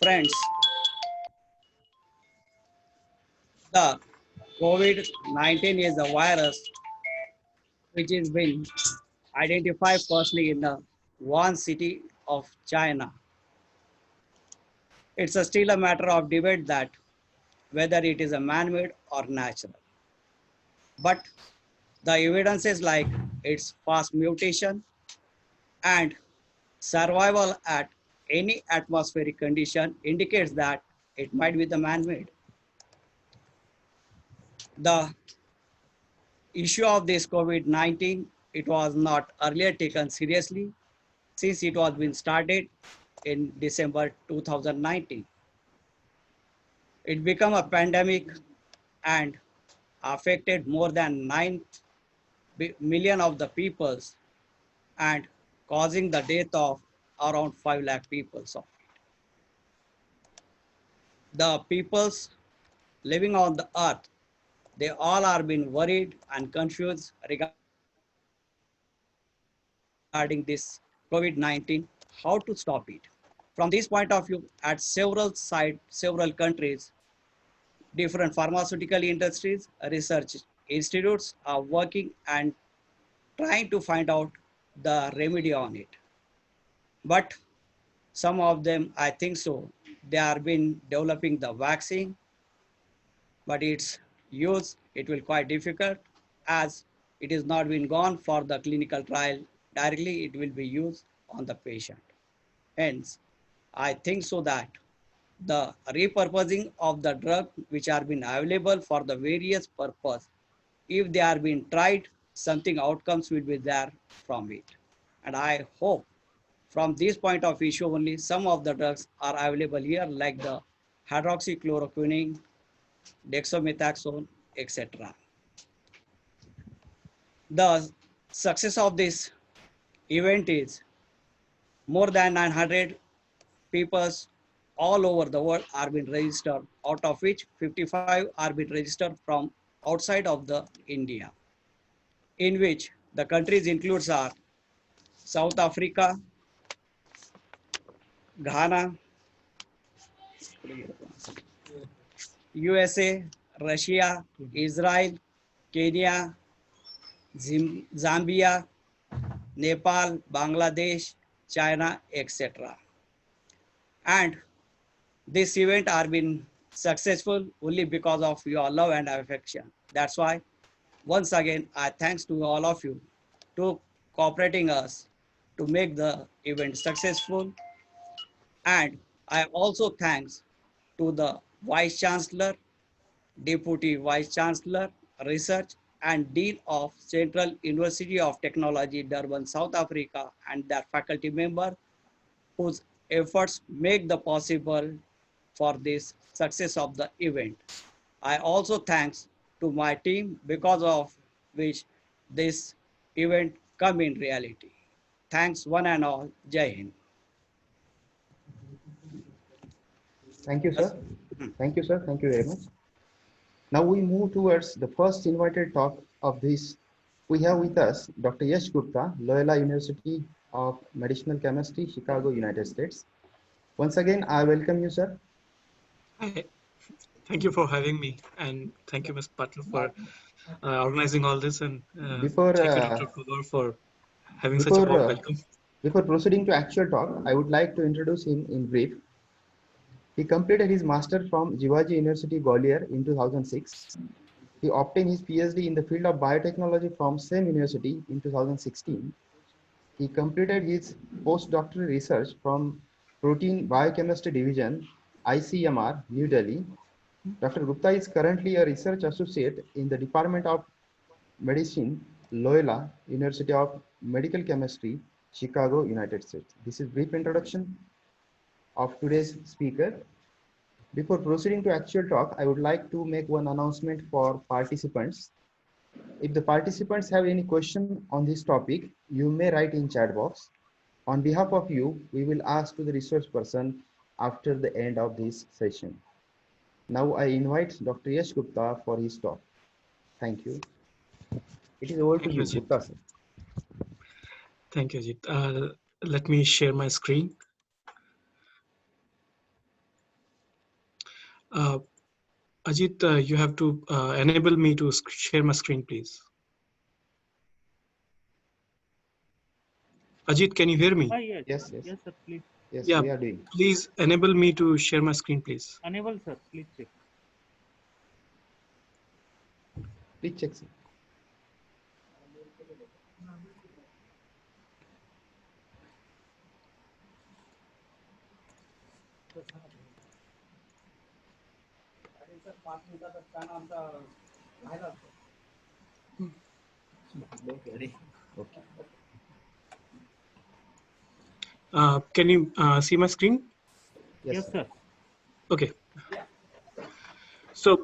Friends, the COVID-19 is a virus which has been identified firstly in the one city of China. It's still a matter of debate that whether it is a man-made or natural. But the evidence is like its fast mutation and survival at any atmospheric condition indicates that it might be the man-made. The issue of this COVID-19, it was not earlier taken seriously since it was been started in December 2019. It became a pandemic and affected more than 9 million of the peoples and causing the death of around 5 lakh people. So the peoples living on the earth, they all are being worried and confused regarding this COVID-19, how to stop it. From this point of view, at several sites, several countries, different pharmaceutical industries, research institutes are working and trying to find out the remedy on it. But some of them, I think so, they are been developing the vaccine, but its use, it will quite difficult as it is not been gone for the clinical trial directly, it will be used on the patient. Hence, I think so that the repurposing of the drug which are been available for the various purpose, if they are being tried, something outcomes will be there from it. And I hope from this point of issue only some of the drugs are available here like the hydroxychloroquine, dexamethasone, etc. The success of this event is more than 900 people all over the world are being registered, out of which 55 are being registered from outside of the India, in which the countries includes are South Africa, Ghana, USA, Russia, Israel, Kenya, Zambia, Nepal, Bangladesh, China, etc. And this event are been successful only because of your love and affection. That's why once again I thanks to all of you to cooperating us to make the event successful. And I also thanks to the Vice Chancellor, Deputy Vice Chancellor, Research and Dean of Central University of Technology, Durban, South Africa, and their faculty member whose efforts make the possible for this success of the event. I also thanks to my team because of which this event come in reality. Thanks one and all. Jai Hind. Thank you, sir. Thank you, sir. Thank you very much. Now we move towards the first invited talk of this. We have with us Dr. Yash Gupta, Loyola University of Medicinal Chemistry, Chicago, United States. Once again, I welcome you, sir. Hi. Thank you for having me, and thank you, Ms. Patel, for organizing all this, and thank you, Dr. Kodor, for having such a warm welcome. Before proceeding to actual talk, I would like to introduce him in brief. He completed his master from Jivaji University, Gwalior in 2006. He obtained his PhD in the field of biotechnology from same university in 2016. He completed his postdoctoral research from Protein Biochemistry Division, ICMR, New Delhi. Dr. Gupta is currently a research associate in the Department of Medicine, Loyola University of Medical Chemistry, Chicago, United States. This is a brief introduction of today's speaker. Before proceeding to actual talk, I would like to make one announcement for participants. If the participants have any question on this topic, you may write in chat box. On behalf of you, we will ask to the resource person after the end of this session. Now I invite Dr. Yash Gupta for his talk. Thank you. It is over to you, Gupta sir. Thank you, Ajit. Let me share my screen. Uh, Ajit, you have to enable me to share my screen, please. Ajit, can you hear me? Yes. Yes, yes. Yes, sir. Please. Yes, Yeah, we are doing. please enable me to share my screen, please. Enable, sir. Please check. Please check. Sir. Okay. Can you see my screen? Yes, Yes, sir. sir. Okay. So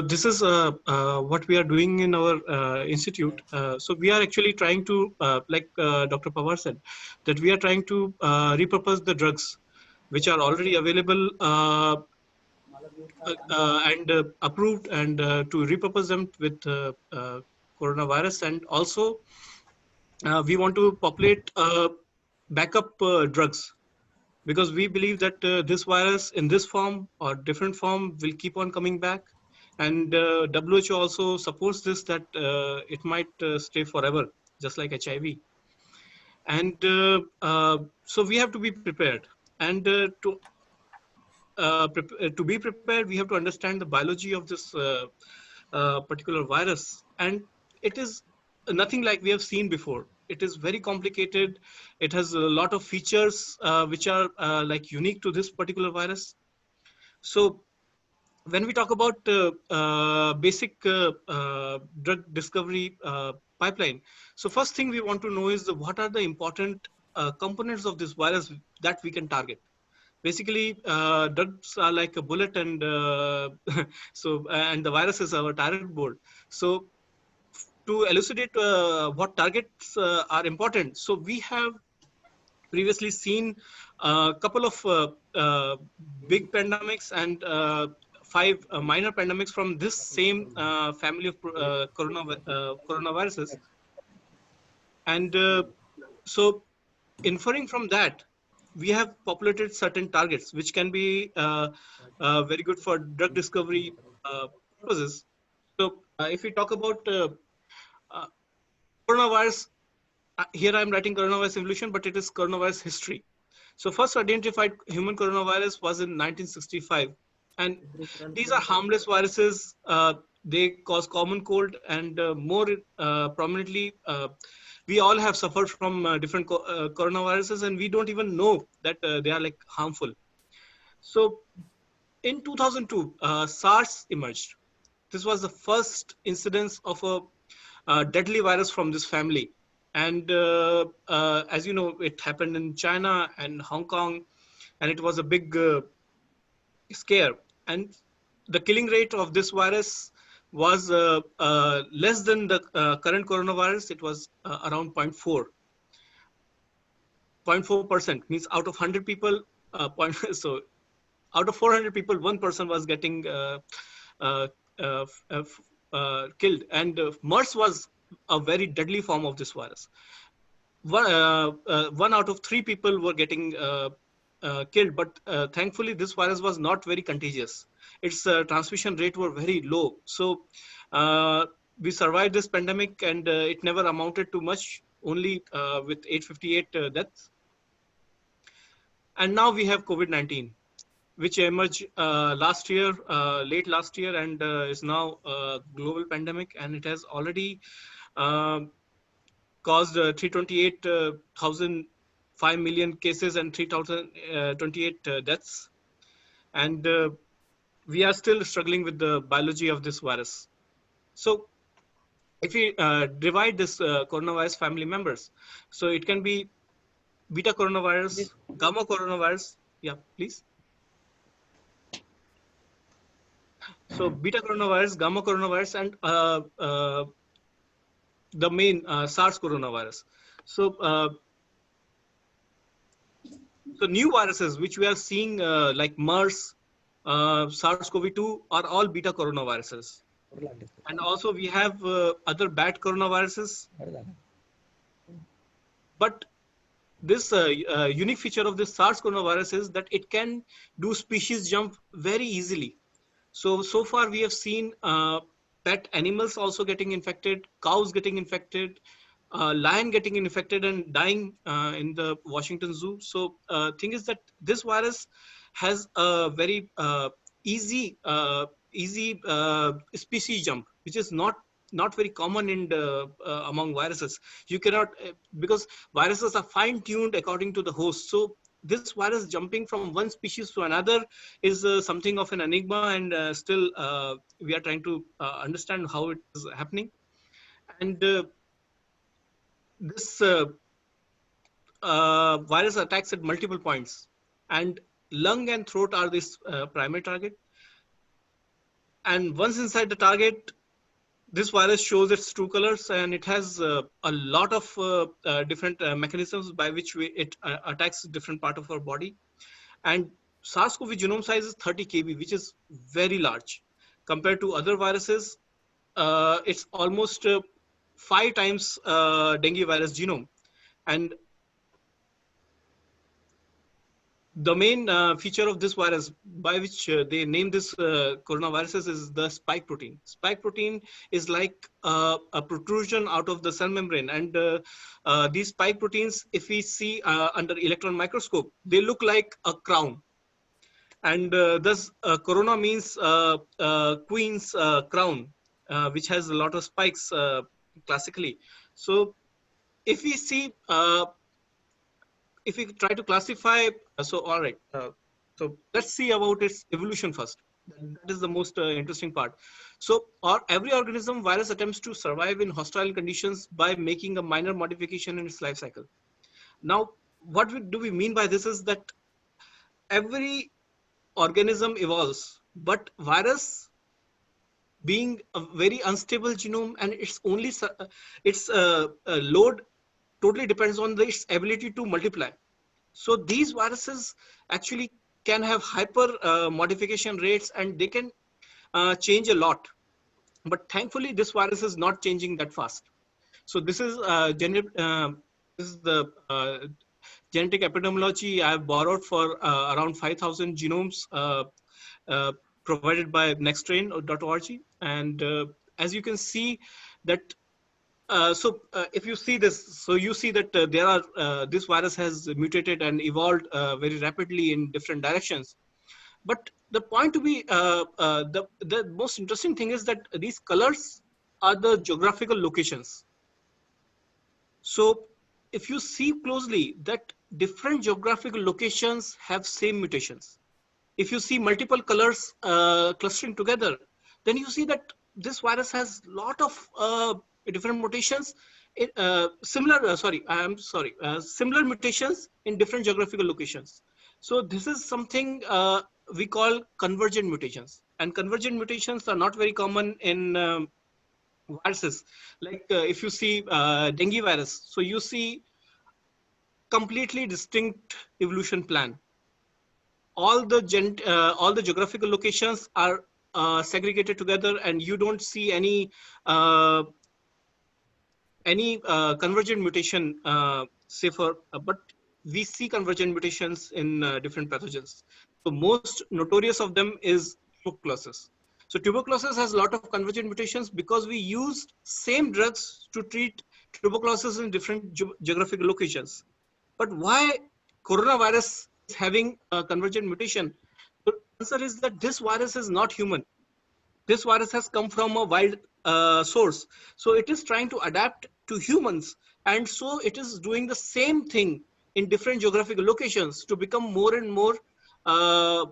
this is what we are doing in our institute. So we are actually trying to, like Dr. Pawar said, that we are trying to repurpose the drugs which are already available and approved, and to repurpose them with coronavirus. And also we want to populate backup drugs, because we believe that this virus in this form or different form will keep on coming back. And WHO also supports this, that it might stay forever, just like HIV. And so we have to be prepared. And to be prepared, we have to understand the biology of this particular virus. And it is nothing like we have seen before. It is very complicated. It has a lot of features which are like unique to this particular virus. So when we talk about basic drug discovery pipeline, so first thing we want to know is what are the important components of this virus that we can target. Basically, drugs are like a bullet, and and the virus is our target board. So to elucidate what targets are important, so we have previously seen a couple of big pandemics and 5 minor pandemics from this same family of coronaviruses. And so inferring from that, we have populated certain targets which can be very good for drug discovery purposes. So if we talk about uh, coronavirus, here I'm writing coronavirus evolution, but it is coronavirus history. So first identified human coronavirus was in 1965, and these are harmless viruses. They cause common cold, and more prominently, we all have suffered from different coronaviruses, and we don't even know that they are like harmful. So in 2002, SARS emerged. This was the first incidence of a deadly virus from this family. And as you know, it happened in China and Hong Kong, and it was a big scare. And the killing rate of this virus was less than the current coronavirus. It was around 0.4%, means out of 100 people, so out of 400 people, one person was getting uh, uh, killed. And MERS was a very deadly form of this virus. One out of 3 people were getting killed, but thankfully this virus was not very contagious. Its transmission rate were very low. So we survived this pandemic, and it never amounted to much, only with 858 deaths. And now we have COVID-19, which emerged last year, late last year, and is now a global pandemic, and it has already um caused 328,000 5 million cases and 3,028 deaths. And we are still struggling with the biology of this virus. So if we divide this coronavirus family members, so it can be beta coronavirus, gamma coronavirus. Yeah, please. So beta coronavirus, gamma coronavirus, and the main SARS coronavirus. So so new viruses which we are seeing, like MERS, SARS-CoV-2, are all beta coronaviruses. And also we have other bad coronaviruses. But this unique feature of this SARS coronavirus is that it can do species jump very easily. So far we have seen pet animals also getting infected, cows getting infected, lion getting infected and dying in the Washington Zoo. So thing is that this virus has a very easy species jump, which is not very common in the, among viruses. You cannot because viruses are fine tuned according to the host. So this virus jumping from one species to another is something of an enigma, and still we are trying to understand how it is happening. And this virus attacks at multiple points, and lung and throat are this primary target. And once inside the target, this virus shows its true colors, and it has a lot of different mechanisms by which it attacks different part of our body. And SARS-CoV genome size is 30 kb, which is very large compared to other viruses. It's almost 5 times dengue virus genome. And the main feature of this virus, by which they name this coronaviruses, is the spike protein. Spike protein is like a protrusion out of the cell membrane, and these spike proteins, if we see under electron microscope, they look like a crown. And thus corona means queen's crown, which has a lot of spikes classically. So if we see if we try to classify, so all right, so let's see about its evolution first. That is the most interesting part. So every organism virus attempts to survive in hostile conditions by making a minor modification in its life cycle. Now what do we mean by this is that every organism evolves, but virus, being a very unstable genome, and its load totally depends on its ability to multiply. So these viruses actually can have hyper modification rates, and they can change a lot. But thankfully, this virus is not changing that fast. So this is this is the genetic epidemiology I have borrowed for around 5,000 genomes uh, provided by nexttrain.org. And as you can see that if you see this, so you see that this virus has mutated and evolved very rapidly in different directions. But the point to be, the most interesting thing is that these colors are the geographical locations. So if you see closely that different geographical locations have same mutations. If you see multiple colors clustering together, then you see that this virus has lot of different mutations. Similar mutations in different geographical locations. So this is something we call convergent mutations, and convergent mutations are not very common in viruses. Like if you see dengue virus, so you see completely distinct evolution plan. All the geographical locations are segregated together, and you don't see uh, any convergent mutation but we see convergent mutations in different pathogens. So most notorious of them is tuberculosis. So tuberculosis has a lot of convergent mutations because we used same drugs to treat tuberculosis in different geographical locations. But why coronavirus is having a convergent mutation? The answer is that this virus is not human. This virus has come from a wild source. So it is trying to adapt to humans. And so it is doing the same thing in different geographical locations to become more and uh,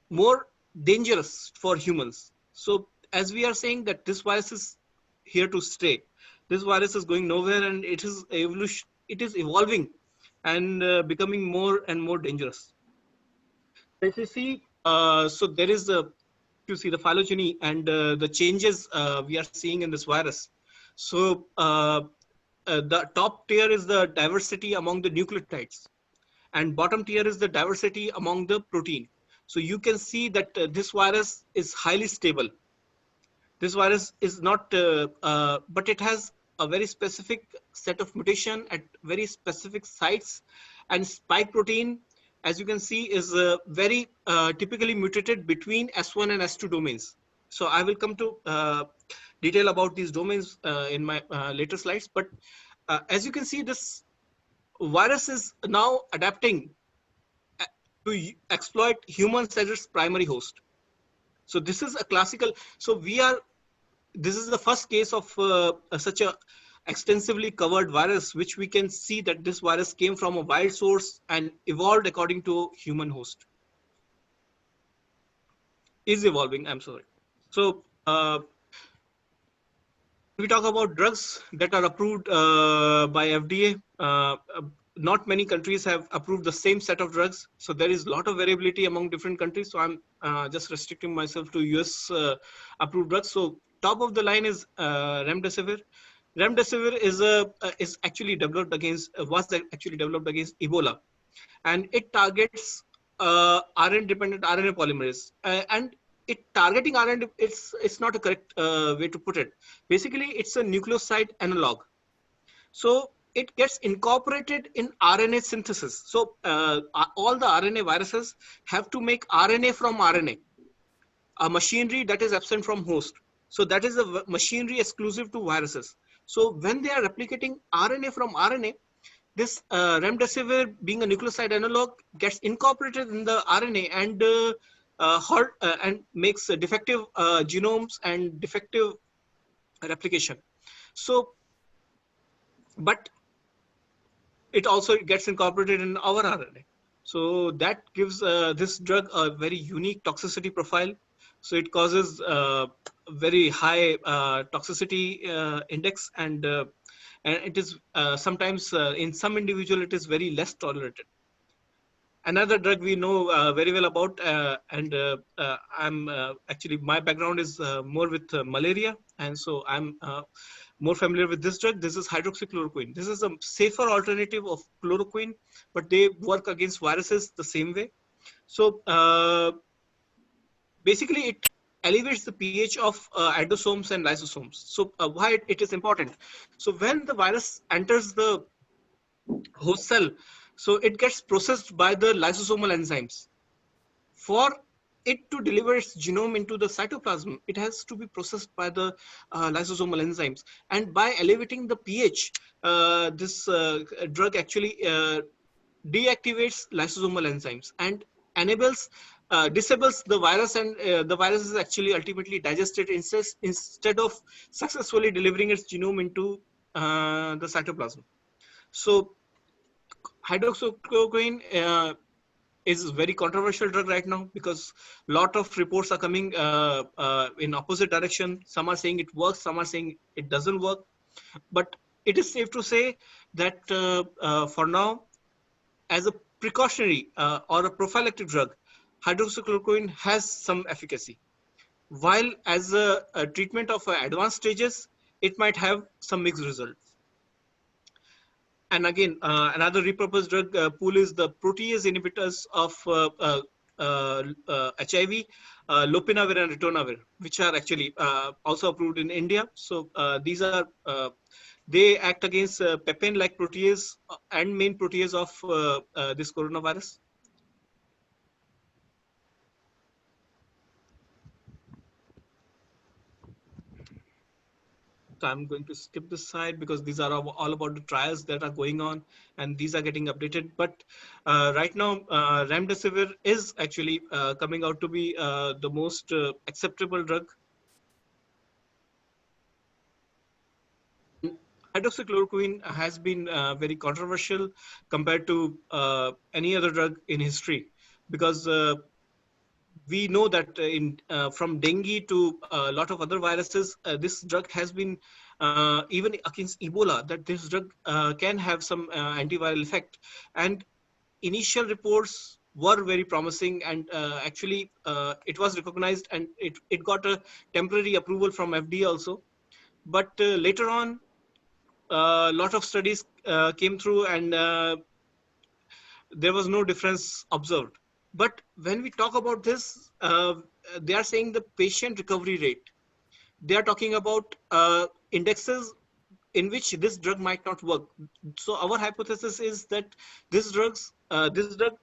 more dangerous for humans. So as we are saying that this virus is here to stay, this virus is going nowhere, and it is evolving and becoming more and more dangerous. If you see, so there is you see the phylogeny and the changes we are seeing in this virus. So the top tier is the diversity among the nucleotides, and bottom tier is the diversity among the protein. So you can see that this virus is highly stable. This virus is not, but it has a very specific set of mutation at very specific sites, and spike protein as you can see, is very typically mutated between S1 and S2 domains. So I will come to detail about these domains in my later slides. But as you can see, this virus is now adapting to exploit humans as its primary host. So this is a classical. So this is the first case of such a extensively covered virus, which we can see that this virus came from a wild source and evolved according to human host. Is evolving, I'm sorry. So we talk about drugs that are approved by FDA. Not many countries have approved the same set of drugs, so there is a lot of variability among different countries. So I'm just restricting myself to US approved drugs. So top of the line is remdesivir. Remdesivir is actually developed against was actually developed against Ebola, and it targets RNA-dependent RNA polymerase. And it targeting RNA, it's not a correct way to put it. Basically, it's a nucleoside analog. So it gets incorporated in RNA synthesis. So all the RNA viruses have to make RNA from RNA, a machinery that is absent from host. So that is a machinery exclusive to viruses. So when they are replicating RNA from RNA, this remdesivir, being a nucleoside analog, gets incorporated in the RNA and makes defective genomes and defective replication. So, but it also gets incorporated in our RNA. So that gives this drug a very unique toxicity profile. So it causes very high toxicity index, and it is sometimes in some individual it is very less tolerated. Another drug we know very well about, and I'm actually, my background is more with malaria, and so I'm more familiar with this drug. This is hydroxychloroquine. This is a safer alternative of chloroquine, but they work against viruses the same way. So basically, it elevates the pH of endosomes and lysosomes. So why it is important? So when the virus enters the host cell, so it gets processed by the lysosomal enzymes. For it to deliver its genome into the cytoplasm, it has to be processed by the lysosomal enzymes. And by elevating the pH, this drug actually deactivates lysosomal enzymes and disables the virus, and the virus is actually ultimately digested instead of successfully delivering its genome into the cytoplasm. So hydroxychloroquine is a very controversial drug right now, because a lot of reports are coming in opposite direction. Some are saying it works, some are saying it doesn't work. But it is safe to say that for now, as a precautionary or a prophylactic drug, hydroxychloroquine has some efficacy. While as a treatment of advanced stages, it might have some mixed results. And again, another repurposed drug pool is the protease inhibitors of HIV, lopinavir and ritonavir, which are actually also approved in India. So these are they act against papain-like protease and main protease of this coronavirus. So I'm going to skip this slide because these are all about the trials that are going on, and these are getting updated. But right now, remdesivir is actually coming out to be the most acceptable drug. And hydroxychloroquine has been very controversial compared to any other drug in history, because we know that from dengue to a lot of other viruses, this drug has been even against Ebola, that this drug can have some antiviral effect. And initial reports were very promising, and actually it was recognized, and it got a temporary approval from FDA also. But later on, a lot of studies came through, and there was no difference observed. But when we talk about this, they are saying the patient recovery rate. They are talking about indexes in which this drug might not work. So our hypothesis is that this drug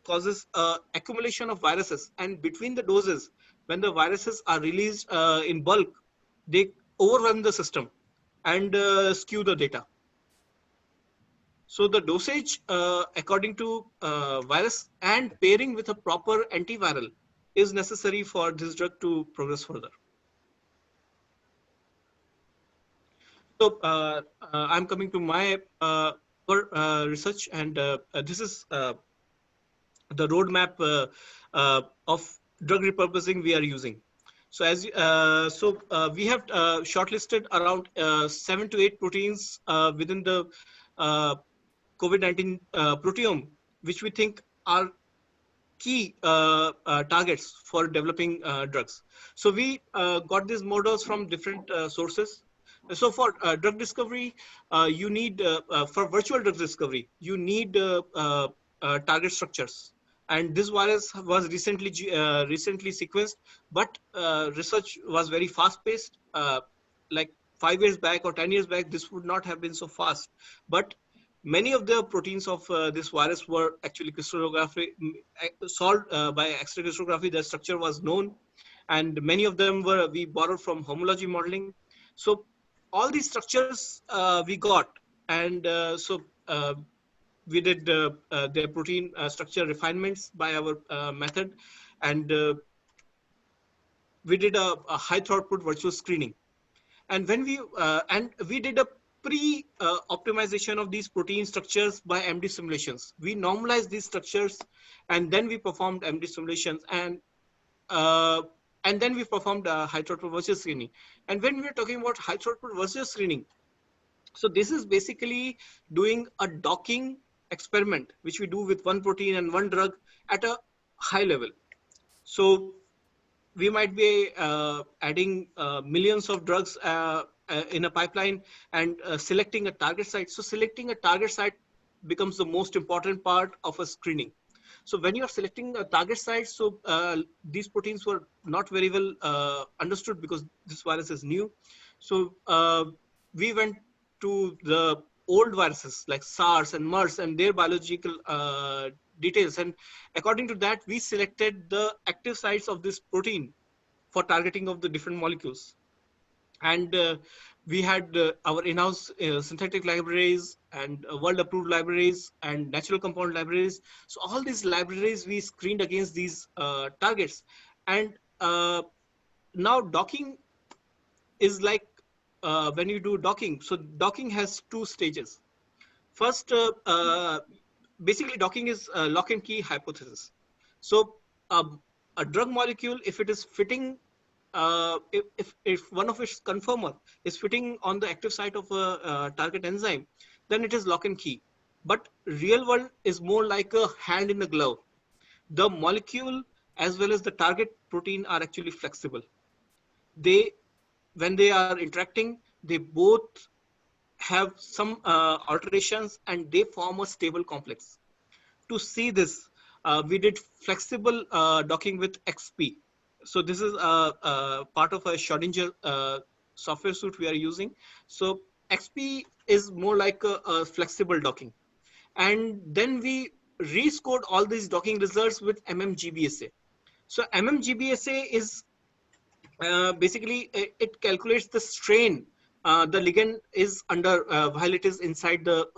causes accumulation of viruses, and between the doses, when the viruses are released in bulk, they overrun the system and skew the data. So the dosage according to virus and pairing with a proper antiviral is necessary for this drug to progress further. So I'm coming to my research, and this is the roadmap of drug repurposing we are using. So we have shortlisted around 7 to 8 proteins within the uh, COVID-19 proteome, which we think are key targets for developing drugs. So we got these models from different sources. So for drug discovery, you need, for virtual drug discovery, you need target structures. And this virus was recently sequenced, but research was very fast paced. Like 5 years back or 10 years back, this would not have been so fast. But many of the proteins of this virus were actually solved by X-ray crystallography. The structure was known, and many of them we borrowed from homology modeling. So all these structures we got, and we did their protein structure refinements by our method, and we did a high throughput virtual screening. And when we did a pre optimization of these protein structures by MD simulations. We normalized these structures, and then we performed MD simulations, uh, and then we performed high throughput virtual screening. And when we are talking about high throughput virtual screening, so this is basically doing a docking experiment, which we do with one protein and one drug at a high level. So we might be adding millions of drugs in a pipeline, and selecting a target site. So selecting a target site becomes the most important part of a screening. So when you are selecting a target site, so these proteins were not very well understood because this virus is new. So we went to the old viruses like SARS and MERS and their biological details. And according to that, we selected the active sites of this protein for targeting of the different molecules. And we had our in-house synthetic libraries and world approved libraries and natural compound libraries. So all these libraries we screened against these targets. And now docking is like when you do docking. So docking has two stages. First, basically docking is lock and key hypothesis. So a drug molecule, if it is fitting, if one of its conformer is fitting on the active site of a target enzyme, then it is lock and key. But real world is more like a hand in the glove. The molecule as well as the target protein are actually flexible. They, when they are interacting, they both have some alterations and they form a stable complex. To see this, we did flexible docking with XP. So this is part of a Schrodinger software suite we are using. So XP is more like a flexible docking. And then we rescored all these docking results with MMGBSA. So MMGBSA is basically it calculates the strain the ligand is under while it is inside the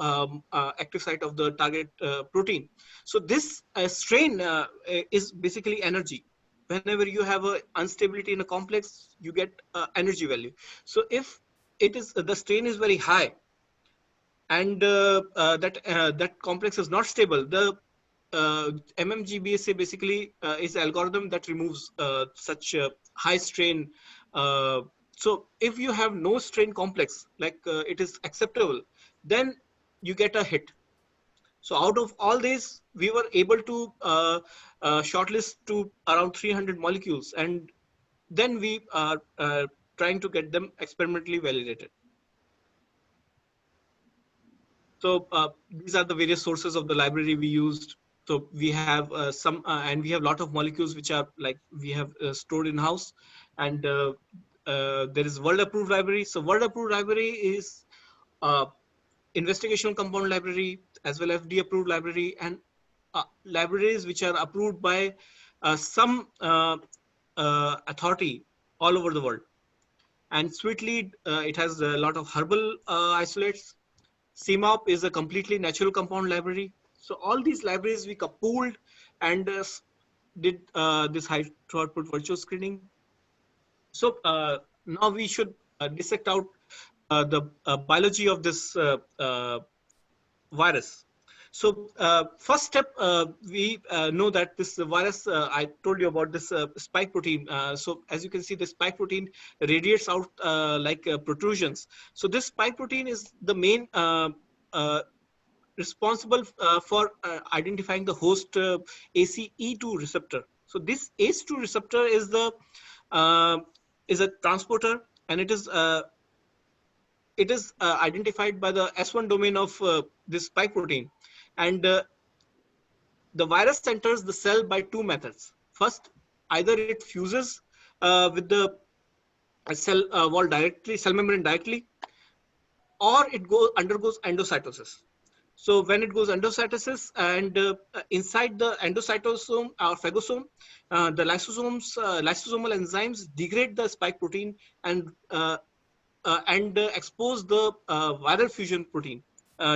active site of the target protein. So this strain is basically energy. Whenever you have a instability in a complex, you get energy value. So if it is the strain is very high and that complex is not stable, the MMGBSA basically is an algorithm that removes such high strain. So if you have no strain complex, like it is acceptable, then you get a hit. So out of all these, we were able to shortlist to around 300 molecules, and then we are trying to get them experimentally validated. So these are the various sources of the library we used. So we have some, and we have a lot of molecules which are like we have stored in house, and there is world approved library. So world approved library is investigational compound library, as well as FDA approved library, and libraries which are approved by some authority all over the world. And sweetly, it has a lot of herbal isolates. CMOP is a completely natural compound library. So all these libraries we pooled and did this high throughput virtual screening. So now we should dissect out the biology of this virus. So first step, we know that this virus, I told you about this spike protein. So as you can see, the spike protein radiates out like protrusions. So this spike protein is the main uh, responsible for identifying the host ACE2 receptor. So this ACE2 receptor uh, is a transporter, and it is identified by the S1 domain of this spike protein. And the virus enters the cell by two methods. First, either it fuses with the cell wall directly, cell membrane directly, or it undergoes endocytosis. So when it goes endocytosis, and inside the endocytosome or phagosome, the lysosomal enzymes degrade the spike protein and expose the viral fusion protein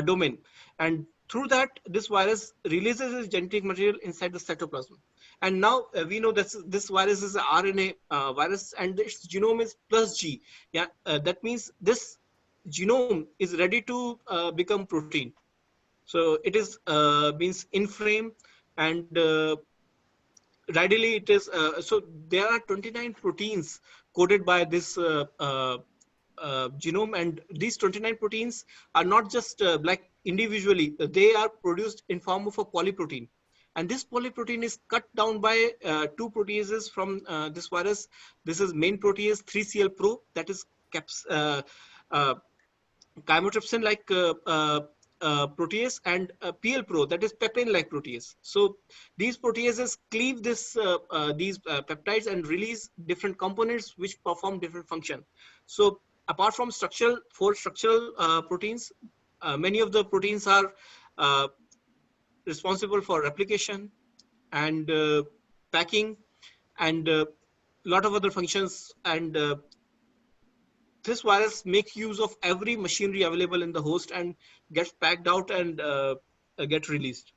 domain, and through that this virus releases its genetic material inside the cytoplasm. And now we know that this virus is an RNA virus, and its genome is +G. Yeah, that means this genome is ready to become protein. So it is means in frame, and readily it is so there are 29 proteins coded by this genome, and these 29 proteins are not just like individually, they are produced in form of a polyprotein, and this polyprotein is cut down by two proteases from this virus. This is main protease 3cl pro, that is uh, chymotrypsin like protease, and PL pro, that is pepin like protease. So these proteases cleave these peptides and release different components which perform different function. So apart from four structural proteins, many of the proteins are uh, responsible for replication and packing and a lot of other functions. And this virus makes use of every machinery available in the host and gets packed out and get released.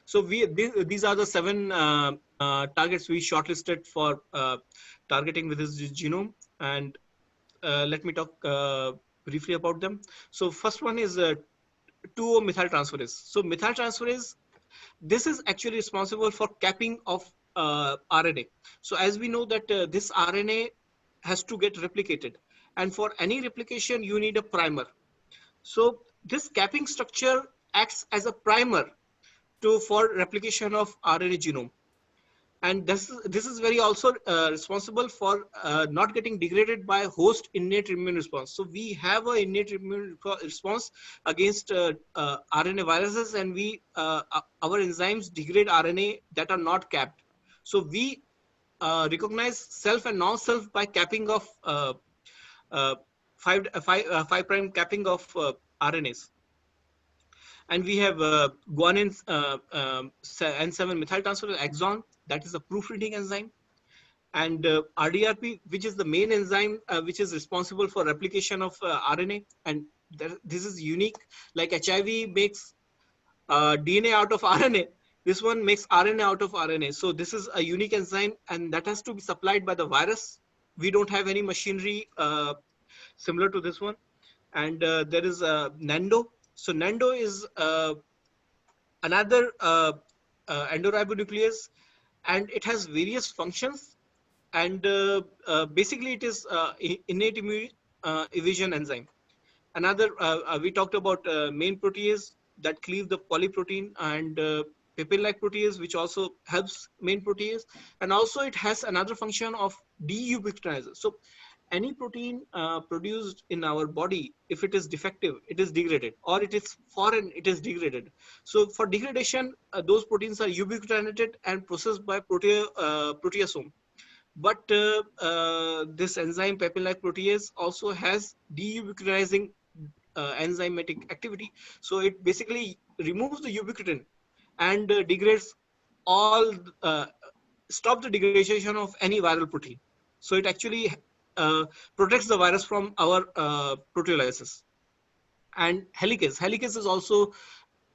So these are the 7 targets we shortlisted for targeting with this genome. And let me talk briefly about them. So first one is 2-methyltransferase. So methyltransferase, this is actually responsible for capping of RNA. So as we know that this RNA has to get replicated, and for any replication you need a primer. So this capping structure acts as a primer for replication of RNA genome, and this is very also responsible for not getting degraded by host innate immune response. So we have an innate immune response against RNA viruses, and our enzymes degrade RNA that are not capped. So we recognize self and non-self by capping of 5' capping of RNAs. And we have guanine N7 methyltransferase exon, that is a proofreading enzyme, and RDRP, which is the main enzyme which is responsible for replication of RNA. And this is unique. Like HIV makes DNA out of RNA, this one makes RNA out of RNA. So this is a unique enzyme, and that has to be supplied by the virus. We don't have any machinery similar to this one. And there is NANDO. So NANDO is another endoribonuclease, and it has various functions. And basically it is innate immune evasion enzyme. Another, we talked about main protease that cleave the polyprotein, and pepin-like protease, which also helps main protease. And also it has another function of deubiquitinases. So any protein produced in our body, if it is defective, it is degraded, or it is foreign, it is degraded. So for degradation, those proteins are ubiquitinated and processed by proteasome. But this enzyme pepin-like protease also has deubiquitinizing enzymatic activity. So it basically removes the ubiquitin and degrades all, stop the degradation of any viral protein. So it actually protects the virus from our proteolysis. And helicase is also,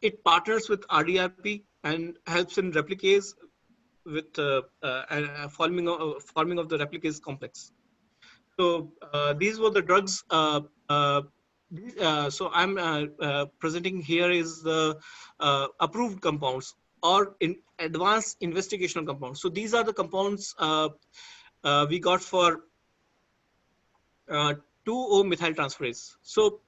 it partners with RDRP and helps in replicase with forming of the replicase complex. So these were the drugs. So I'm presenting here is the approved compounds or in advanced investigational compounds. So these are the compounds we got for 2-O-methyltransferase. So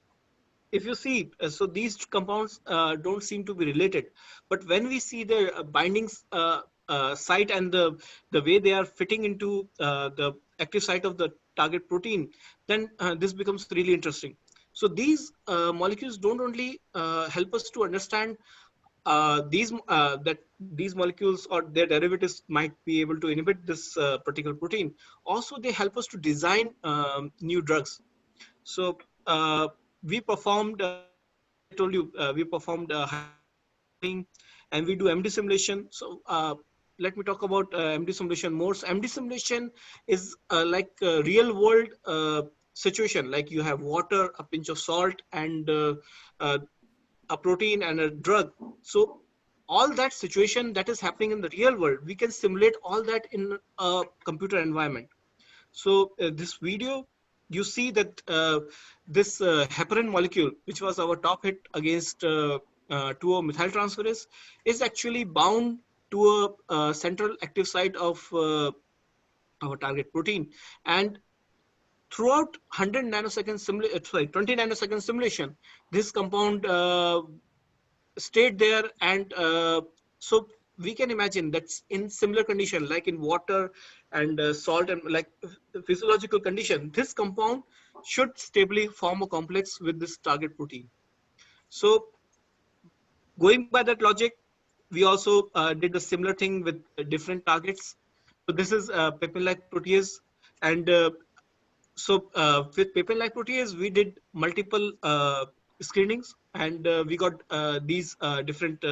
if you see, so these compounds don't seem to be related, but when we see the bindings site and the way they are fitting into the active site of the target protein, then this becomes really interesting. So these molecules don't only help us to understand that these molecules or their derivatives might be able to inhibit this particular protein. Also, they help us to design new drugs. So we performed, as I told you, we performed hydrogen bonding, and we do MD simulation. So let me talk about MD simulation more. So MD simulation is like a real world situation, like you have water, a pinch of salt, and uh, a protein and a drug. So all that situation that is happening in the real world, we can simulate all that in a computer environment. So this video, you see that this heparin molecule, which was our top hit against 2-O-methyltransferase, is actually bound to a central active site of our target protein. And throughout 100 nanosecond sorry, 20 nanosecond simulation, this compound stayed there. And so we can imagine that in similar condition, like in water and salt and like physiological condition, this compound should stably form a complex with this target protein. So going by that logic, we also did a similar thing with different targets. So this is peptide-like protease, and so with paper-like protease, we did multiple screenings, and we got these different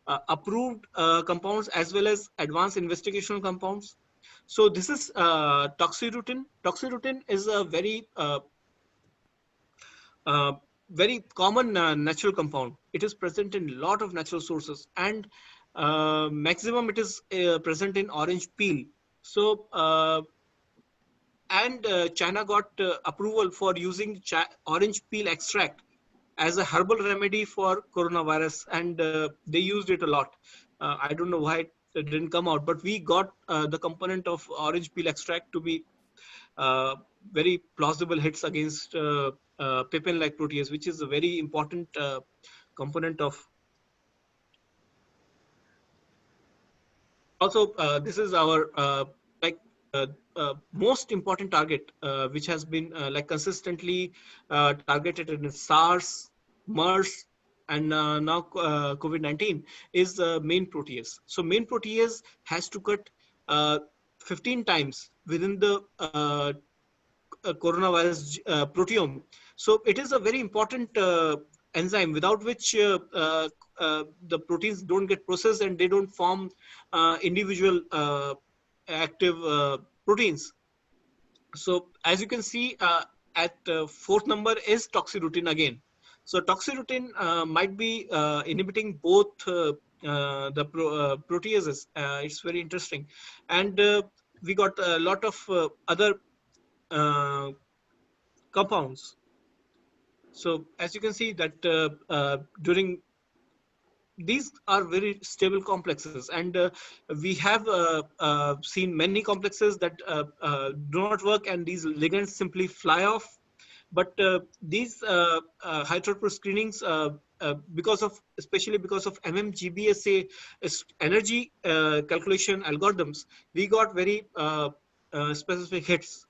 approved compounds as well as advanced investigational compounds. So this is toxirutin. Toxirutin is a uh, very common natural compound. It is present in a lot of natural sources, and maximum it is present in orange peel. So and China got approval for using orange peel extract as a herbal remedy for coronavirus, and they used it a lot. I don't know why it didn't come out, but we got the component of orange peel extract to be very plausible hits against papain-like protease, which is a very important component of. Also, this is our like most important target, which has been like consistently targeted in SARS, MERS, and now COVID-19 is the main protease. So main protease has to cut 15 times within the coronavirus proteome. So it is a very important enzyme without which the proteins don't get processed and they don't form individual active proteins. So as you can see, at fourth number is toxirutin again. So toxirutin might be inhibiting both the proteases. It's very interesting, and we got a lot of other uh, compounds. So as you can see that during these are very stable complexes, and we have seen many complexes that do not work, and these ligands simply fly off. But these high throughput screenings, because of especially because of MMGBSA energy calculation algorithms, we got very specific hits.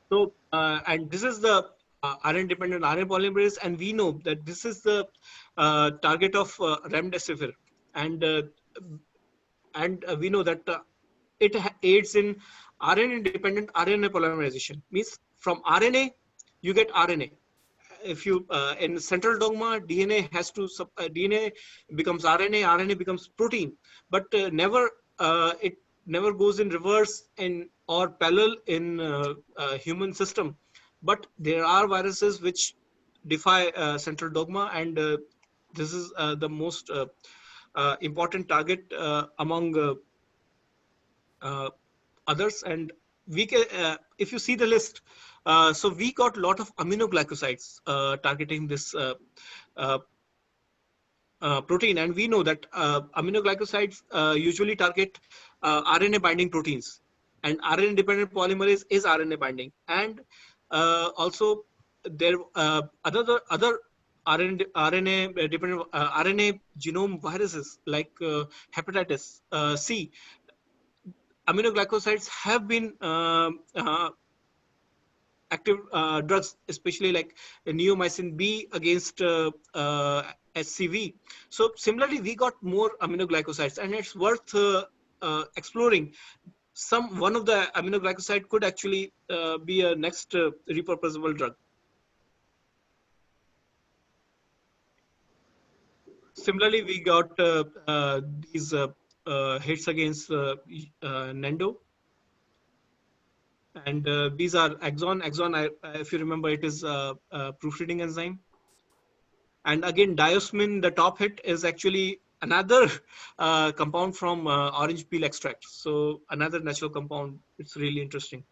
So, and this is the RNA-dependent RNA polymerase, and we know that this is the target of remdesivir, and we know that it aids in RNA-dependent RNA polymerization. Means from RNA, you get RNA. If you in central dogma, DNA has to DNA becomes RNA, RNA becomes protein, but it never goes in reverse in or parallel in human system. But there are viruses which defy central dogma, and this is the most important target among uh, others. And we can, if you see the list, so we got a lot of aminoglycosides targeting this uh, protein, and we know that aminoglycosides usually target RNA binding proteins, and RNA dependent polymerase is RNA binding, and also there other RNA dependent RNA genome viruses like hepatitis C. Aminoglycosides have been active drugs, especially like neomycin B against SCV. So similarly, we got more aminoglycosides, and it's worth exploring. One of the aminoglycoside could actually be a next repurposable drug. Similarly, we got these hits against Nendo. And these are axon. If you remember, it is a proofreading enzyme. And again, diosmin, the top hit, is actually another compound from orange peel extract. So another natural compound. It's really interesting.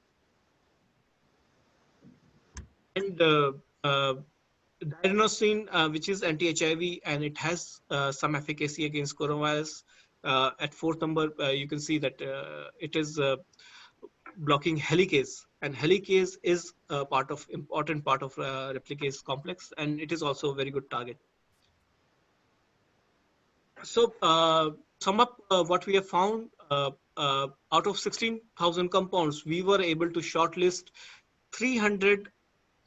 And diadenosine, which is anti-HIV, and it has some efficacy against coronavirus. At fourth number, you can see that it is blocking helicase, and helicase is a important part of replicase complex, and it is also a very good target. So sum up what we have found, out of 16,000 compounds, we were able to shortlist 300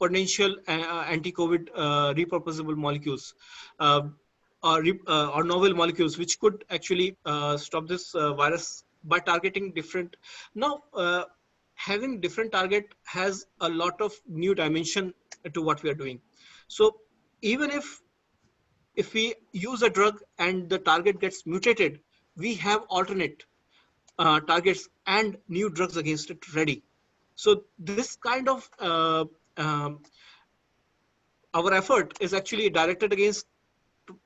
potential anti-COVID repurposable molecules or novel molecules which could actually stop this virus by targeting different. Now, having different target has a lot of new dimension to what we are doing. So even if we use a drug and the target gets mutated, we have alternate targets and new drugs against it ready. So this kind of our effort is actually directed against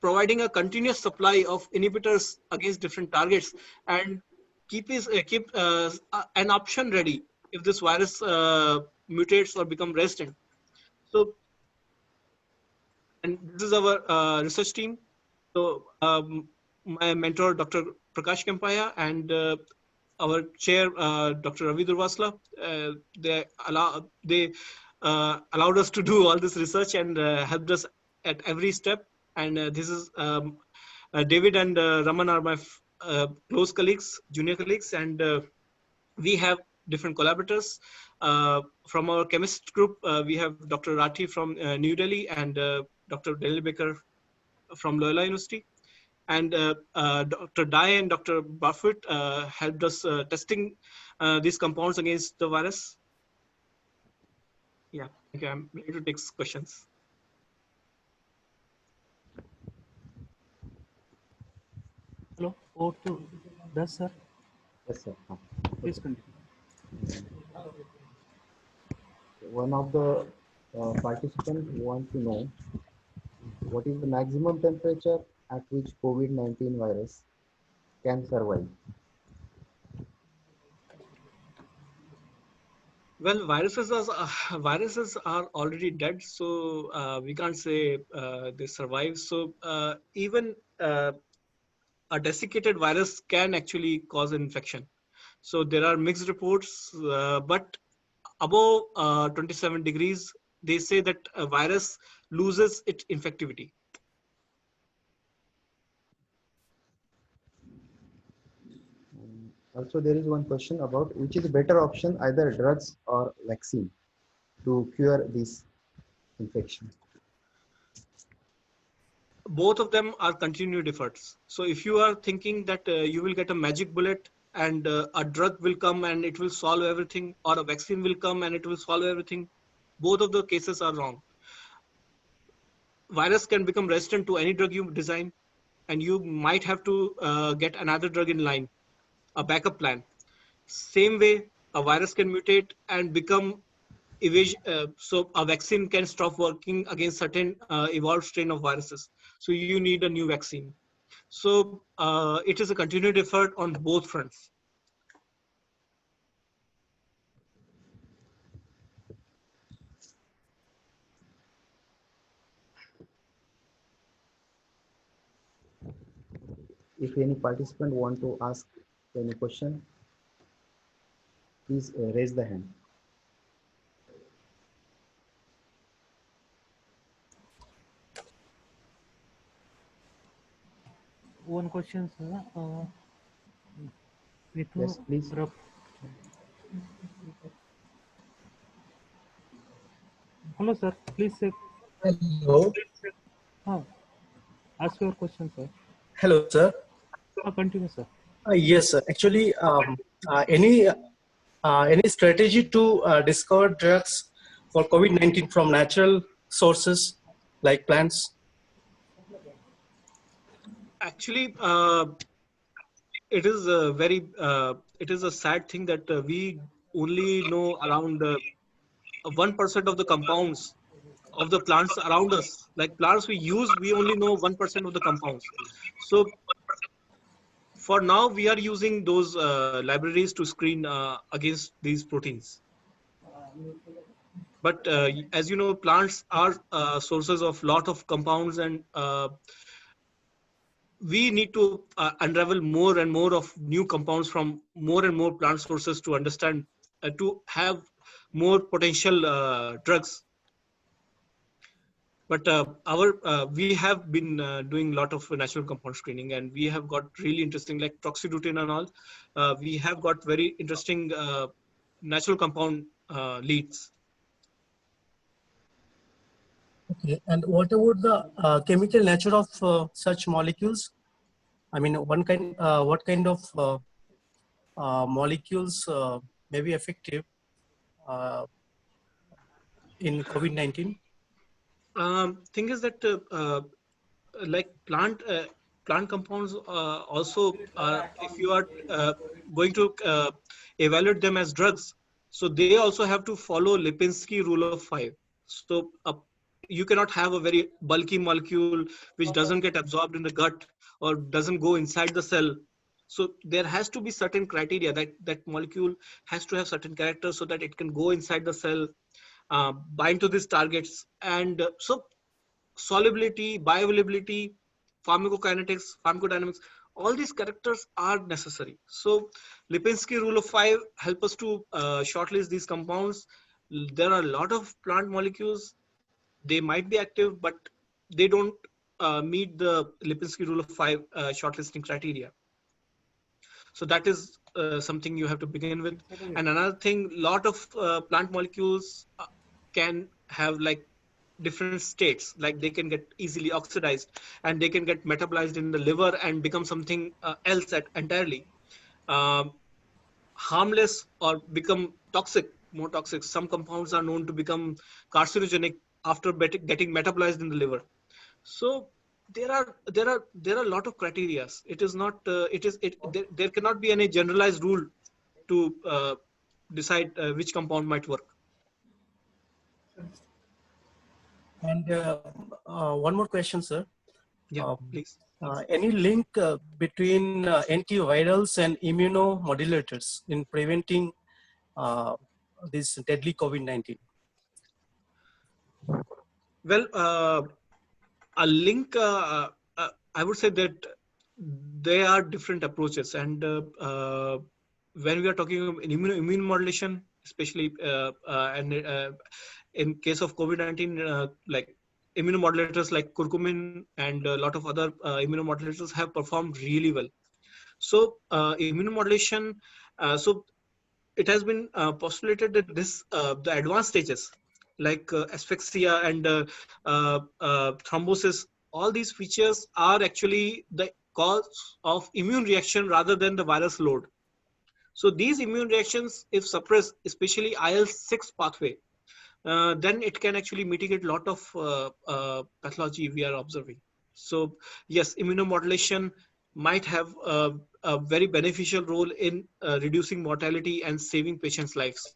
providing a continuous supply of inhibitors against different targets, and keep an option ready if this virus mutates or become resistant. So, and this is our research team. So my mentor, Dr. Prakash Kempaya, and our chair, Dr. Ravi Durvasla, they allowed us to do all this research and helped us at every step. And this is David and Raman are my close colleagues, junior colleagues, and we have different collaborators. From our chemist group, we have Dr. Rathi from New Delhi and Dr. Daniel Baker from Loyola University. And Dr. Dye and Dr. Buffett helped us testing these compounds against the virus. Yeah, okay, I'm ready to take questions. Hello, over to Das, sir. Yes, sir. Please continue. One of the participants want to know what is the maximum temperature at which COVID-19 virus can survive. Well, viruses are already dead, so we can't say they survive. So even a desiccated virus can actually cause an infection. So there are mixed reports, but above 27 degrees, they say that a virus loses its infectivity. Also, there is one question about which is a better option, either drugs or vaccine, to cure this infection. Both of them are continued efforts. So if you are thinking that you will get a magic bullet and a drug will come and it will solve everything, or a vaccine will come and it will solve everything, Both of the cases are wrong. Virus can become resistant to any drug you design, and you might have to get another drug in line, a backup plan. Same way, a virus can mutate and become so a vaccine can stop working against certain evolved strain of viruses. So you need a new vaccine. So it is a continued effort on both fronts. If any participant want to ask any question, please raise the hand. One question, sir. Yes, please. Hello, sir. Please say. Hello. Ask your question, sir. Hello, sir. Continue, sir. Yes, sir. Actually, any strategy to discover drugs for COVID-19 from natural sources like plants? Actually, it is a sad thing that we only know around 1% of the compounds of the plants around us. Like plants we use, we only know 1% of the compounds. So for now, we are using those libraries to screen against these proteins. But as you know, plants are sources of lot of compounds, and we need to unravel more and more of new compounds from more and more plant sources to understand, to have more potential drugs. But we have been doing a lot of natural compound screening, and we have got really interesting, like troxidutine and all. We have got very interesting natural compound leads. Okay. And what about the chemical nature of such molecules? I mean, what kind of molecules may be effective uh, in COVID-19? Thing is that like plant compounds also if you are going to evaluate them as drugs, so they also have to follow Lipinski rule of 5. So you cannot have a very bulky molecule which doesn't get absorbed in the gut or doesn't go inside the cell. So there has to be certain criteria that that molecule has to have certain characters so that it can go inside the cell, bind to these targets, and so solubility, bioavailability, pharmacokinetics, pharmacodynamics, all these characters are necessary. So Lipinski rule of 5 help us to shortlist these compounds. There are a lot of plant molecules. They might be active, but they don't meet the Lipinski rule of 5 shortlisting criteria. So that is something you have to begin with. And another thing, lot of plant molecules can have like different states, like they can get easily oxidized and they can get metabolized in the liver and become something else entirely harmless or become toxic, more toxic. Some compounds are known to become carcinogenic after getting metabolized in the liver. So there are a lot of criteria. It is not there cannot be any generalized rule to decide which compound might work. And one more question, sir. Yeah, please. Any link between antivirals and immunomodulators in preventing this deadly COVID-19? Well, a link, I would say that they are different approaches. And when we are talking about immune modulation, especially in case of COVID-19, like immunomodulators like curcumin and a lot of other immunomodulators have performed really well. So immunomodulation, so it has been postulated that this the advanced stages like asphyxia and thrombosis, all these features are actually the cause of immune reaction rather than the virus load. So these immune reactions, if suppressed, especially IL-6 pathway, then it can actually mitigate a lot of pathology we are observing. So yes, immunomodulation might have a very beneficial role in reducing mortality and saving patients' lives,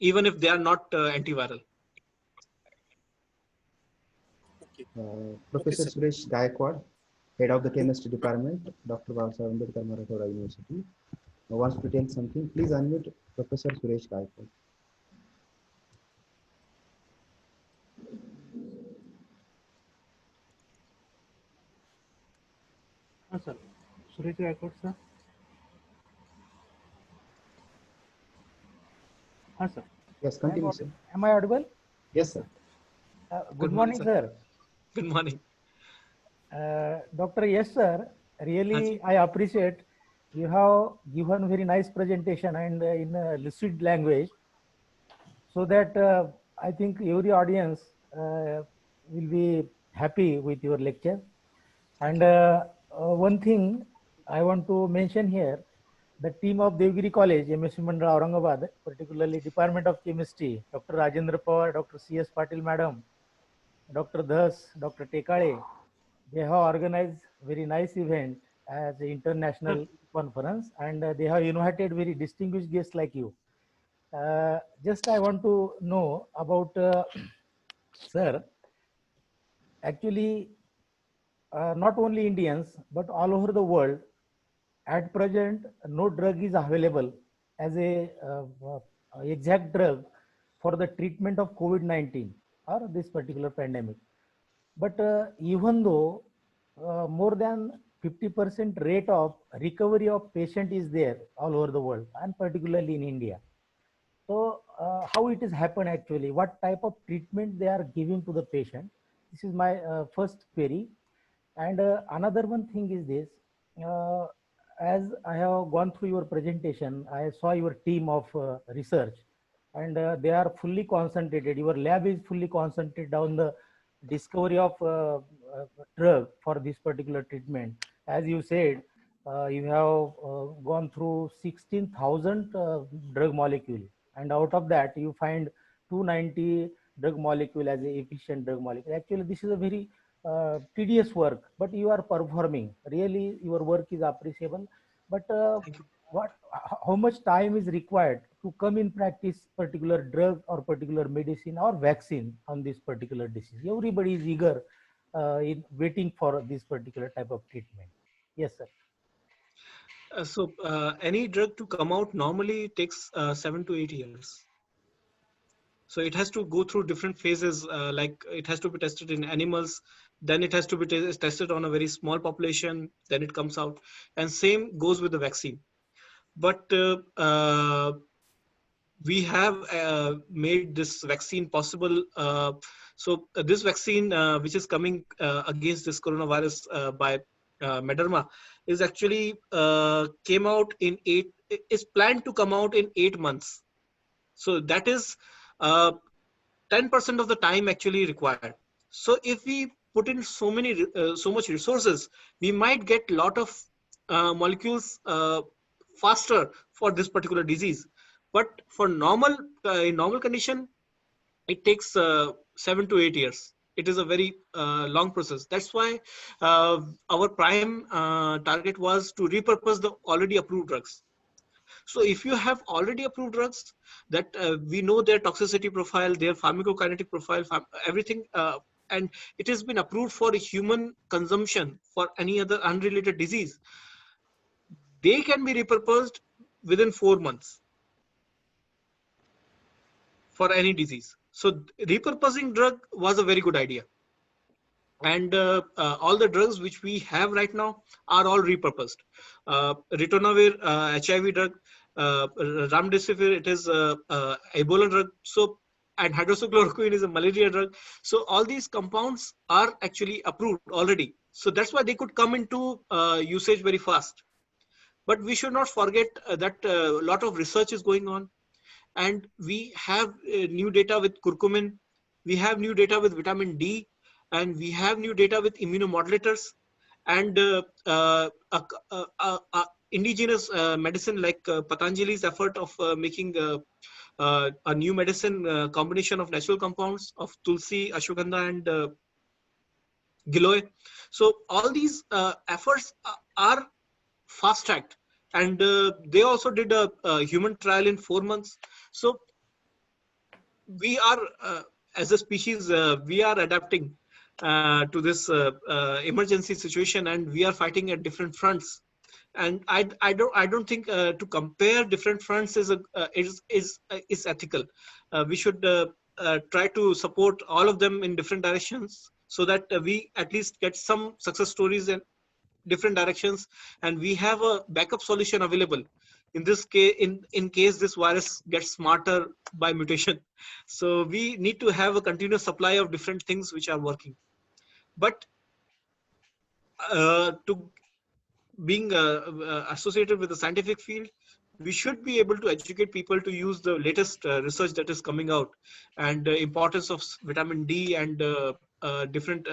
even if they are not antiviral. Professor sir. Suresh Gaikwad, Head of the Chemistry Department, Dr. Babasaheb Ambedkar Marathwada University, wants to tell something. Please unmute Professor Suresh Gaikwad. Sir. Suresh Gaikwad, sir. Sir. Yes, continue, sir. Am I audible? Yes, sir. Good Good morning, morning, sir. sir. Good morning. Dr. Yes, sir. Really, I appreciate you have given very nice presentation and in a lucid language, so that I think every audience will be happy with your lecture. And one thing I want to mention here, the team of Devgiri College, MSc Mandal Aurangabad, particularly Department of Chemistry, Dr. Rajendra Pawar, Dr. C.S. Patil Madam, Dr. Das, Dr. Tekale, they have organized very nice event as an international conference, and they have invited very distinguished guests like you. Just I want to know about, sir, actually, not only Indians, but all over the world, at present, no drug is available as a exact drug for the treatment of COVID-19 or this particular pandemic. But even though more than 50% rate of recovery of patient is there all over the world, and particularly in India. So how it is happen actually? What type of treatment they are giving to the patient? This is my first query. And another one thing is this, uh, as I have gone through your presentation, I saw your team of research, and they are fully concentrated. Your lab is fully concentrated on the discovery of drug for this particular treatment. As you said, you have gone through 16,000 drug molecule, and out of that you find 290 drug molecule as a efficient drug molecule. Actually, this is a very tedious work, but you are performing. Really, your work is appreciable. But Thank you. how much time is required to come in practice particular drug or particular medicine or vaccine on this particular disease? Everybody is eager in waiting for this particular type of treatment. Yes, sir. So any drug to come out normally takes 7 to 8 years. So it has to go through different phases, like it has to be tested in animals, then it has to be tested on a very small population, then it comes out. And same goes with the vaccine. But we have made this vaccine possible. So this vaccine, which is coming against this coronavirus by Moderna, is actually came out in is planned to come out in 8 months. So that is 10% of the time actually required. So if we put in so much resources, we might get a lot of molecules faster for this particular disease. But for normal in normal condition, it takes 7 to 8 years. It is a very long process. That's why our prime target was to repurpose the already approved drugs. So if you have already approved drugs that we know their toxicity profile, their pharmacokinetic profile, everything, and it has been approved for human consumption for any other unrelated disease, they can be repurposed within 4 months for any disease. So repurposing drug was a very good idea. And all the drugs which we have right now are all repurposed. Ritonavir, HIV drug, Remdesivir, it is Ebola drug. So, and hydroxychloroquine is a malaria drug. So all these compounds are actually approved already. So that's why they could come into usage very fast. But we should not forget that a lot of research is going on, and we have new data with curcumin, we have new data with vitamin D, and we have new data with immunomodulators. and indigenous medicine like Patanjali's effort of making a new medicine combination of natural compounds of tulsi, ashwagandha, and giloy. So all these efforts are fast tracked, and they also did a human trial in 4 months. So we are as a species we are adapting to this emergency situation, and we are fighting at different fronts. And I don't think to compare different fronts is ethical. We should try to support all of them in different directions, so that we at least get some success stories in different directions, and we have a backup solution available in this case, in case this virus gets smarter by mutation. So we need to have a continuous supply of different things which are working. But to being associated with the scientific field, we should be able to educate people to use the latest research that is coming out, and the importance of vitamin D, and different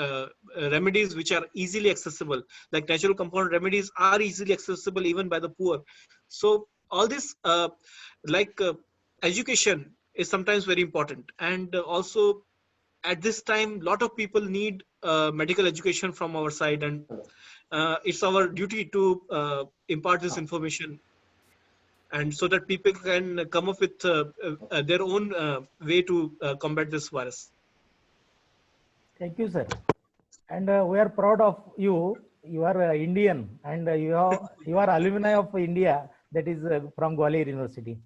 remedies which are easily accessible, like natural compound remedies are easily accessible even by the poor. So all this like education is sometimes very important, and also at this time lot of people need medical education from our side, and it's our duty to impart this information, and so that people can come up with their own way to combat this virus. Thank you, sir. And we are proud of you. You are Indian, and you are alumni of India, that is from Gwalior University.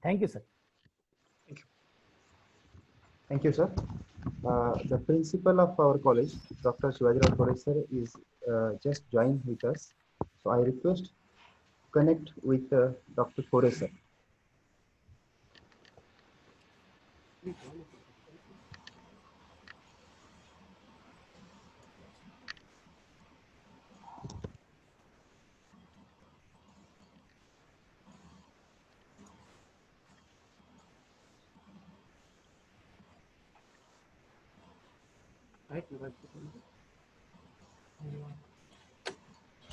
Thank you, sir. Thank you, sir. The principal of our college, Dr. Shivajirao Kore sir, is just joined with us. So I request to connect with Dr. Kore sir.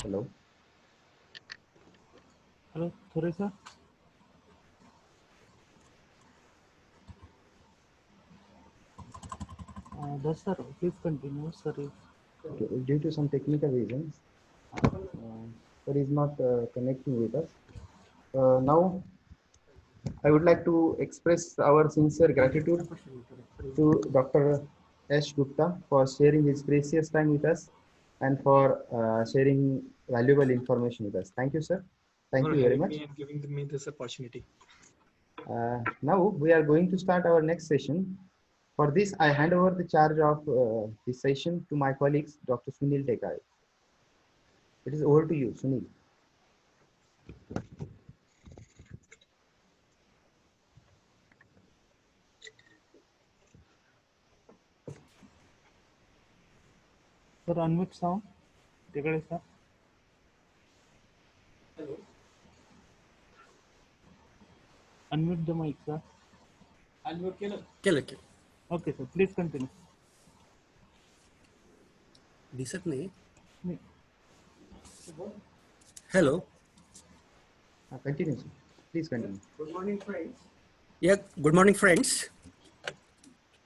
Hello. Hello, Thore sir. Yes, sir. Please continue, sir. Okay. Due to some technical reasons, sir is not connecting with us. Now, I would like to express our sincere gratitude to Dr. S. Gupta for sharing his precious time with us and for sharing valuable information with us. Thank you, sir. Thank For you very having much. me and giving me this opportunity. Now we are going to start our next session. For this, I hand over the charge of this session to my colleagues, Dr. Sunil Tekay. It is over to you, Sunil. Sir, unmute sound. Tekade sir. Hello. Unmute the mic, sir. Unmute केलं. Okay, sir. Please continue. दिसत नाही. Me. Hello. Continue, sir. Please continue. Good morning, friends. Yeah, good morning, friends.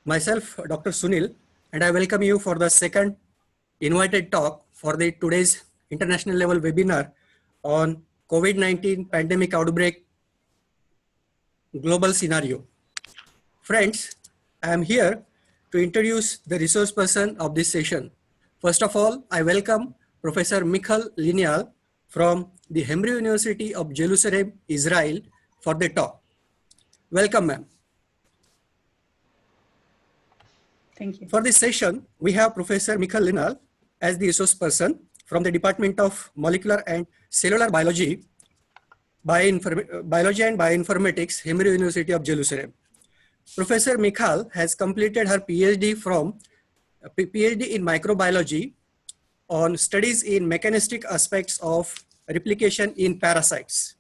Myself, Dr. Sunil, and I welcome you for the second invited talk for the today's international level webinar on COVID-19 pandemic outbreak global scenario. Friends, I am here to introduce the resource person of this session. First of all, I welcome Professor Michal Lineal from the Hebrew University of Jerusalem, Israel, for the talk. Welcome, ma'am. Thank you. For this session, we have Professor Michal Lineal as the resource person from the Department of Molecular and Cellular Biology, Biology and Bioinformatics, Hebrew University of Jerusalem. Professor Michal has completed her PhD in microbiology on studies in mechanistic aspects of replication in parasites.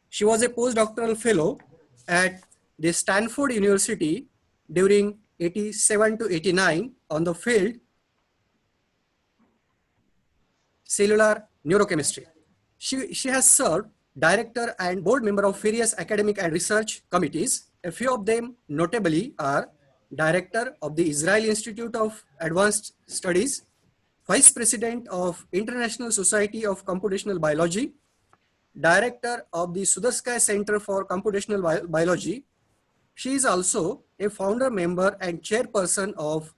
She was a postdoctoral fellow at the Stanford University during 87 to 89 on the field cellular neurochemistry. She has served director and board member of various academic and research committees. A few of them notably are director of the Israeli Institute of Advanced Studies, vice president of International Society of Computational Biology, director of the Sudarsky Center for Computational Biology. She is also a founder member and chairperson of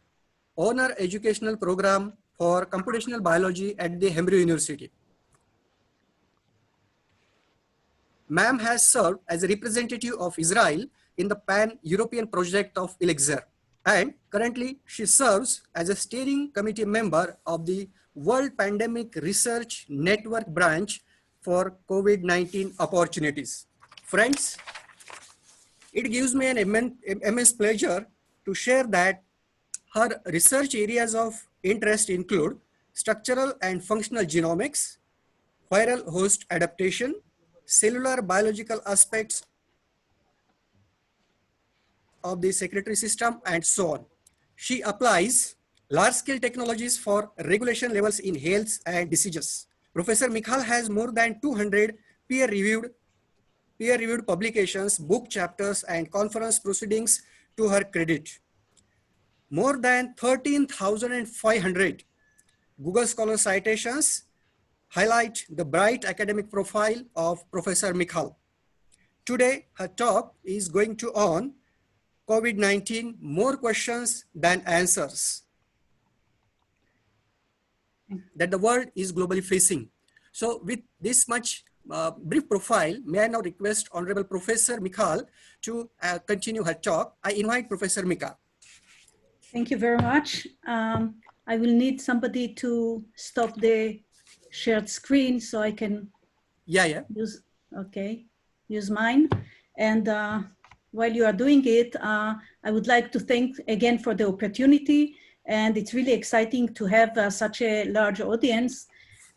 Honor Educational Program for Computational Biology at the Hebrew University. Ma'am has served as a representative of Israel in the Pan-European project of Elixir, and currently she serves as a steering committee member of the World Pandemic Research Network branch for COVID-19 opportunities. Friends, it gives me an immense pleasure to share that her research areas of interest include structural and functional genomics, viral host adaptation, cellular biological aspects of the secretory system, and so on. She applies large-scale technologies for regulation levels in health and diseases. Professor Michal has more than 200 peer-reviewed publications, book chapters, and conference proceedings to her credit. More than 13,500 Google Scholar citations highlight the bright academic profile of Professor Michal. Today, her talk is going to on COVID-19, more questions than answers that the world is globally facing. So with this much brief profile, may I now request Honorable Professor Michal to continue her talk. I invite Professor Michal. Thank you very much. I will need somebody to stop the shared screen so I can use mine. And while you are doing it, I would like to thank again for the opportunity. And it's really exciting to have such a large audience.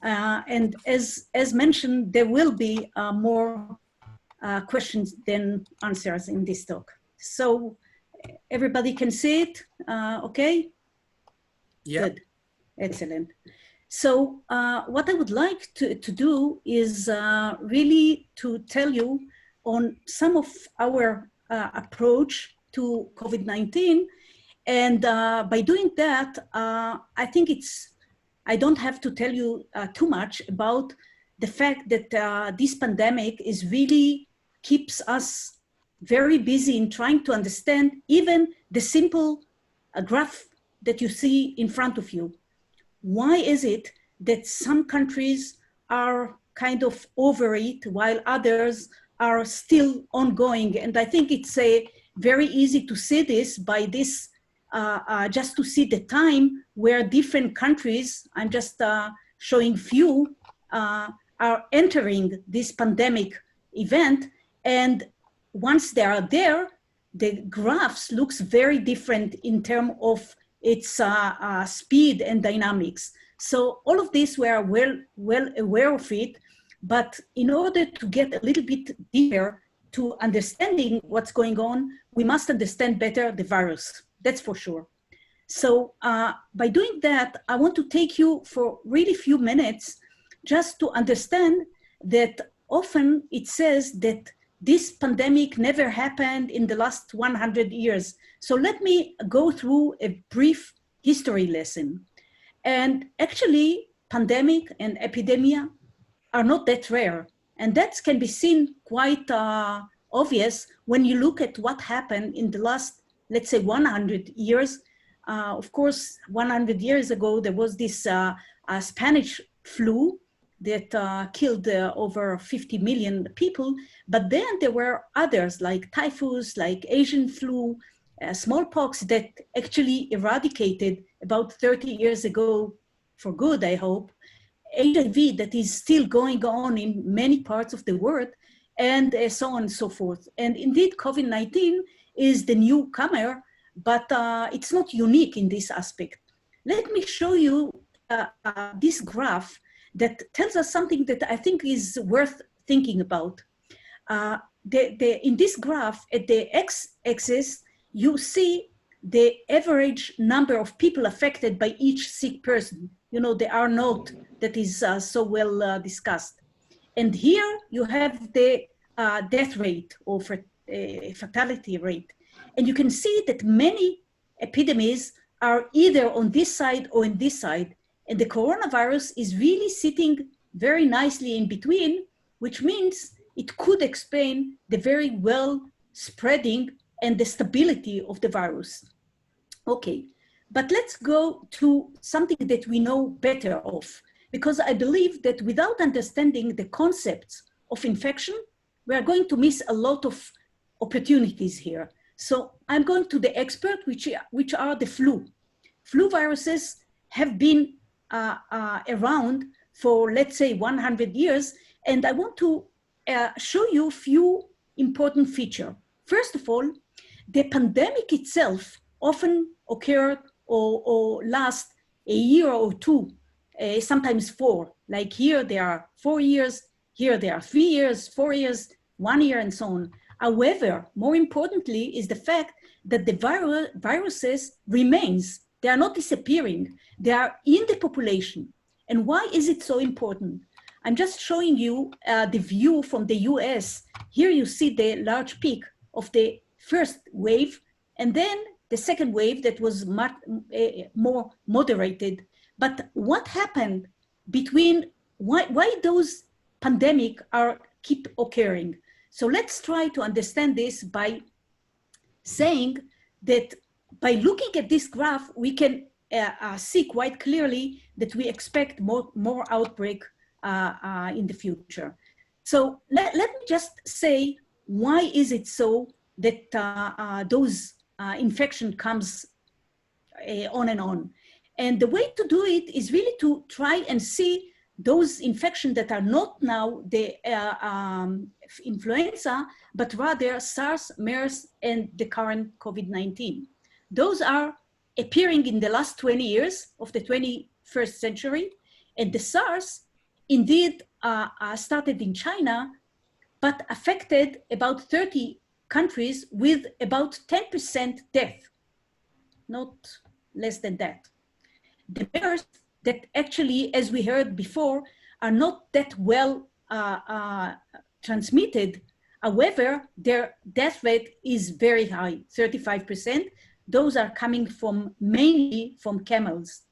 And as mentioned, there will be more questions than answers in this talk. So everybody can see it, okay? Yeah. Good, excellent. So what I would like to do is really to tell you on some of our approach to COVID-19. And by doing that, I think I don't have to tell you too much about the fact that this pandemic is really keeps us very busy in trying to understand even the simple graph that you see in front of you. Why is it that some countries are kind of over it while others are still ongoing? And I think it's very easy to see this by this, just to see the time where different countries, I'm just showing few, are entering this pandemic event. And once they are there, the graphs looks very different in terms of its speed and dynamics. So all of this, we are well aware of it, but in order to get a little bit deeper to understanding what's going on, we must understand better the virus, that's for sure. So by doing that, I want to take you for really few minutes just to understand that often it says that this pandemic never happened in the last 100 years. So let me go through a brief history lesson. And actually, pandemic and epidemia are not that rare. And that can be seen quite obvious when you look at what happened in the last, let's say, 100 years. Of course, 100 years ago, there was this Spanish flu that killed over 50 million people. But then there were others like typhus, like Asian flu, smallpox that actually eradicated about 30 years ago for good, I hope. HIV that is still going on in many parts of the world, and so on and so forth. And indeed, COVID-19 is the newcomer, but it's not unique in this aspect. Let me show you this graph that tells us something that I think is worth thinking about. In this graph, at the x-axis, you see the average number of people affected by each sick person. you know, the R naught that is so well discussed. And here you have the death rate or fatality rate. And you can see that many epidemics are either on this side or on this side. And the coronavirus is really sitting very nicely in between, which means it could explain the very well spreading and the stability of the virus. Okay, but let's go to something that we know better of, because I believe that without understanding the concepts of infection, we are going to miss a lot of opportunities here. So I'm going to the expert, which are the flu. Flu viruses have been around for, let's say, 100 years. And I want to show you a few important features. First of all, the pandemic itself often occurred or last a year or two, sometimes 4. Like here, there are 4 years, here there are 3 years, 4 years, 1 year, and so on. However, more importantly is the fact that the viruses remains. They are not disappearing. They are in the population. And why is it so important? I'm just showing you the view from the US. Here you see the large peak of the first wave, and then the second wave that was much more moderated. But what happened between, why those pandemic keep occurring? So let's try to understand this by saying that by looking at this graph, we can see quite clearly that we expect more outbreak in the future. So let me just say, why is it so that those infection comes on and on? And the way to do it is really to try and see those infections that are not now the influenza, but rather SARS, MERS, and the current COVID-19. Those are appearing in the last 20 years of the 21st century. And the SARS indeed started in China, but affected about 30 countries with about 10% death, not less than that. The MERS that actually, as we heard before, are not that well transmitted. However, their death rate is very high, 35%. Those are coming mainly from camels.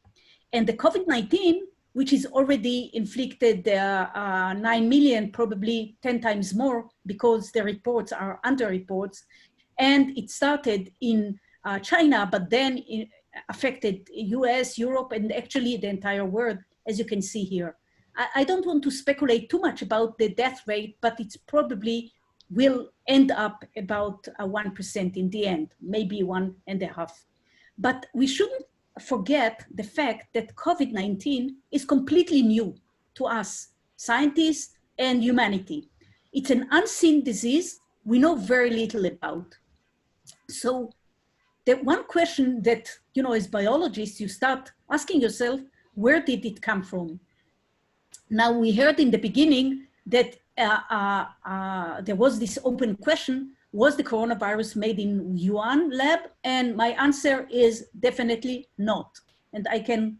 And the COVID-19, which is already inflicted 9 million, probably 10 times more, because the reports are under-reports. And it started in China, but then affected US, Europe, and actually the entire world, as you can see here. I don't want to speculate too much about the death rate, but it's probably will end up about 1% in the end, maybe 1.5. But we shouldn't forget the fact that COVID-19 is completely new to us, scientists and humanity. It's an unseen disease we know very little about. So the one question that, you know, as biologists, you start asking yourself, where did it come from? Now, we heard in the beginning that there was this open question, was the coronavirus made in Wuhan lab? And my answer is definitely not. And I can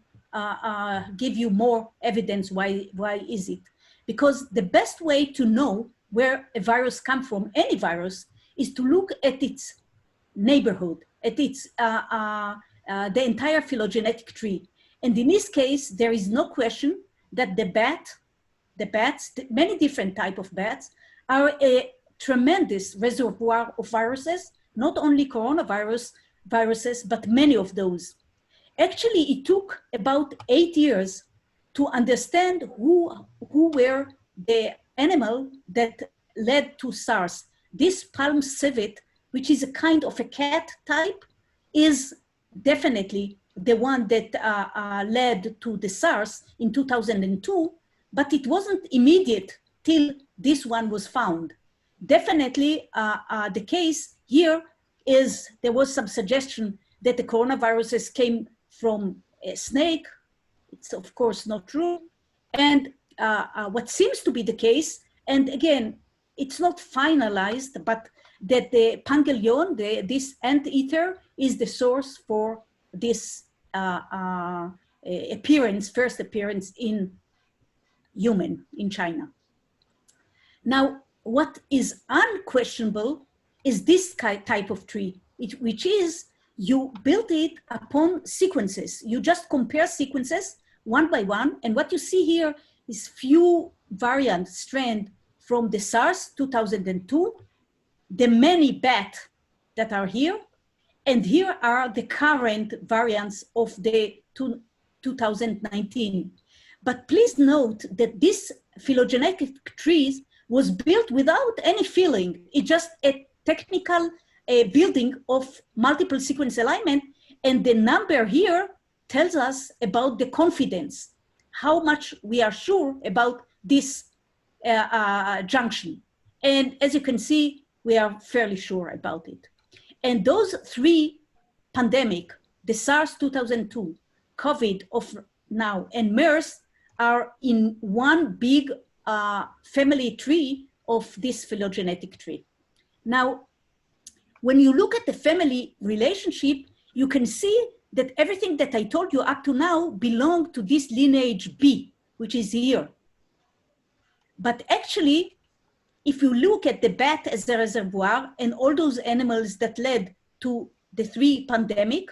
give you more evidence why is it? Because the best way to know where a virus comes from, any virus, is to look at its neighborhood, at its the entire phylogenetic tree. And in this case, there is no question that the bats, many different types of bats, are a tremendous reservoir of viruses, not only viruses, but many of those. Actually, it took about 8 years to understand who were the animal that led to SARS. This palm civet, which is a kind of a cat type, is definitely the one that led to the SARS in 2002, but it wasn't immediate till this one was found. Definitely the case here is there was some suggestion that the coronaviruses came from a snake. It's of course not true. And what seems to be the case, and again, it's not finalized, but that the pangolin, this anteater, is the source for this first appearance in human in China. Now, what is unquestionable is this type of tree, which is you build it upon sequences. You just compare sequences one by one, and what you see here is few variant strand from the SARS 2002, the many bat that are here, and here are the current variants of the 2019. But please note that this phylogenetic trees was built without any filling. It's just a technical building of multiple sequence alignment, and the number here tells us about the confidence, how much we are sure about this junction. And as you can see, we are fairly sure about it. And those three pandemic, the SARS 2002, COVID of now, and MERS are in one big family tree of this phylogenetic tree. Now, when you look at the family relationship, you can see that everything that I told you up to now belong to this lineage B, which is here. But actually, if you look at the bat as a reservoir and all those animals that led to the three pandemic,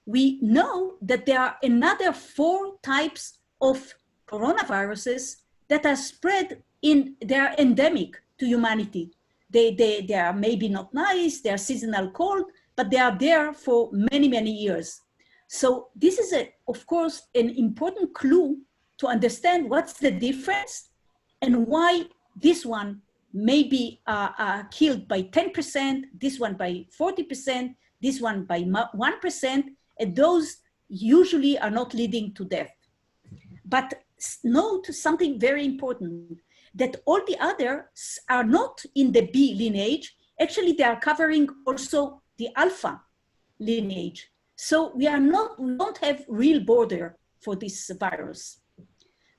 we know that there are another 4 types of coronaviruses that are spread they are endemic to humanity. They are maybe not nice, they are seasonal cold, but they are there for many, many years. So this is, of course, an important clue to understand what's the difference and why this one may be killed by 10%, this one by 40%, this one by 1%, and those usually are not leading to death. But note something very important, that all the others are not in the B lineage. Actually, they are covering also the alpha lineage. So we don't have real border for this virus.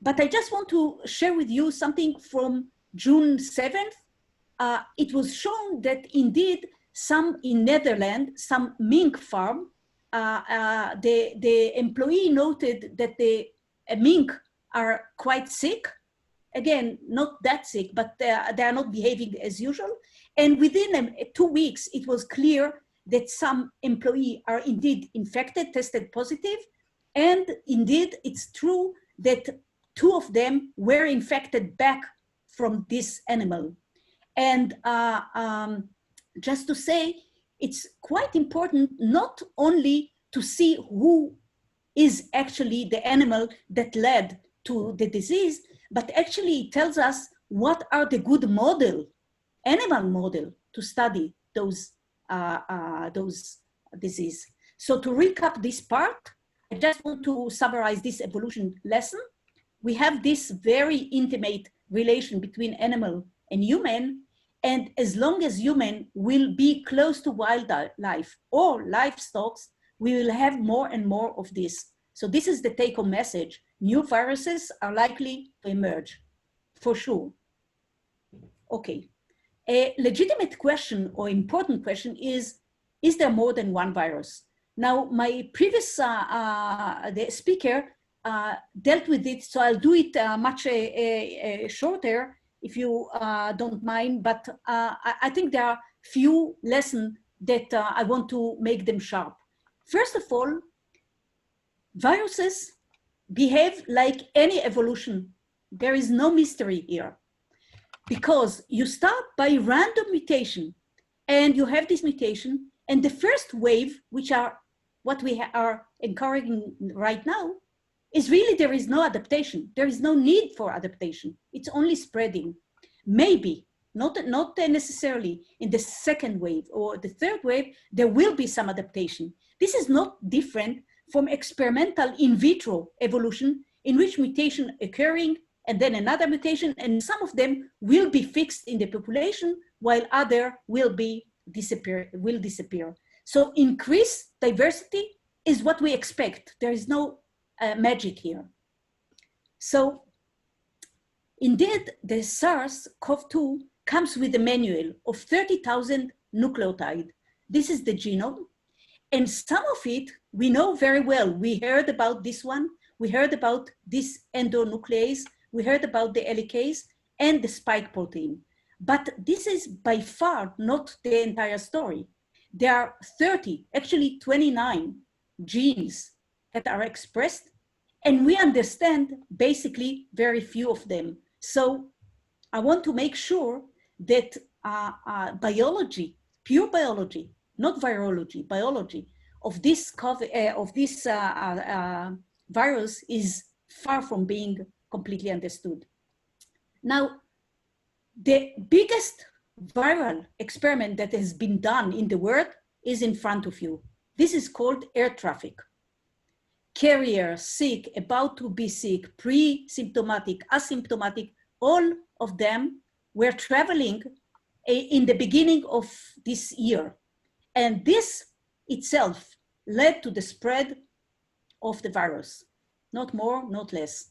But I just want to share with you something from June 7th. It was shown that indeed in Netherlands, some mink farm, the employee noted that the mink are quite sick. Again, not that sick, but they are not behaving as usual. And within 2 weeks, it was clear that some employees are indeed infected, tested positive. And indeed, it's true that 2 of them were infected back from this animal. And just to say, it's quite important not only to see who is actually the animal that led to the disease, but actually it tells us what are the good animal model to study those disease. So to recap this part, I just want to summarize this evolution lesson. We have this very intimate relation between animal and human, and as long as human will be close to wildlife or livestock, we will have more and more of this. So this is the take-home message. New viruses are likely to emerge, for sure. Okay, a legitimate question or important question is there more than one virus? Now, my previous the speaker dealt with it, so I'll do it much shorter if you don't mind, but I think there are few lessons that I want to make them sharp. First of all, viruses behave like any evolution. There is no mystery here, because you start by random mutation, and you have this mutation, and the first wave, which are what we are encouraging right now, is really there is no adaptation. There is no need for adaptation. It's only spreading. Maybe, not necessarily in the second wave or the third wave, there will be some adaptation. This is not different from experimental in vitro evolution, in which mutation occurring and then another mutation, and some of them will be fixed in the population while other will disappear. So increased diversity is what we expect. There is no magic here. So indeed, the SARS-CoV-2 comes with a manual of 30,000 nucleotides. This is the genome. And some of it we know very well. We heard about this one we heard about this endonuclease, we heard about the helicase and the spike protein. But this is by far not the entire story. There are 30, actually 29 genes that are expressed, and we understand basically very few of them. So I want to make sure that biology, pure biology, not virology, biology of this virus is far from being completely understood. Now, the biggest viral experiment that has been done in the world is in front of you. This is called air traffic. Carrier, sick, about to be sick, pre-symptomatic, asymptomatic, all of them were traveling in the beginning of this year. And this itself led to the spread of the virus, not more, not less.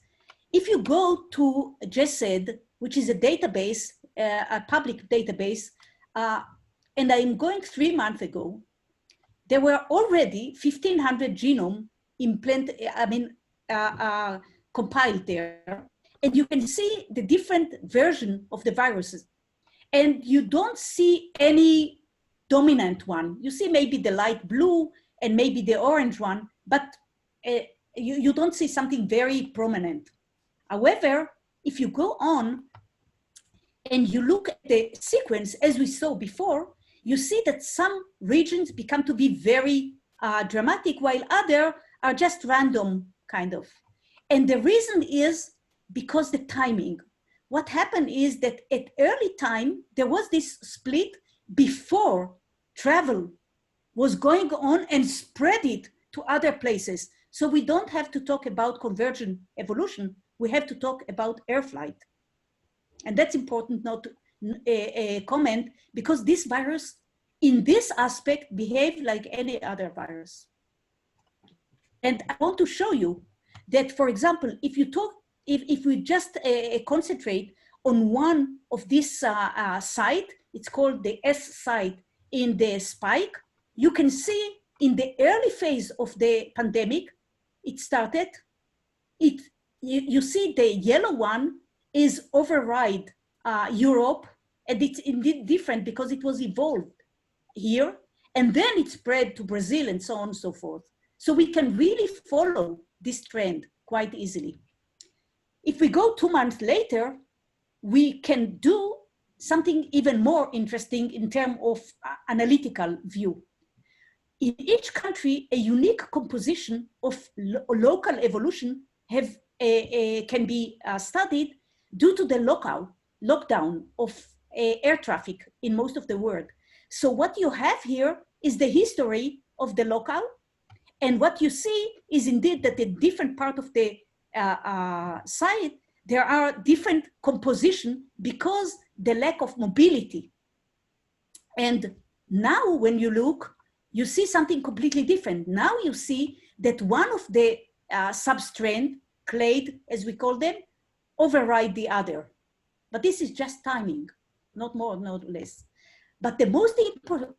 If you go to GESED, which is a database, a public database, and I'm going 3 months ago, there were already 1,500 genome compiled there. And you can see the different version of the viruses. And you don't see any dominant one. You see maybe the light blue and maybe the orange one, but you don't see something very prominent. However, if you go on and you look at the sequence, as we saw before, you see that some regions become to be very dramatic, while others are just random, kind of. And the reason is because the timing. What happened is that at early time, there was this split before travel was going on and spread it to other places. So we don't have to talk about convergent evolution. We have to talk about air flight. And that's important not to comment, because this virus in this aspect behave like any other virus. And I want to show you that, for example, if we just concentrate on one of this site, it's called the S site in the spike, you can see in the early phase of the pandemic, it started, you see the yellow one is override Europe, and it's indeed different because it was evolved here, and then it spread to Brazil and so on and so forth. So we can really follow this trend quite easily. If we go 2 months later, we can do something even more interesting in terms of analytical view. In each country, a unique composition of local evolution can be studied due to the lockdown of air traffic in most of the world. So what you have here is the history of the locale, and what you see is indeed that in different part of the site, there are different composition because the lack of mobility. And now when you look, you see something completely different. Now you see that one of the substrand, clade, as we call them, override the other. But this is just timing, not more, not less. But the most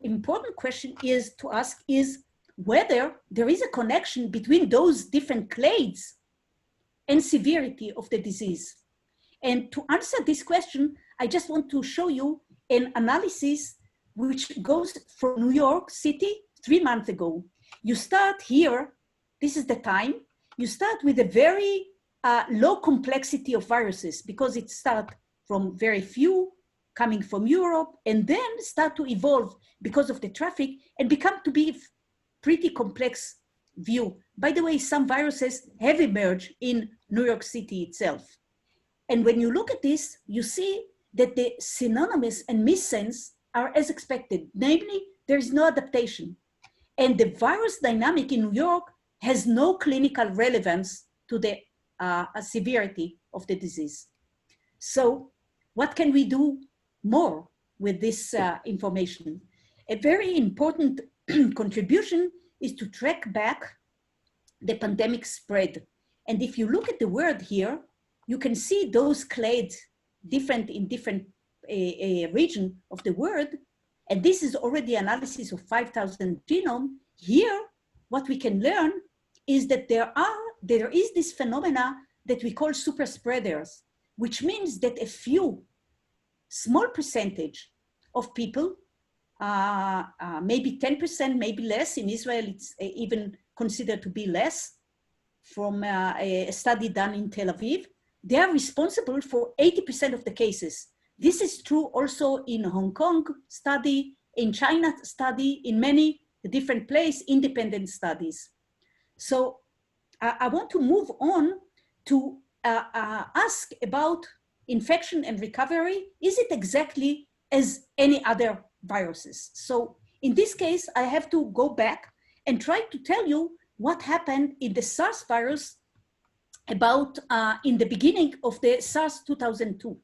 important question is to ask is whether there is a connection between those different clades and severity of the disease. And to answer this question, I just want to show you an analysis which goes from New York City 3 months ago. You start here, this is the time, you start with a very low complexity of viruses because it starts from very few coming from Europe and then start to evolve because of the traffic and become to be pretty complex view. By the way, some viruses have emerged in New York City itself. And when you look at this, you see that the synonymous and missense are as expected. Namely, there's no adaptation. And the virus dynamic in New York has no clinical relevance to the severity of the disease. So what can we do more with this information? A very important contribution is to track back the pandemic spread. And if you look at the word here, you can see those clades different in different region of the world. And this is already analysis of 5,000 genome. Here, what we can learn is that there are there is this phenomena that we call super spreaders, which means that a few small percentage of people, maybe 10%, maybe less. In Israel, it's even considered to be less, from a study done in Tel Aviv. They are responsible for 80% of the cases. This is true also in Hong Kong study, in China study, in many different places, independent studies. So I want to move on to ask about infection and recovery. Is it exactly as any other viruses? So in this case, I have to go back and try to tell you what happened in the SARS virus about in the beginning of the SARS 2002.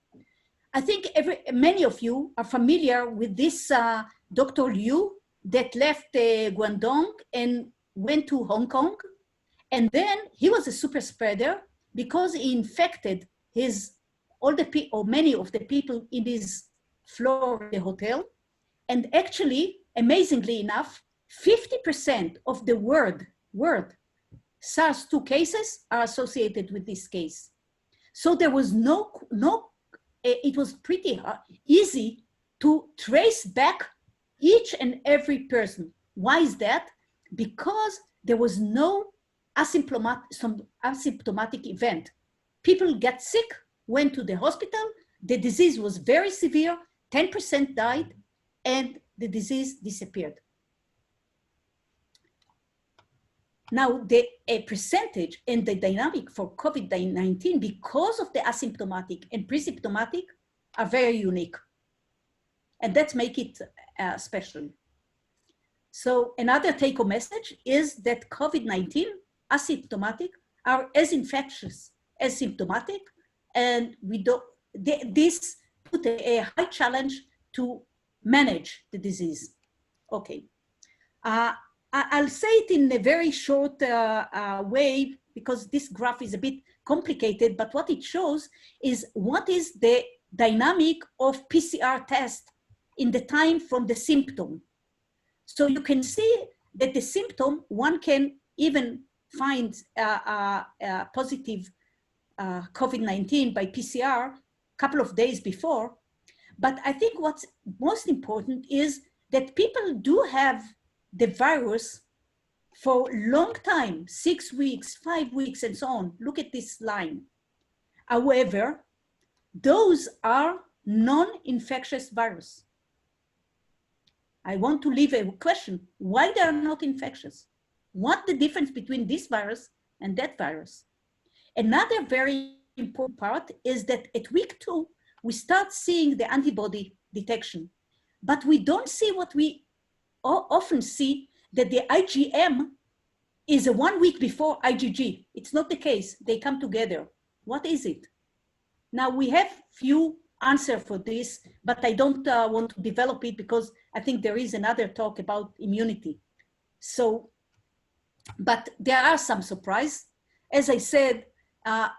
I think many of you are familiar with this Dr. Liu that left Guangdong and went to Hong Kong. And then he was a super spreader because he infected many of the people in his floor of the hotel. And actually, amazingly enough, 50% of the world SARS-2 cases are associated with this case. So there was it was pretty easy to trace back each and every person. Why is that? Because there was no asymptomatic event. People get sick, went to the hospital, the disease was very severe, 10% died, and the disease disappeared. Now, the percentage and the dynamic for COVID-19, because of the asymptomatic and pre-symptomatic, are very unique. And that makes it special. So another take-home message is that COVID-19 asymptomatic are as infectious as symptomatic, and this put a high challenge to manage the disease. Okay. I'll say it in a very short way because this graph is a bit complicated, but what it shows is what is the dynamic of PCR test in the time from the symptom. So you can see that the symptom, one can even find positive COVID-19 by PCR a couple of days before. But I think what's most important is that people do have the virus for a long time, 6 weeks, 5 weeks, and so on. Look at this line. However, those are non-infectious virus. I want to leave a question, why they are not infectious? What the difference between this virus and that virus? Another very important part is that at week 2, we start seeing the antibody detection, but we don't see what we often see, that the IgM is 1 week before IgG. It's not the case, they come together. What is it? Now we have few answers for this, but I don't want to develop it because I think there is another talk about immunity. So, but there are some surprises. As I said, all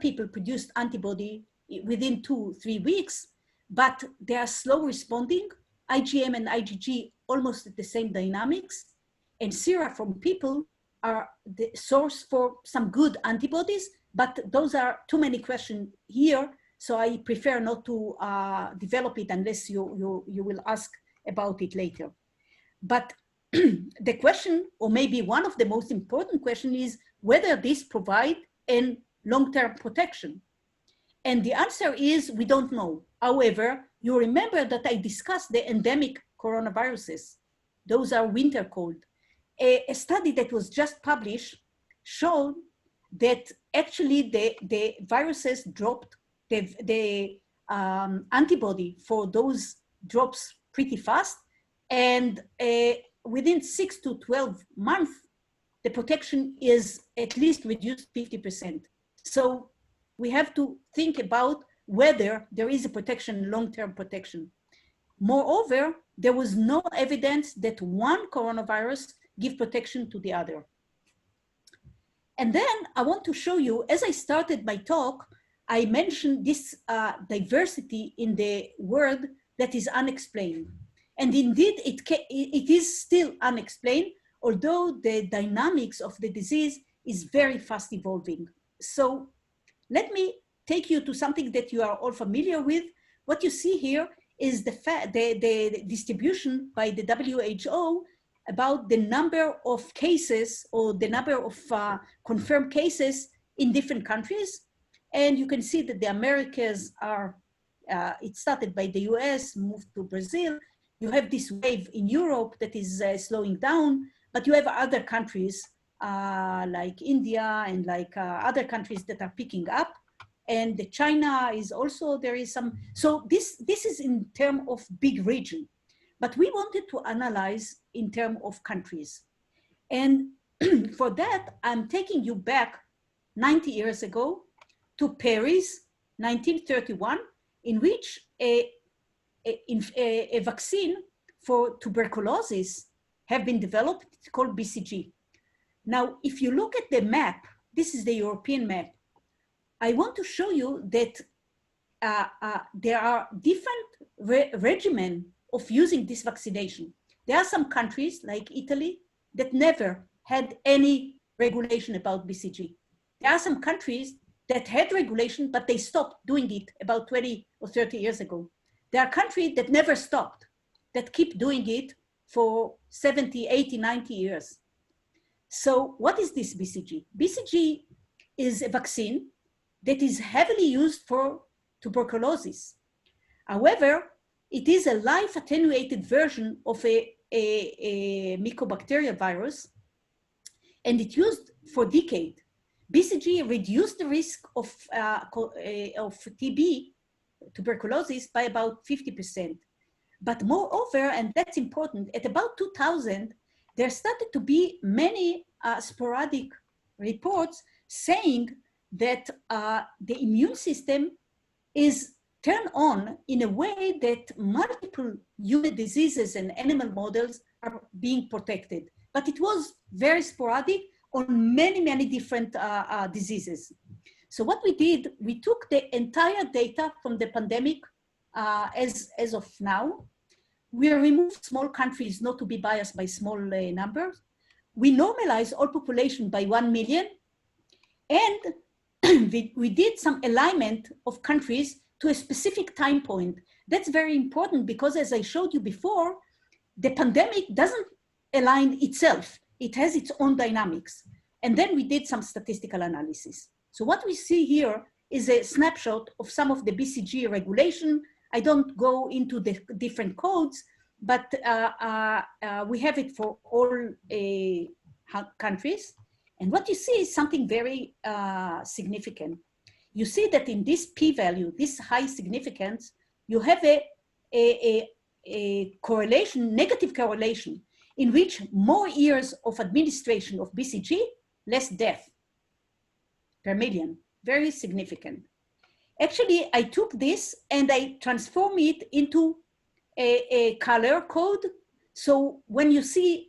people produced antibody within 2-3 weeks, but they are slow responding. IgM and IgG almost at the same dynamics, and sera from people are the source for some good antibodies, but those are too many questions here, so I prefer not to develop it unless you will ask about it later. But the question, or maybe one of the most important questions, is whether this provide a long-term protection. And the answer is we don't know. However, you remember that I discussed the endemic coronaviruses. Those are winter cold. A study that was just published showed that actually the viruses dropped, the antibody for those drops pretty fast. And within 6 to 12 months, the protection is at least reduced 50%. So we have to think about whether there is a protection, long-term protection. Moreover, there was no evidence that one coronavirus gives protection to the other. And then I want to show you, as I started my talk, I mentioned this diversity in the world that is unexplained. And indeed, it is still unexplained, although the dynamics of the disease is very fast evolving. So let me take you to something that you are all familiar with. What you see here is the distribution by the WHO about the number of cases or the number of confirmed cases in different countries. And you can see that the Americas are, it started by the US, moved to Brazil. You have this wave in Europe that is slowing down, but you have other countries like India and like other countries that are picking up. And China is also, there is some, so this is in terms of big region, but we wanted to analyze in terms of countries. And for that, I'm taking you back 90 years ago to Paris, 1931, in which a vaccine for tuberculosis have been developed. It's called BCG. Now, if you look at the map, this is the European map. I want to show you that there are different regimen of using this vaccination. There are some countries like Italy that never had any regulation about BCG. There are some countries that had regulation, but they stopped doing it about 20 or 30 years ago. There are countries that never stopped, that keep doing it for 70, 80, 90 years. So what is this BCG? BCG is a vaccine that is heavily used for tuberculosis. However, it is a live attenuated version of a mycobacterial virus, and it used for decades. BCG reduced the risk of TB, tuberculosis, by about 50%. But moreover, and that's important, at about 2000, there started to be many sporadic reports saying that the immune system is turned on in a way that multiple human diseases and animal models are being protected. But it was very sporadic on many, many different diseases. So what we did, we took the entire data from the pandemic as of now. We removed small countries not to be biased by small numbers. We normalized all population by 1 million. And we did some alignment of countries to a specific time point. That's very important because, as I showed you before, the pandemic doesn't align itself. It has its own dynamics. And then we did some statistical analysis. So what we see here is a snapshot of some of the BCG regulation. I don't go into the different codes, but we have it for all countries. And what you see is something very significant. You see that in this p-value, this high significance, you have a correlation, negative correlation, in which more years of administration of BCG, less death per million, very significant. Actually, I took this and I transformed it into a color code. So when you see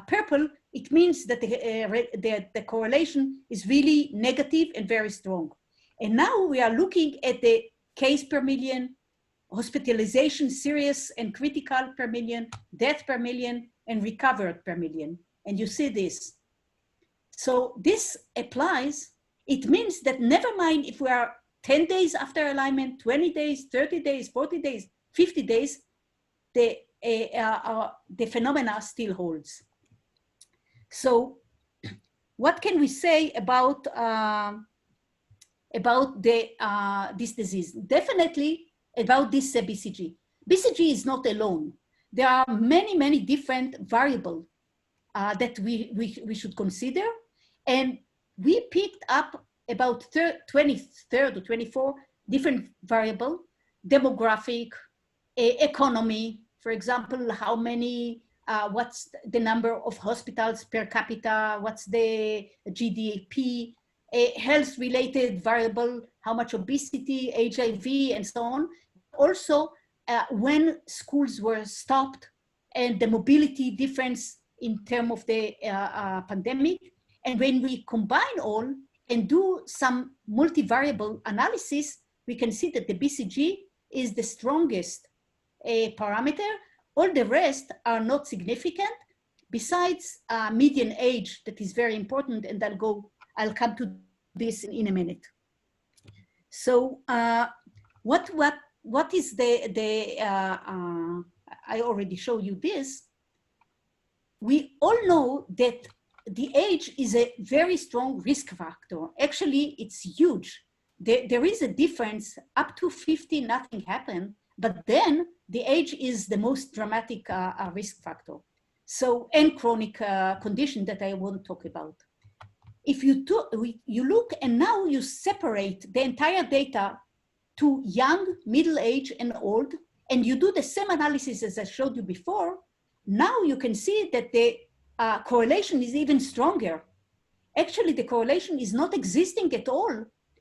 purple, it means that the correlation is really negative and very strong. And now we are looking at the case per million, hospitalization, serious and critical per million, death per million, and recovered per million. And you see this. So this applies. It means that never mind if we are 10 days after alignment, 20 days, 30 days, 40 days, 50 days, the phenomena still holds. So what can we say about this disease? Definitely about this BCG. BCG is not alone. There are many, many different variables that we should consider. And we picked up about 23rd or 24 different variables: demographic, economy, for example, how many, what's the number of hospitals per capita, what's the GDP, health-related variable, how much obesity, HIV, and so on. Also, when schools were stopped and the mobility difference in terms of the pandemic. And when we combine all and do some multivariable analysis, we can see that the BCG is the strongest parameter. All the rest are not significant besides median age, that is very important, and I'll come to this in a minute. So what is I already showed you this. We all know that the age is a very strong risk factor. Actually, it's huge. There is a difference. Up to 50, nothing happened, but then the age is the most dramatic risk factor. So, and chronic condition that I won't talk about. If you look and now you separate the entire data to young, middle age, and old, and you do the same analysis as I showed you before, now you can see that the correlation is even stronger. Actually, the correlation is not existing at all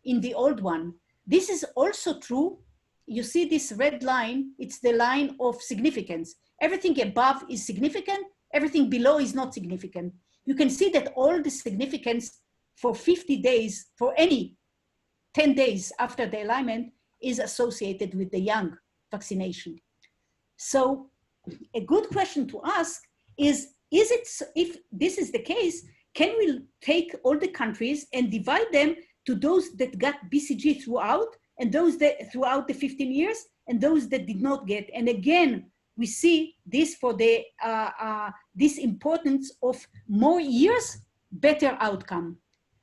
in the old one. This is also true. You see this red line, it's the line of significance. Everything above is significant, everything below is not significant. You can see that all the significance for 50 days, for any 10 days after the alignment, is associated with the young vaccination. So a good question to ask is it, if this is the case, can we take all the countries and divide them to those that got BCG throughout, and those that throughout the 15 years, and those that did not get? And again, we see this for the this importance of more years, better outcome.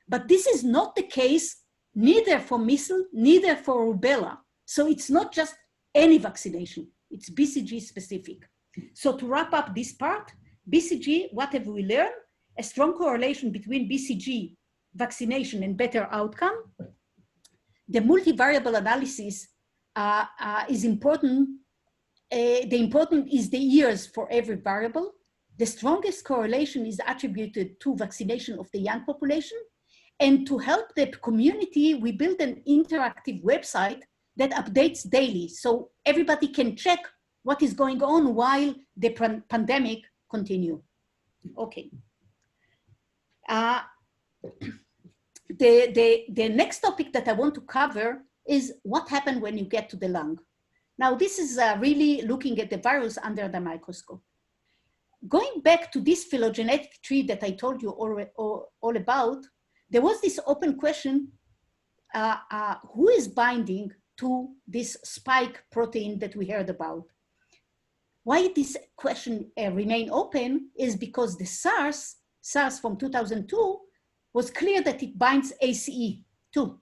But this is not the case neither for measles, neither for rubella. So it's not just any vaccination, it's BCG specific. So to wrap up this part, BCG, what have we learned? A strong correlation between BCG vaccination and better outcome. The multivariable analysis is important. The important is the years for every variable. The strongest correlation is attributed to vaccination of the young population. And to help the community, we built an interactive website that updates daily, so everybody can check what is going on while the pandemic continue. Okay. The next topic that I want to cover is what happened when you get to the lung. Now, this is really looking at the virus under the microscope. Going back to this phylogenetic tree that I told you all about, there was this open question, who is binding to this spike protein that we heard about? Why this question remained open is because the SARS from 2002 was clear that it binds ACE2,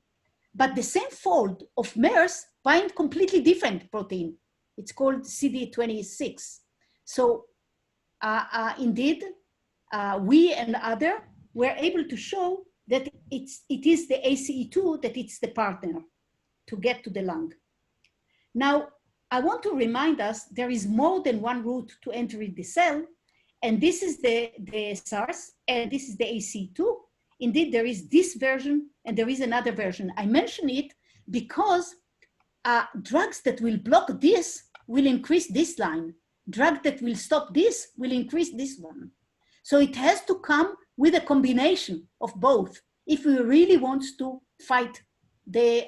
but the same fold of MERS bind completely different protein. It's called CD26. So indeed, we and other were able to show that it is the ACE2 that it's the partner to get to the lung. Now, I want to remind us there is more than one route to entering the cell, and this is the SARS, and this is the ACE2. Indeed, there is this version, and there is another version. I mention it because drugs that will block this will increase this line. Drug that will stop this will increase this one. So it has to come with a combination of both if we really want to fight the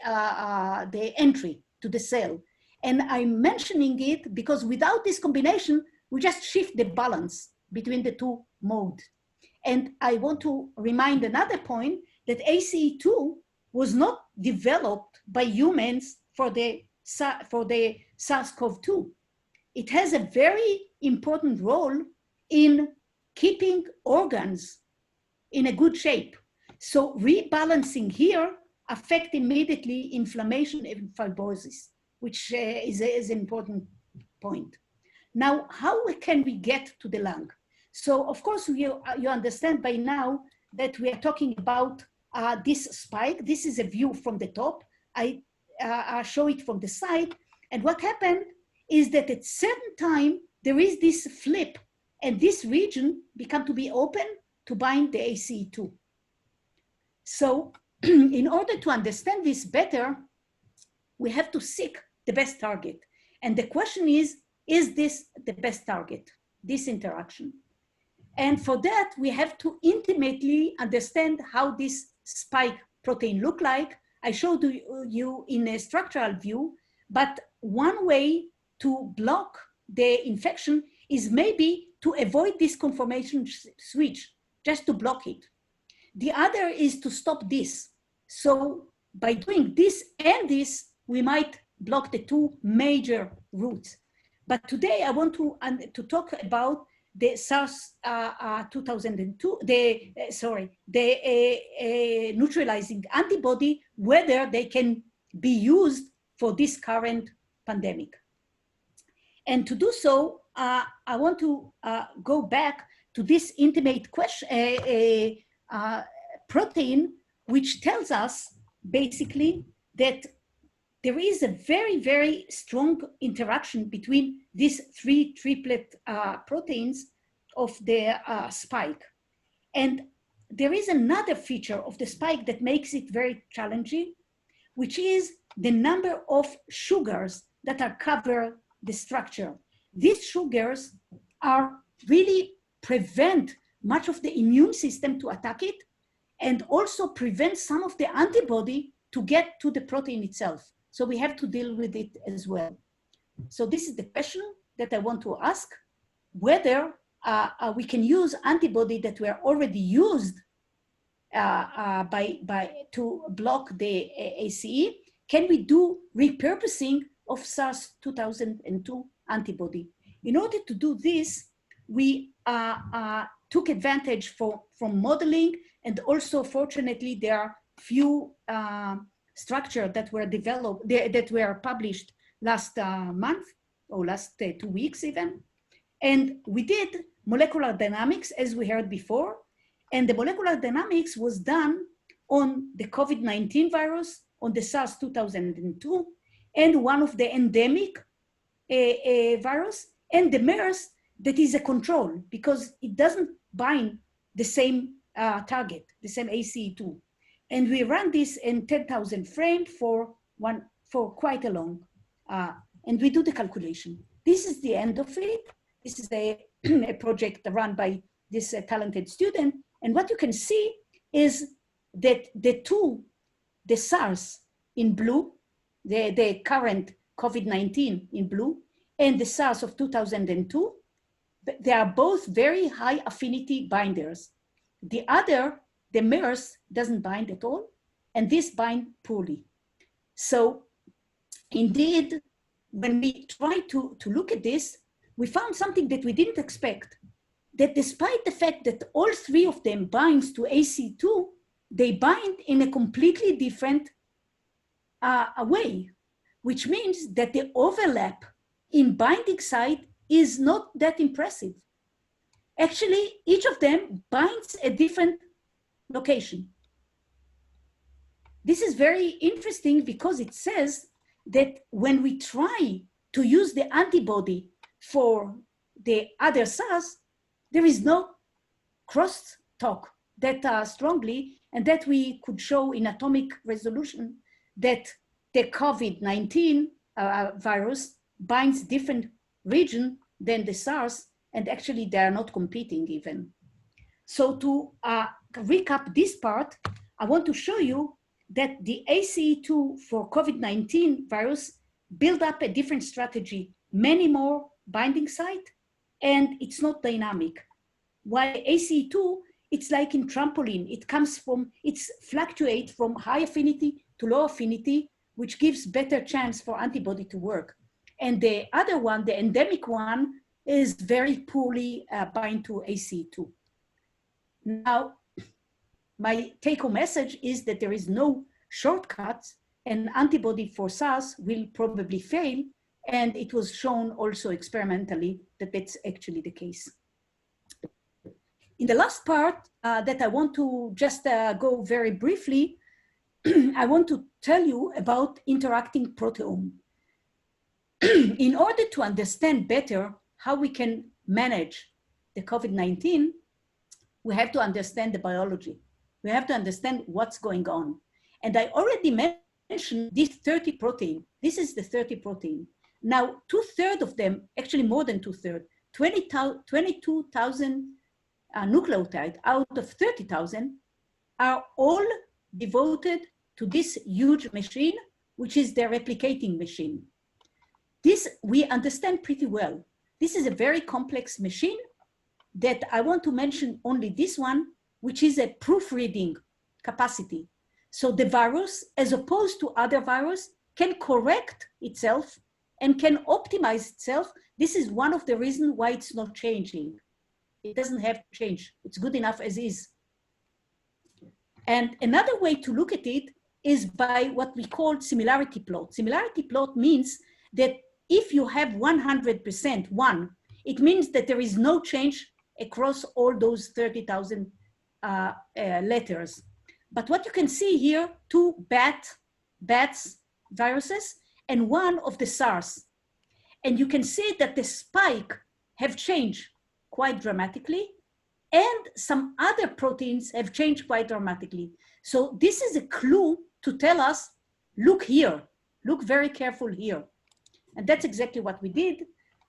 entry to the cell. And I'm mentioning it because without this combination, we just shift the balance between the two modes. And I want to remind another point that ACE2 was not developed by humans for the SARS-CoV-2. It has a very important role in keeping organs in a good shape. So rebalancing here affects immediately inflammation and fibrosis, which is an important point. Now, how can we get to the lung? So of course, you understand by now that we are talking about this spike. This is a view from the top. I show it from the side. And what happened is that at certain time, there is this flip, and this region become to be open to bind the ACE2. So in order to understand this better, we have to seek the best target. And the question is this the best target, this interaction? And for that, we have to intimately understand how this spike protein look like. I showed you in a structural view, but one way to block the infection is maybe to avoid this conformation switch, just to block it. The other is to stop this. So by doing this and this, we might block the two major routes. But today I want to talk about the SARS 2002, the neutralizing antibody, whether they can be used for this current pandemic. And to do so, I want to go back to this intimate question, protein, which tells us basically that there is a very, very strong interaction between these three triplet proteins of the spike. And there is another feature of the spike that makes it very challenging, which is the number of sugars that are cover the structure. These sugars are really prevent much of the immune system to attack it, and also prevent some of the antibody to get to the protein itself. So we have to deal with it as well. So this is the question that I want to ask, whether we can use antibody that were already used to block the ACE. Can we do repurposing of SARS 2002 antibody? In order to do this, we took advantage from modeling, and also fortunately there are few structure that were developed, that were published last month or last 2 weeks even. And we did molecular dynamics, as we heard before. And the molecular dynamics was done on the COVID-19 virus, on the SARS 2002, and one of the endemic virus, and the MERS that is a control, because it doesn't bind the same target, the same ACE2. And we ran this in 10,000 frames for quite a long, and we do the calculation. This is the end of it. This is a project run by this talented student. And what you can see is that the SARS in blue, the current COVID-19 in blue, and the SARS of 2002, they are both very high affinity binders. The other, the MERS, doesn't bind at all, and this bind poorly. So indeed, when we try to look at this, we found something that we didn't expect, that despite the fact that all three of them binds to ACE2, they bind in a completely different way, which means that the overlap in binding site is not that impressive. Actually, each of them binds a different location. This is very interesting because it says that when we try to use the antibody for the other SARS, there is no crosstalk that strongly, and that we could show in atomic resolution that the COVID-19 virus binds different region than the SARS, and actually they are not competing even. So to recap this part, I want to show you that the ACE2 for COVID-19 virus build up a different strategy, many more binding site, and it's not dynamic. While ACE2, it's like in trampoline, it's fluctuate from high affinity to low affinity, which gives better chance for antibody to work. And the other one, the endemic one, is very poorly bind to ACE2. Now, my take-home message is that there is no shortcuts, and antibody for SARS will probably fail, and it was shown also experimentally that that's actually the case. In the last part that I want to just go very briefly, I want to tell you about interacting proteome. In order to understand better how we can manage the COVID-19, we have to understand the biology. We have to understand what's going on. And I already mentioned this 30 protein. This is the 30 protein. Now, 2/3 of them, actually more than 2/3, 22,000 nucleotides out of 30,000 are all devoted to this huge machine, which is the replicating machine. This we understand pretty well. This is a very complex machine that I want to mention only this one, which is a proofreading capacity. So the virus, as opposed to other virus, can correct itself and can optimize itself. This is one of the reasons why it's not changing. It doesn't have to change. It's good enough as is. And another way to look at it is by what we call similarity plot. Similarity plot means that if you have 100% one, it means that there is no change across all those 30,000 letters. But what you can see here, two bats viruses and one of the SARS. And you can see that the spike have changed quite dramatically, and some other proteins have changed quite dramatically. So this is a clue to tell us, look here, look very careful here. And that's exactly what we did.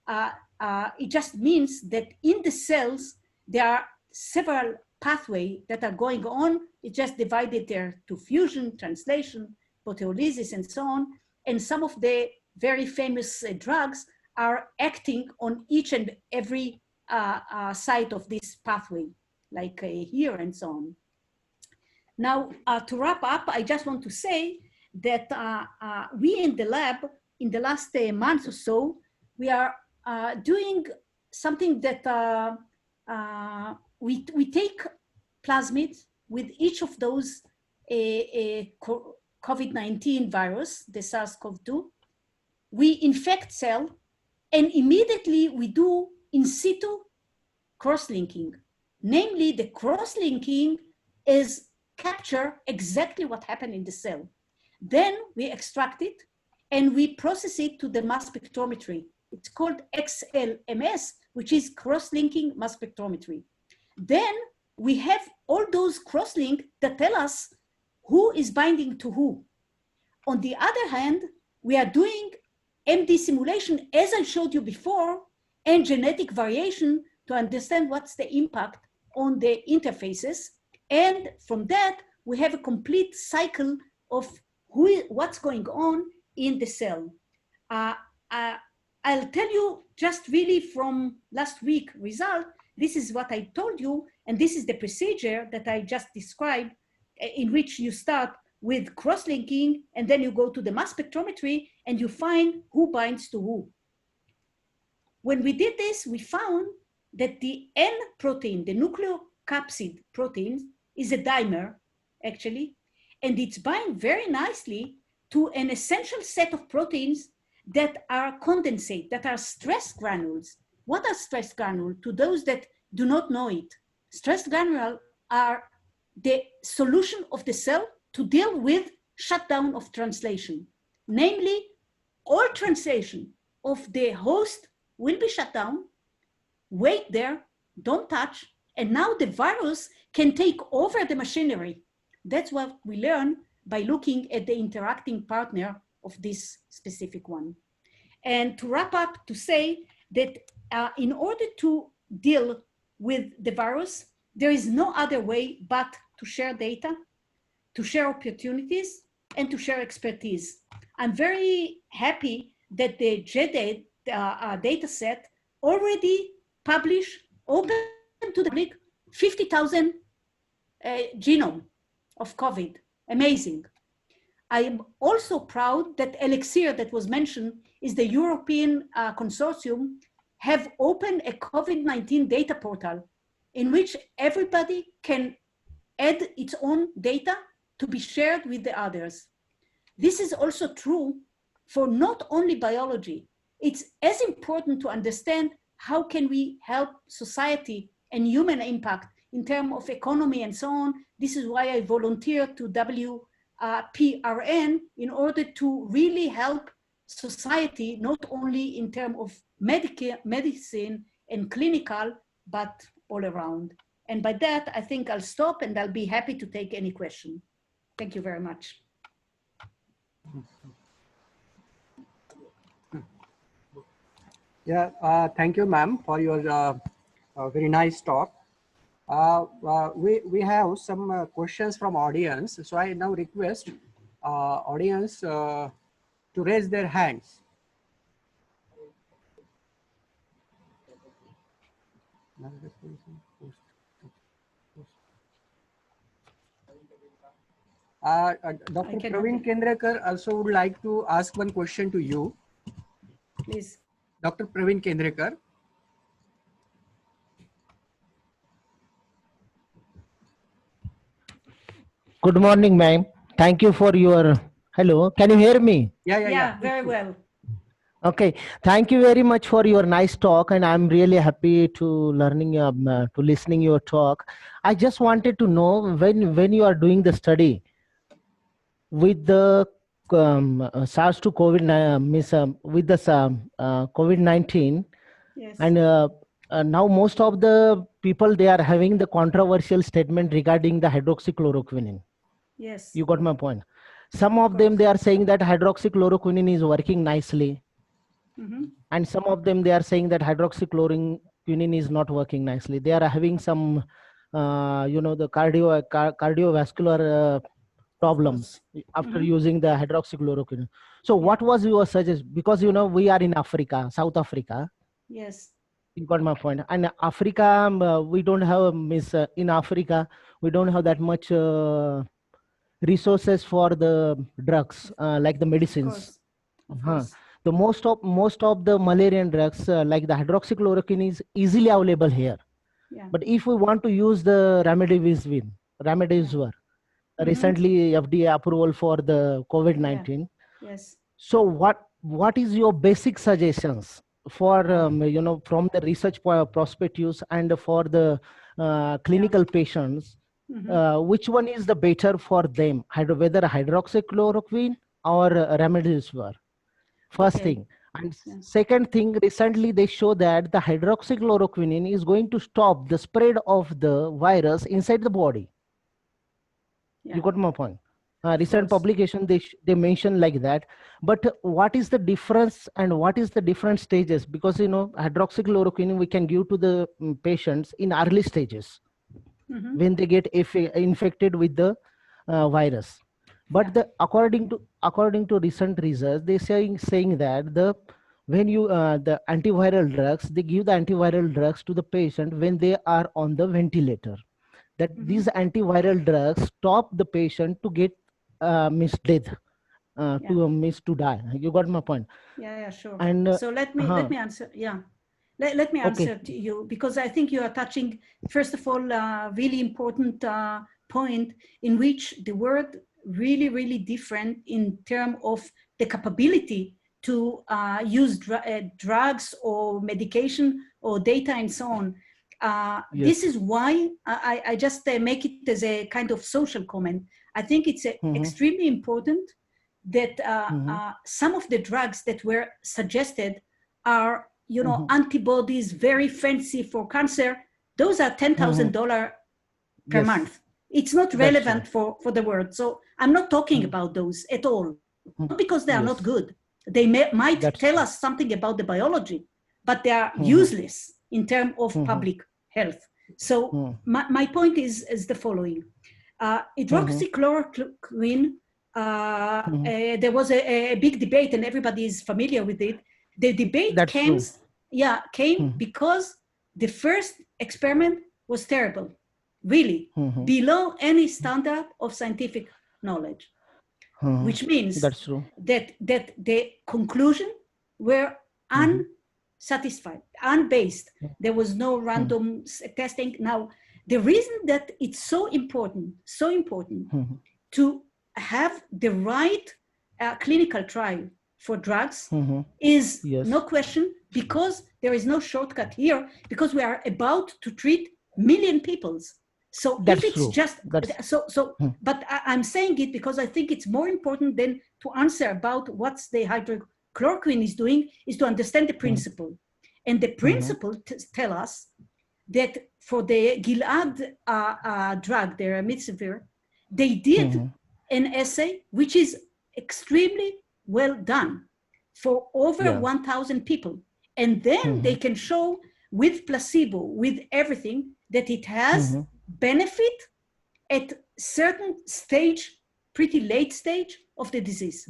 It just means that in the cells, there are several pathways that are going on. It just divided there to fusion, translation, proteolysis, and so on. And some of the very famous drugs are acting on each and every side of this pathway, like here and so on. Now, to wrap up, I just want to say that we in the lab, in the last month or so, we are doing something that we take plasmids with each of those COVID-19 virus, the SARS-CoV-2. We infect cell, and immediately we do in situ cross-linking. Namely, the cross-linking is capture exactly what happened in the cell. Then we extract it and we process it to the mass spectrometry. It's called XLMS, which is cross-linking mass spectrometry. Then we have all those cross-links that tell us who is binding to who. On the other hand, we are doing MD simulation, as I showed you before, and genetic variation to understand what's the impact on the interfaces. And from that, we have a complete cycle of what's going on in the cell. I'll tell you just really from last week result, this is what I told you, and this is the procedure that I just described, in which you start with cross-linking, and then you go to the mass spectrometry, and you find who binds to who. When we did this, we found that the N protein, the nucleocapsid protein, is a dimer, actually, and it's bind very nicely to an essential set of proteins that are condensate, that are stress granules. What are stress granules? To those that do not know it, stress granules are the solution of the cell to deal with shutdown of translation. Namely, all translation of the host will be shut down, wait there, don't touch, and now the virus can take over the machinery. That's what we learn by looking at the interacting partner of this specific one. And to wrap up, to say that in order to deal with the virus, there is no other way but to share data, to share opportunities, and to share expertise. I'm very happy that the GEDED data set already published, open to the public, 50,000 genome of COVID. Amazing. I am also proud that Elixir, that was mentioned, is the European consortium, have opened a COVID-19 data portal in which everybody can add its own data to be shared with the others. This is also true for not only biology. It's as important to understand how can we help society and human impact in terms of economy and so on. This is why I volunteered to WPRN in order to really help society, not only in terms of medicine and clinical, but all around. And by that, I think I'll stop and I'll be happy to take any question. Thank you very much. Yeah, thank you, ma'am, for your very nice talk. We have some questions from audience. So I now request audience to raise their hands. Dr. Praveen Kendrekar also would like to ask one question to you. Please. Dr. Praveen Kendrekar. Good morning, ma'am. Thank you for your, hello, can you hear me? Yeah, very well. Okay, thank you very much for your nice talk, and I'm really happy to to listening your talk. I just wanted to know when you are doing the study with the SARS-2 with the COVID-19, Yes. and now most of the people, they are having the controversial statement regarding the hydroxychloroquine. Yes. You got my point. Some of them, they are saying that hydroxychloroquine is working nicely. And some of them, they are saying that hydroxychloroquine is not working nicely. They are having some, the cardiovascular problems after using the hydroxychloroquine. So what was your suggestion? Because, we are in Africa, South Africa. Yes. You got my point. And Africa, we don't have, in Africa, we don't have that much resources for the drugs, like the medicines. Of course. The most of the malarian drugs, like the hydroxychloroquine, is easily available here. Yeah. But if we want to use the remdesivir, recently FDA approval for the COVID-19. Yes. So what is your basic suggestions for from the research perspectives and for the clinical patients? Which one is the better for them, whether hydroxychloroquine or remdesivir? First thing. And second thing, recently they show that the hydroxychloroquine is going to stop the spread of the virus inside the body. You got my point. Recent publication, they mention like that. But what is the difference and what is the different stages? Because hydroxychloroquine we can give to the patients in early stages when they get infected with the virus. But according to recent research, they saying that when you the antiviral drugs, they give the antiviral drugs to the patient when they are on the ventilator. That these antiviral drugs stop the patient to get death, to die. You got my point. Yeah, sure. And so let me answer. Yeah, let me answer to you, because I think you are touching, first of all, a really important point in which the word really different in terms of the capability to use drugs or medication or data and so on. This is why I just make it as a kind of social comment. I think it's extremely important that some of the drugs that were suggested are, antibodies, very fancy for cancer. Those are $10,000 per month. It's not relevant for the world. So I'm not talking about those at all. Not because they are not good. They might tell us something about the biology, but they are useless in terms of public health. So my point is the following. Hydroxychloroquine, there was a big debate and everybody is familiar with it. The debate came because the first experiment was terrible, really, below any standard of scientific knowledge, which means that the conclusion were unsatisfied, unbased. There was no random testing. Now, the reason that it's so important to have the right clinical trial for drugs is no question, because there is no shortcut here, because we are about to treat million people. So if it's just but I'm saying it because I think it's more important than to answer about what's the hydroxychloroquine is doing, is to understand the principle. And the principle tell us that for the Gilead drug, the remdesivir, they did an assay which is extremely well done for over 1,000 people. And then they can show with placebo, with everything, that it has benefit at certain stage, pretty late stage of the disease.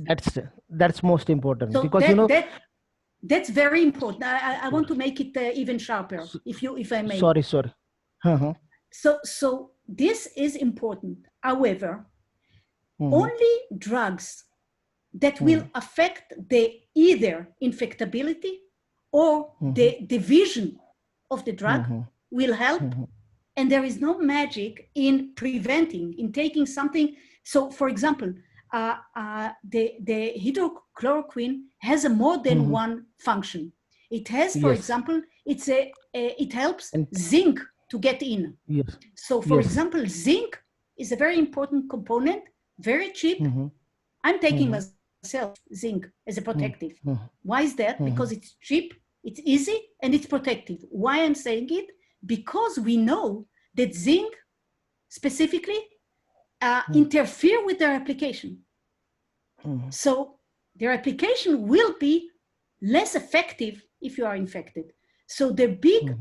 That's most important, so because That's very important. I want to make it even sharper, if I may. Sorry. Uh-huh. So this is important. However, only drugs that will affect the either infectability or the division of the drug will help. And there is no magic in preventing, in taking something. So for example, the hydrochloroquine has a more than one function. It has, for example, it helps zinc to get in. Yes. So for example, zinc is a very important component, very cheap. I'm taking myself zinc as a protective. Why is that? Because it's cheap, it's easy, and it's protective. Why I'm saying it? Because we know that zinc specifically interfere with their application. So their application will be less effective if you are infected. So the big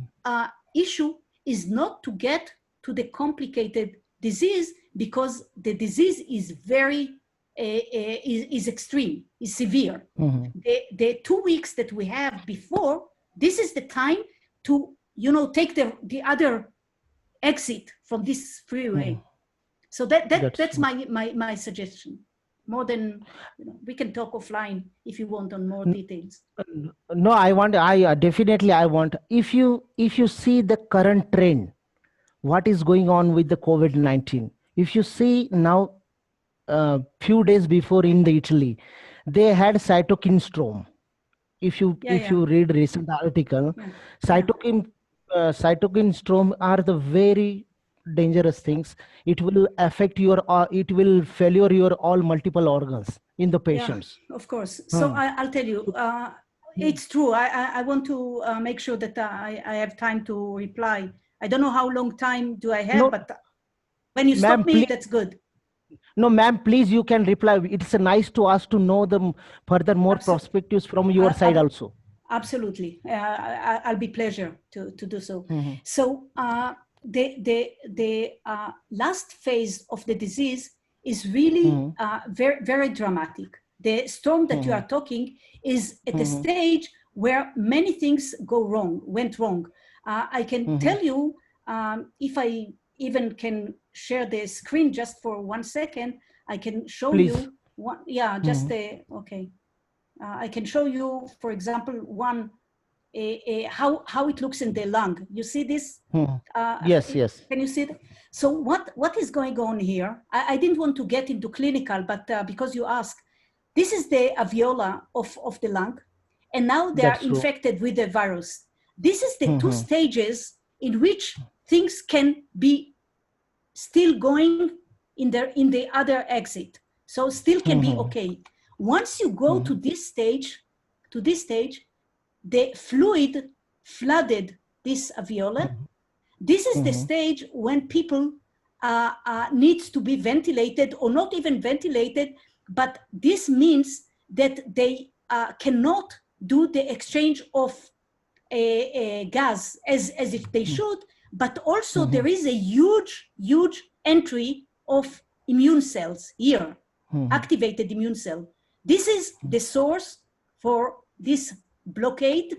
issue is not to get to the complicated disease, because the disease is very is extreme, is severe. The 2 weeks that we have before, this is the time to, you know, take the other exit from this freeway. So that's my suggestion. More than, you know, we can talk offline if you want on more details. No, I definitely I want. If you see the current trend, what is going on with the COVID-19? If you see now, few days before in the Italy, they had cytokine storm. If you read recent article, cytokine storm are the very dangerous things. It will affect your, it will failure your all multiple organs in the patients. Yeah, of course. So I'll tell you, it's true. I want to make sure that I have time to reply. I don't know how long time do I have, but when you stop me, that's good. No, ma'am, please, you can reply. It's nice to us to know the further more perspectives from your side also. Absolutely. I'll be pleasure to do so. So the last phase of the disease is really very, very dramatic. The storm that you are talking is at a stage where many things went wrong. I can tell you, if I even can share the screen just for 1 second, I can show you one. Yeah, just okay. I can show you, for example, how it looks in the lung. You see this? Yes. Can you see it? So what is going on here? I didn't want to get into clinical, but because you asked, this is the alveola of the lung, and now they are infected with the virus. This is the 2 stages in which things can be still going in the other exit. So still can be okay. Once you go to this stage, the fluid flooded this alveola. This is the stage when people needs to be ventilated, or not even ventilated, but this means that they cannot do the exchange of a gas as if they should, but also there is a huge entry of immune cells here, activated immune cell. This is the source for this blockade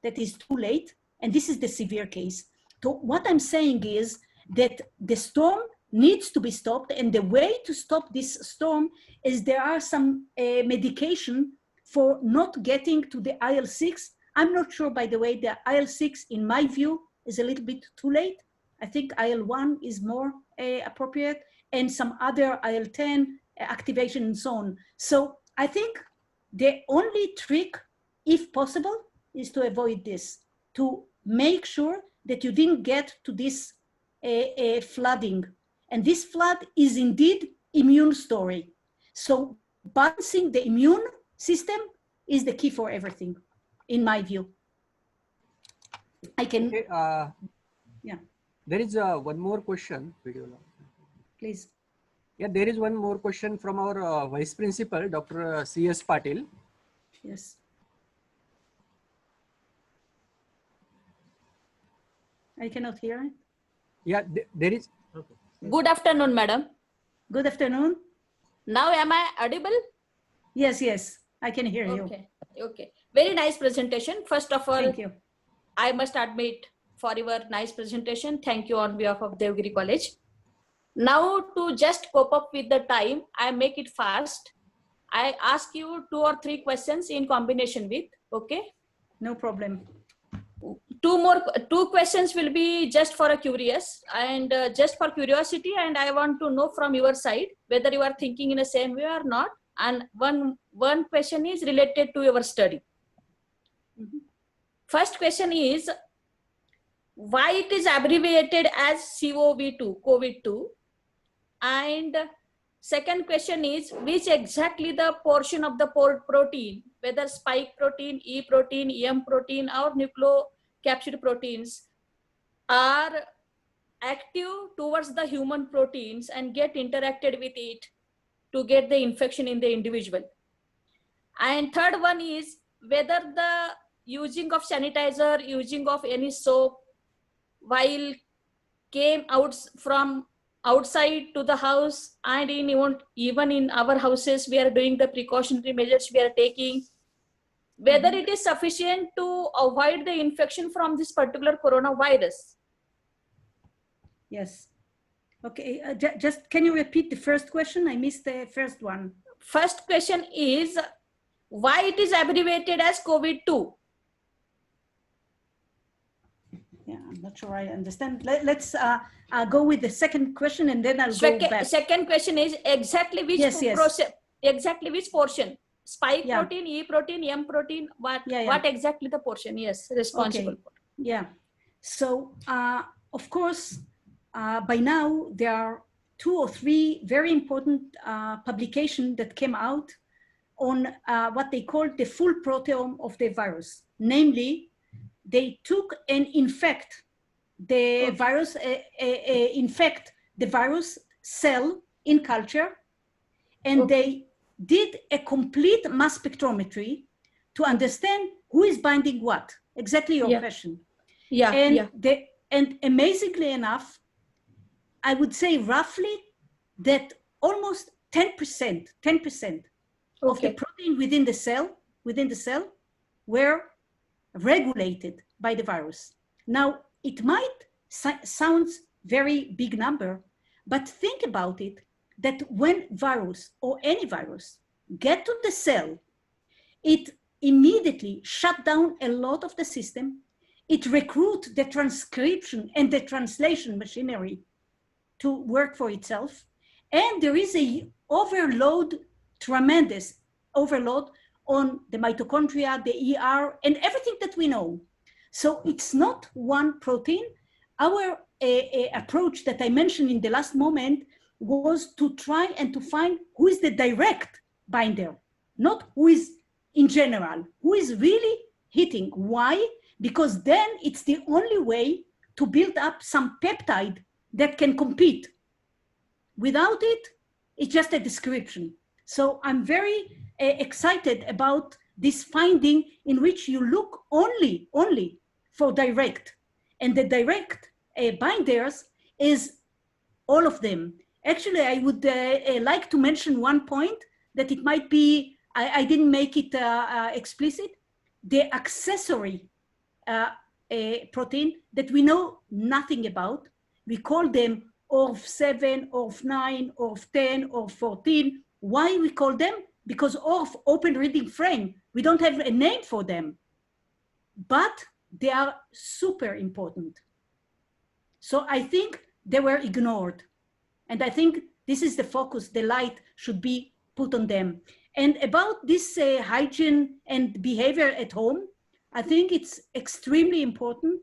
that is too late, and this is the severe case. So what I'm saying is that the storm needs to be stopped, and the way to stop this storm is there are some medication for not getting to the IL-6. I'm not sure, by the way, the IL-6, in my view, is a little bit too late. I think IL-1 is more appropriate, and some other IL-10 activation and so on. So I think the only trick, if possible, is to avoid this, to make sure that you didn't get to this flooding. And this flood is indeed immune story. So balancing the immune system is the key for everything, in my view. I can, okay, yeah. There is one more question. Please. Yeah, there is one more question from our Vice Principal, Dr. C.S. Patil. Yes. I cannot hear it. Yeah, there is. Okay. Good afternoon, madam. Good afternoon. Now am I audible? Yes, I can hear you. Okay. Okay. Very nice presentation. First of all, Thank you. I must admit for your nice presentation. Thank you on behalf of Devgiri College. Now to just cope up with the time, I make it fast. I ask you 2 or 3 questions in combination with, okay? No problem. Two questions will be just for a curious and just for curiosity, and I want to know from your side whether you are thinking in the same way or not. And one question is related to your study. First question is, why it is abbreviated as CoV2, COVID-2? And second question is, which exactly the portion of the protein, whether spike protein, E protein, EM protein, or nucleocapsid proteins are active towards the human proteins and get interacted with it to get the infection in the individual. And third one is whether the using of sanitizer, using of any soap while came out from outside to the house, and even in our houses we are doing the precautionary measures we are taking, whether it is sufficient to avoid the infection from this particular coronavirus. Yes. Okay, just can you repeat the first question? I missed the first one. First question is, why it is abbreviated as COVID-2? Yeah, I'm not sure I understand. Let's go with the second question, and then I'll go back. Second question is exactly which exactly which portion? Spike protein, E protein, M protein, what exactly the portion? Yes, responsible. Okay. Yeah. So of course, by now there are 2 or 3 very important publications that came out on what they call the full proteome of the virus. Namely, they took and infect the virus, infect the virus cell in culture, and they did a complete mass spectrometry to understand who is binding what. Exactly your question. Yeah. And amazingly enough, I would say roughly that almost 10% of the protein within the cell were regulated by the virus. Now, it might sound very big number, but think about it, that when virus or any virus get to the cell, it immediately shut down a lot of the system. It recruits the transcription and the translation machinery to work for itself. And there is a tremendous overload on the mitochondria, the ER, and everything that we know. So it's not one protein. Our approach that I mentioned in the last moment was to try and to find who is the direct binder, not who is in general, who is really hitting. Why? Because then it's the only way to build up some peptide that can compete. Without it, it's just a description. So I'm very excited about this finding in which you look only for direct. And the direct binders is all of them. Actually, I would like to mention one point that it might be, I didn't make it explicit, the accessory protein that we know nothing about. We call them ORF7, ORF9, ORF10, ORF14. Why we call them? Because ORF, open reading frame, we don't have a name for them, but they are super important. So I think they were ignored. And I think this is the focus, the light should be put on them. And about this hygiene and behavior at home, I think it's extremely important.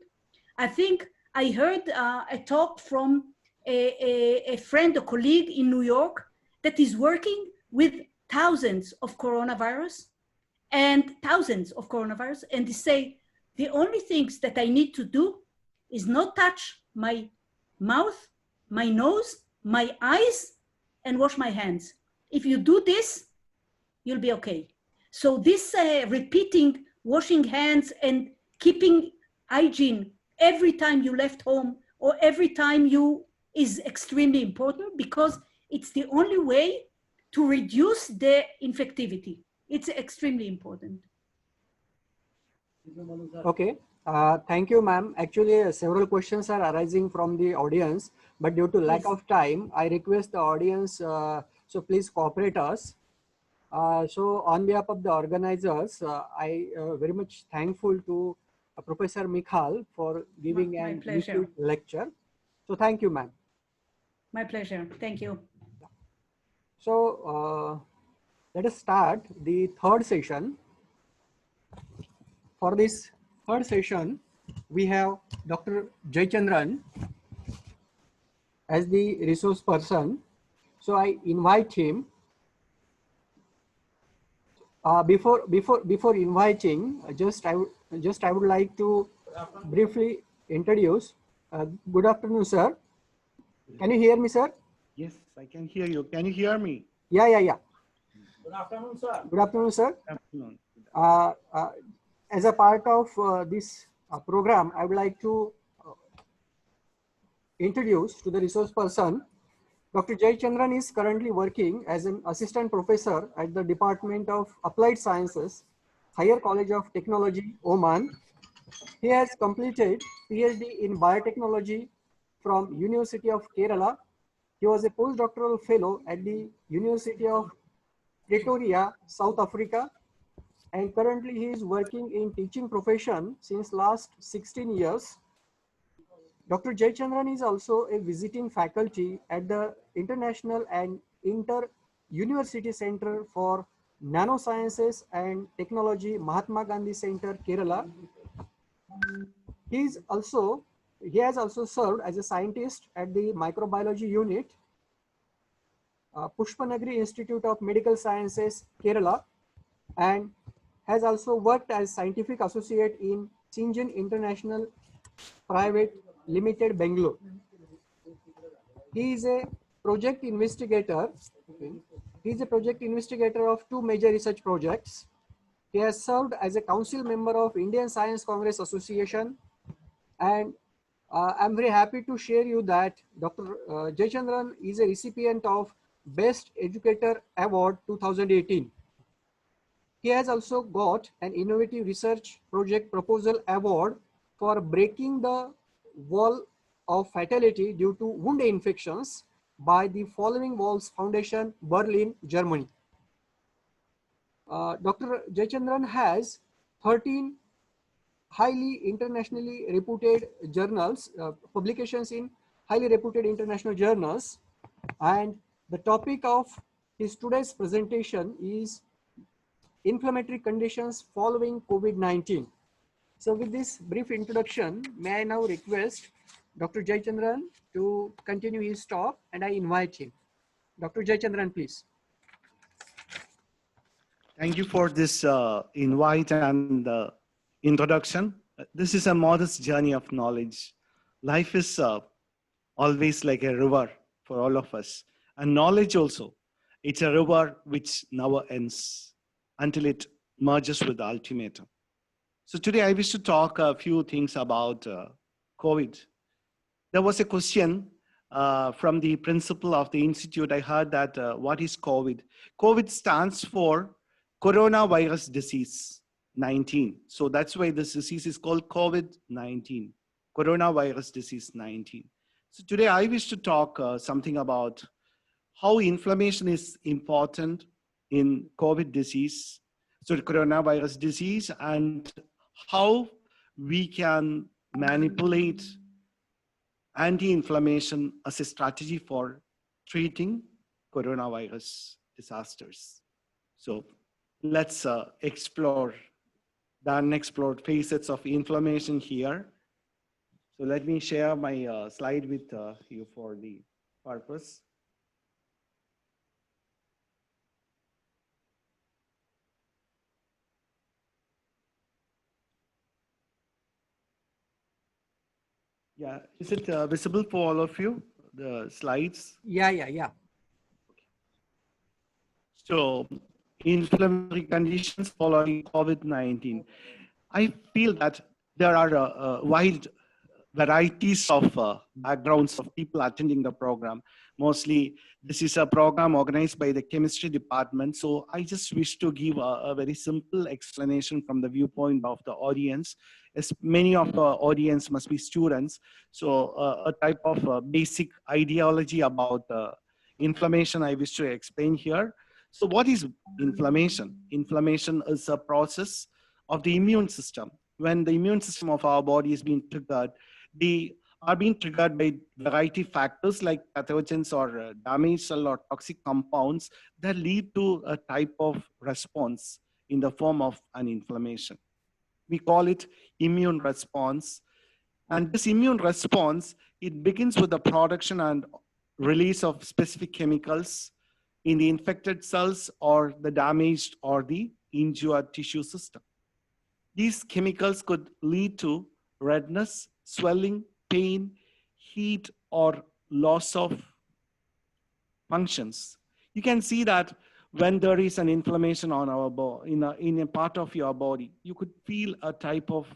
I think I heard a talk from a friend, a colleague in New York that is working with thousands of coronavirus, and they say, the only things that I need to do is not touch my mouth, my nose, my eyes, and wash my hands. If you do this, you'll be okay. So this repeating washing hands and keeping hygiene every time you left home or every time you is extremely important, because it's the only way to reduce the infectivity. It's extremely important. Okay. Thank you, ma'am. Actually, several questions are arising from the audience, but due to lack Yes. of time, I request the audience, so please cooperate us. So on behalf of the organizers, I very much thankful to Professor Mikhal for giving My an pleasure. initial lecture. So thank you, ma'am. My pleasure. Thank you. So let us start the third session. For this third session, we have Dr. Jayachandran as the resource person. So I invite him. Before inviting, I would like to briefly introduce. Good afternoon, sir. Can you hear me, sir? Yes, I can hear you. Can you hear me? Yeah. Good afternoon, sir. Good afternoon, sir. Good afternoon. Uh, uh, as a part of this program, I would like to introduce to the resource person. Dr. Jayachandran is currently working as an assistant professor at the Department of Applied Sciences, Higher College of Technology, Oman. He has completed PhD in biotechnology from University of Kerala. He was a postdoctoral fellow at the University of Pretoria, South Africa, and currently he is working in teaching profession since last 16 years. Dr. Jayachandran is also a visiting faculty at the International and Inter-University Center for Nanosciences and Technology, Mahatma Gandhi Center, Kerala. He has also served as a scientist at the microbiology unit, Pushpanagri Institute of Medical Sciences, Kerala, and has also worked as scientific associate in Syngene International Private Limited, Bangalore. He is a project investigator. He is a project investigator of two major research projects. He has served as a council member of Indian Science Congress Association, and I'm very happy to share you that Dr. Jayachandran is a recipient of Best Educator Award 2018. He has also got an Innovative Research Project Proposal Award for breaking the wall of fatality due to wound infections by the Following Walls Foundation, Berlin, Germany. Dr. Jayachandran has 13 highly internationally reputed journals, publications in highly reputed international journals, and the topic of his today's presentation is inflammatory conditions following COVID-19. So with this brief introduction, may I now request Dr. Jayachandran to continue his talk, and I invite him. Dr. Jayachandran, please. Thank you for this invite and introduction. This is a modest journey of knowledge. Life is always like a river for all of us. And knowledge also. It's a river which never ends until it merges with the ultimate. So today I wish to talk a few things about COVID. There was a question from the principal of the institute. I heard that what is COVID? COVID stands for coronavirus disease 19. So that's why this disease is called COVID-19, coronavirus disease 19. So today I wish to talk something about how inflammation is important in COVID disease, so the coronavirus disease, and how we can manipulate anti-inflammation as a strategy for treating coronavirus disasters. So let's explore the unexplored facets of inflammation here. So let me share my slide with you for the purpose. Yeah, is it visible for all of you, the slides? Yeah. So, inflammatory conditions following COVID-19. I feel that there are wide varieties of backgrounds of people attending the program. Mostly, this is a program organized by the chemistry department. So I just wish to give a very simple explanation from the viewpoint of the audience, as many of the audience must be students. So a type of basic ideology about inflammation I wish to explain here. So what is inflammation? Inflammation is a process of the immune system. When the immune system of our body is being triggered, they are being triggered by variety factors like pathogens or damaged cell or toxic compounds that lead to a type of response in the form of an inflammation. We call it immune response. And this immune response, it begins with the production and release of specific chemicals in the infected cells or the damaged or the injured tissue system. These chemicals could lead to redness, swelling, pain, heat, or loss of functions. You can see that when there is an inflammation on our body, in a part of your body, you could feel a type of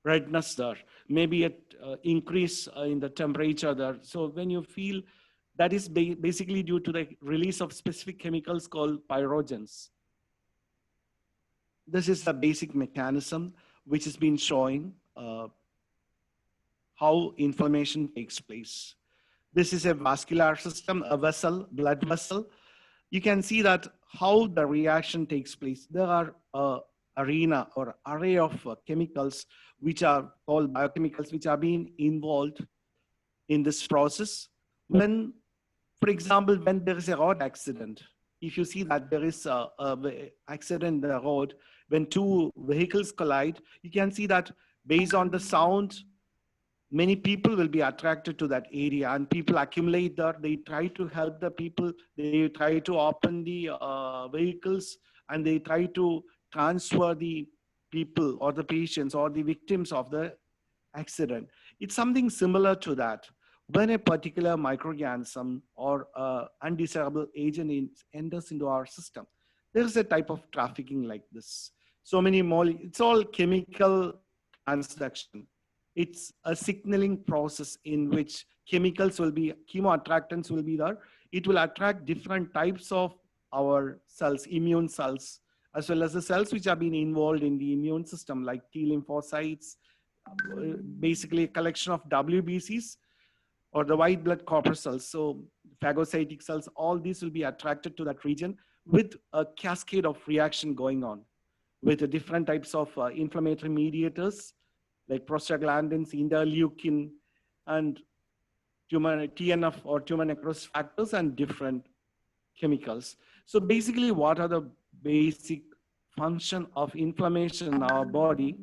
redness there, maybe an increase in the temperature there. So when you feel, that is basically due to the release of specific chemicals called pyrogens. This is the basic mechanism which has been showing how inflammation takes place. This is a vascular system, a vessel, blood vessel. You can see that how the reaction takes place. There are arena or array of chemicals which are called biochemicals, which are being involved in this process. When, for example, when there is a road accident, if you see that there is a accident in the road, when two vehicles collide, you can see that based on the sound, many people will be attracted to that area, and people accumulate there. They try to help the people. They try to open the vehicles, and they try to transfer the people or the patients or the victims of the accident. It's something similar to that. When a particular microorganism or undesirable agent enters into our system, there's a type of trafficking like this. So many it's all chemical transduction. It's a signaling process in which chemicals will be, chemoattractants will be there. It will attract different types of our cells, immune cells, as well as the cells which have been involved in the immune system, like T lymphocytes, basically a collection of WBCs or the white blood corpuscles. So phagocytic cells, all these will be attracted to that region with a cascade of reaction going on with the different types of inflammatory mediators like prostaglandins, interleukin, and tumor TNF or tumor necrosis factors and different chemicals. So basically, what are the basic function of inflammation in our body?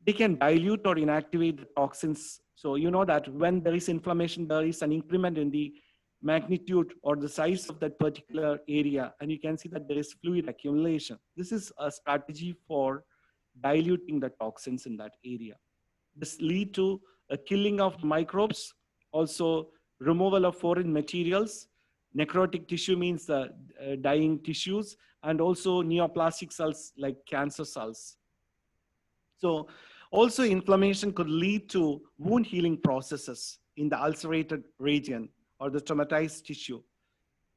They can dilute or inactivate the toxins. So you know that when there is inflammation, there is an increment in the magnitude or the size of that particular area, and you can see that there is fluid accumulation. This is a strategy for diluting the toxins in that area. This lead to a killing of microbes, also removal of foreign materials. Necrotic tissue means dying tissues, and also neoplastic cells like cancer cells. So also inflammation could lead to wound healing processes in the ulcerated region or the traumatized tissue.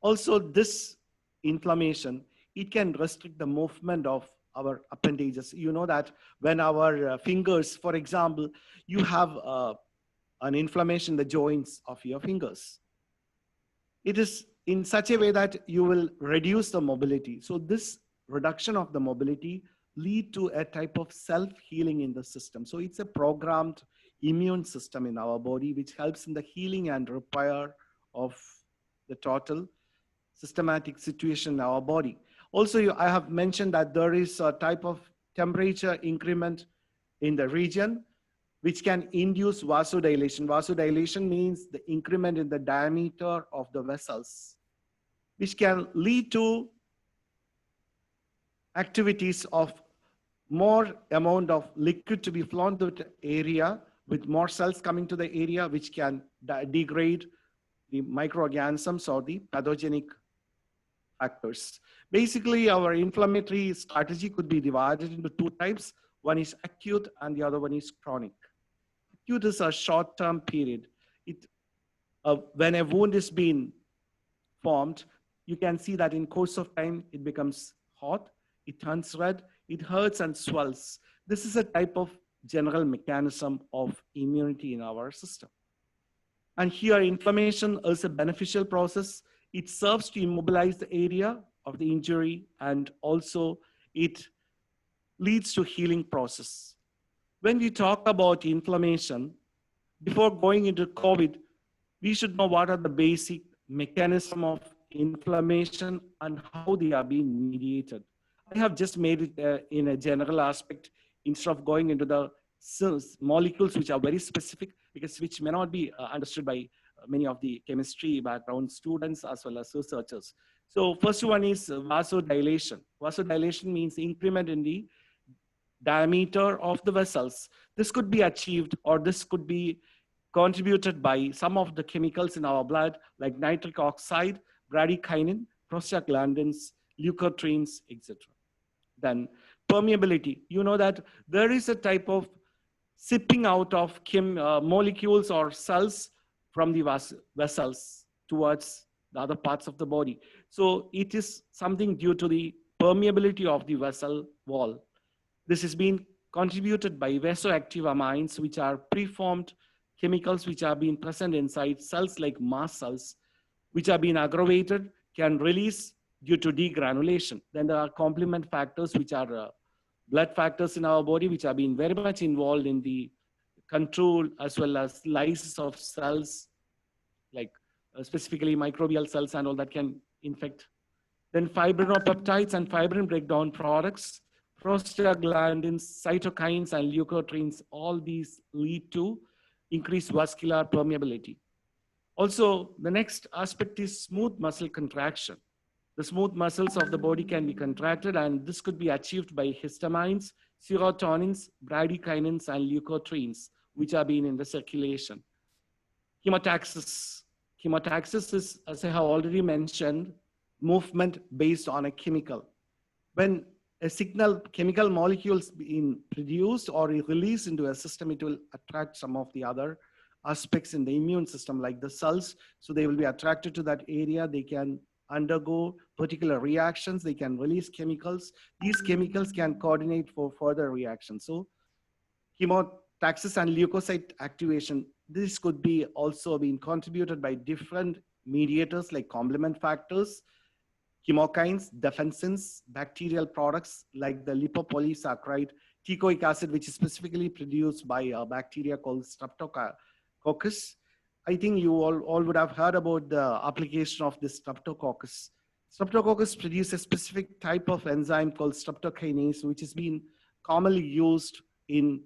Also this inflammation, it can restrict the movement of our appendages. You know that when our fingers, for example, you have an inflammation in the joints of your fingers. It is in such a way that you will reduce the mobility. So this reduction of the mobility lead to a type of self-healing in the system. So it's a programmed immune system in our body, which helps in the healing and repair of the total systematic situation in our body. Also, I have mentioned that there is a type of temperature increment in the region, which can induce vasodilation. Vasodilation means the increment in the diameter of the vessels, which can lead to activities of more amount of liquid to be flown to the area, with more cells coming to the area, which can degrade the microorganisms or the pathogenic factors. Basically, our inflammatory strategy could be divided into two types. One is acute and the other one is chronic. Acute is a short-term period. It when a wound is being formed, you can see that in course of time, it becomes hot, it turns red, it hurts and swells. This is a type of general mechanism of immunity in our system. And here, inflammation is a beneficial process. It serves to immobilize the area of the injury, and also it leads to healing process. When we talk about inflammation, before going into COVID, we should know what are the basic mechanism of inflammation and how they are being mediated. I have just made it in a general aspect instead of going into the molecules which are very specific, because which may not be understood by many of the chemistry background students as well as researchers. So first one is vasodilation. Vasodilation means increment in the diameter of the vessels. This could be achieved, or this could be contributed by some of the chemicals in our blood, like nitric oxide, bradykinin, prostaglandins, leukotrienes, etc. Then permeability. You know that there is a type of sipping out of molecules or cells from the vessels towards the other parts of the body. So it is something due to the permeability of the vessel wall. This has been contributed by vasoactive amines, which are preformed chemicals which are being present inside cells like mast cells, which are being aggravated, can release due to degranulation. Then there are complement factors, which are blood factors in our body, which are being very much involved in the control as well as lysis of cells, like specifically microbial cells and all that can infect. Then fibrinopeptides and fibrin breakdown products, prostaglandins, cytokines, and leukotrienes, all these lead to increased vascular permeability. Also, the next aspect is smooth muscle contraction. The smooth muscles of the body can be contracted, and this could be achieved by histamines, serotonins, bradykinins, and leukotrienes, which are being in the circulation. Chemotaxis. Chemotaxis is, as I have already mentioned, movement based on a chemical. When a chemical molecule is being produced or released into a system, it will attract some of the other aspects in the immune system, like the cells. So they will be attracted to that area. They can undergo particular reactions. They can release chemicals. These chemicals can coordinate for further reactions. So chemotaxis and leukocyte activation, this could be also being contributed by different mediators like complement factors, chemokines, defensins, bacterial products like the lipopolysaccharide, teichoic acid, which is specifically produced by a bacteria called Streptococcus. I think you all would have heard about the application of this Streptococcus. Streptococcus produces a specific type of enzyme called streptokinase, which is being commonly used in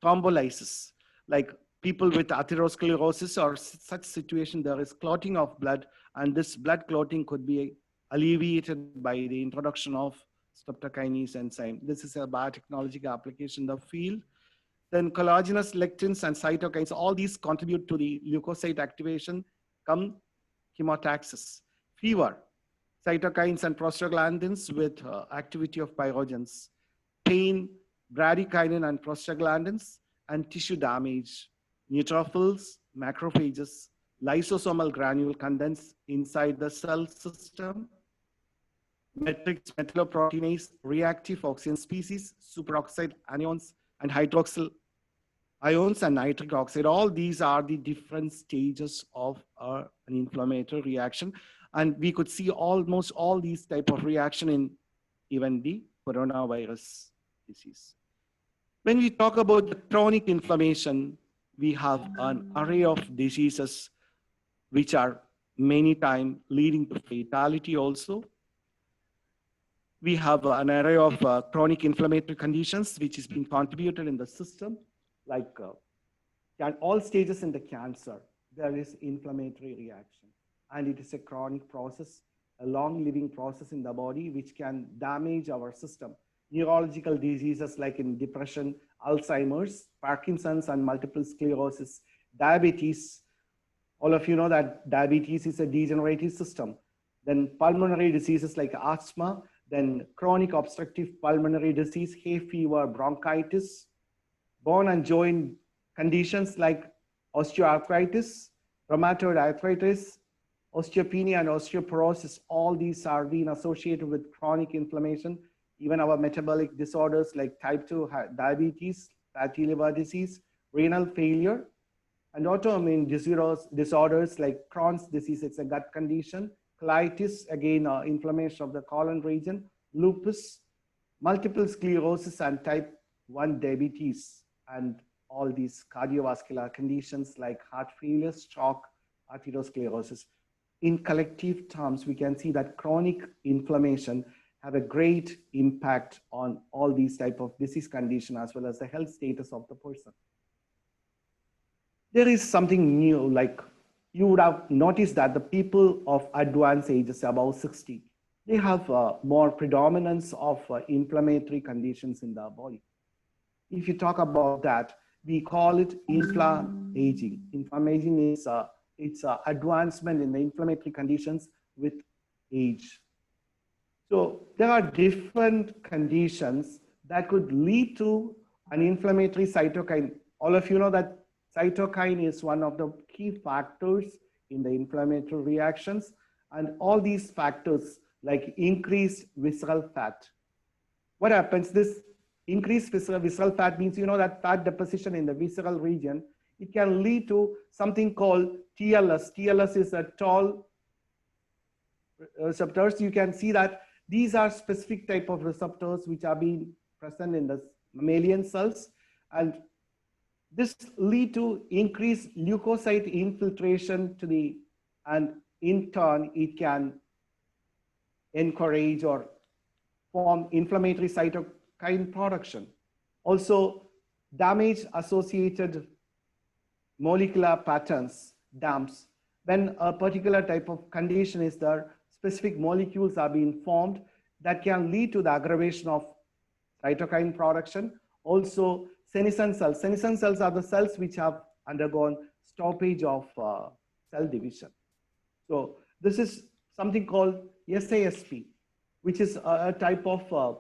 thrombolysis. Like people with atherosclerosis or such situation, there is clotting of blood, and this blood clotting could be alleviated by the introduction of streptokinase enzyme. This is a biotechnological application in the field. Then collagenous lectins and cytokines, all these contribute to the leukocyte activation, come chemotaxis. Fever, cytokines and prostaglandins with activity of pyrogens. Pain, bradykinin and prostaglandins, and tissue damage, neutrophils, macrophages, lysosomal granule condense inside the cell system, matrix metalloproteinase, reactive oxygen species, superoxide anions, and hydroxyl ions and nitric oxide. All these are the different stages of an inflammatory reaction. And we could see almost all these type of reaction in even the coronavirus disease. When we talk about the chronic inflammation, we have an array of diseases which are many times leading to fatality also. We have an array of chronic inflammatory conditions which is being contributed in the system, like all stages in the cancer, there is inflammatory reaction. And it is a chronic process, a long living process in the body, which can damage our system. Neurological diseases like in depression, Alzheimer's, Parkinson's, and multiple sclerosis, diabetes. All of you know that diabetes is a degenerative system. Then pulmonary diseases like asthma, then chronic obstructive pulmonary disease, hay fever, bronchitis, bone and joint conditions like osteoarthritis, rheumatoid arthritis, osteopenia, and osteoporosis. All these are being associated with chronic inflammation. Even our metabolic disorders like type 2 diabetes, fatty liver disease, renal failure, and autoimmune disorders like Crohn's disease, it's a gut condition, colitis, again, inflammation of the colon region, lupus, multiple sclerosis, and type 1 diabetes, and all these cardiovascular conditions like heart failure, stroke, arteriosclerosis. In collective terms, we can see that chronic inflammation have a great impact on all these type of disease condition as well as the health status of the person. There is something new, like you would have noticed that the people of advanced ages above 60, they have more predominance of inflammatory conditions in their body. If you talk about that, we call it inflammaging. Inflammaging is it's advancement in the inflammatory conditions with age. So there are different conditions that could lead to an inflammatory cytokine. All of you know that cytokine is one of the key factors in the inflammatory reactions, and all these factors like increased visceral fat. What happens? This increased visceral fat means, you know, that fat deposition in the visceral region, it can lead to something called TLS. TLS is a tall receptors. You can see that these are specific type of receptors which are being present in the mammalian cells, and this lead to increased leukocyte infiltration to the, and in turn it can encourage or form inflammatory cytokine production. Also, damage associated molecular patterns, DAMPs. When a particular type of condition is there, specific molecules are being formed that can lead to the aggravation of cytokine production. Also, senescent cells. Senescent cells are the cells which have undergone stoppage of cell division. So this is something called SASP, which is a type of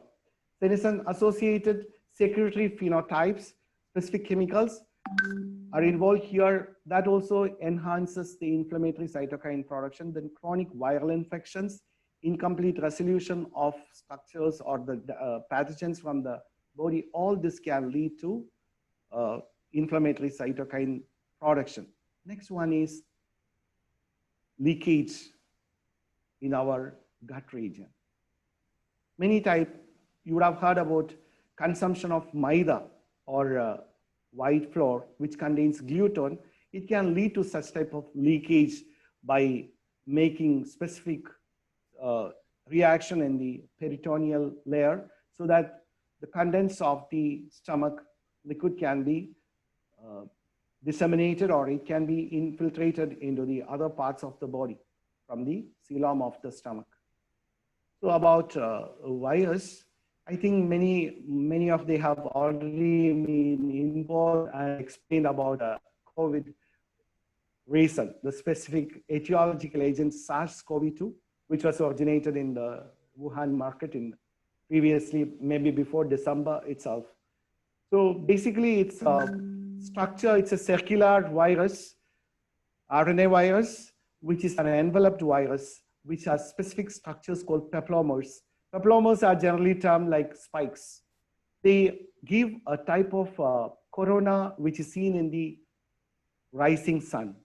senescent associated secretory phenotypes. Specific chemicals are involved here that also enhances the inflammatory cytokine production. Then chronic viral infections, incomplete resolution of structures or the pathogens from the body, all this can lead to inflammatory cytokine production. Next one is leakage in our gut region. Many types, you would have heard about consumption of maida or white flour, which contains gluten. It can lead to such type of leakage by making specific reaction in the peritoneal layer, so that the contents of the stomach liquid can be disseminated, or it can be infiltrated into the other parts of the body from the coelom of the stomach. So about virus, I think many of they have already been involved and explained about COVID reason, the specific etiological agent SARS-CoV-2, which was originated in the Wuhan market in previously, maybe before December itself. So basically it's a structure, it's a circular virus, RNA virus, which is an enveloped virus, which has specific structures called peplomers. Peplomers are generally termed like spikes. They give a type of corona which is seen in the rising sun.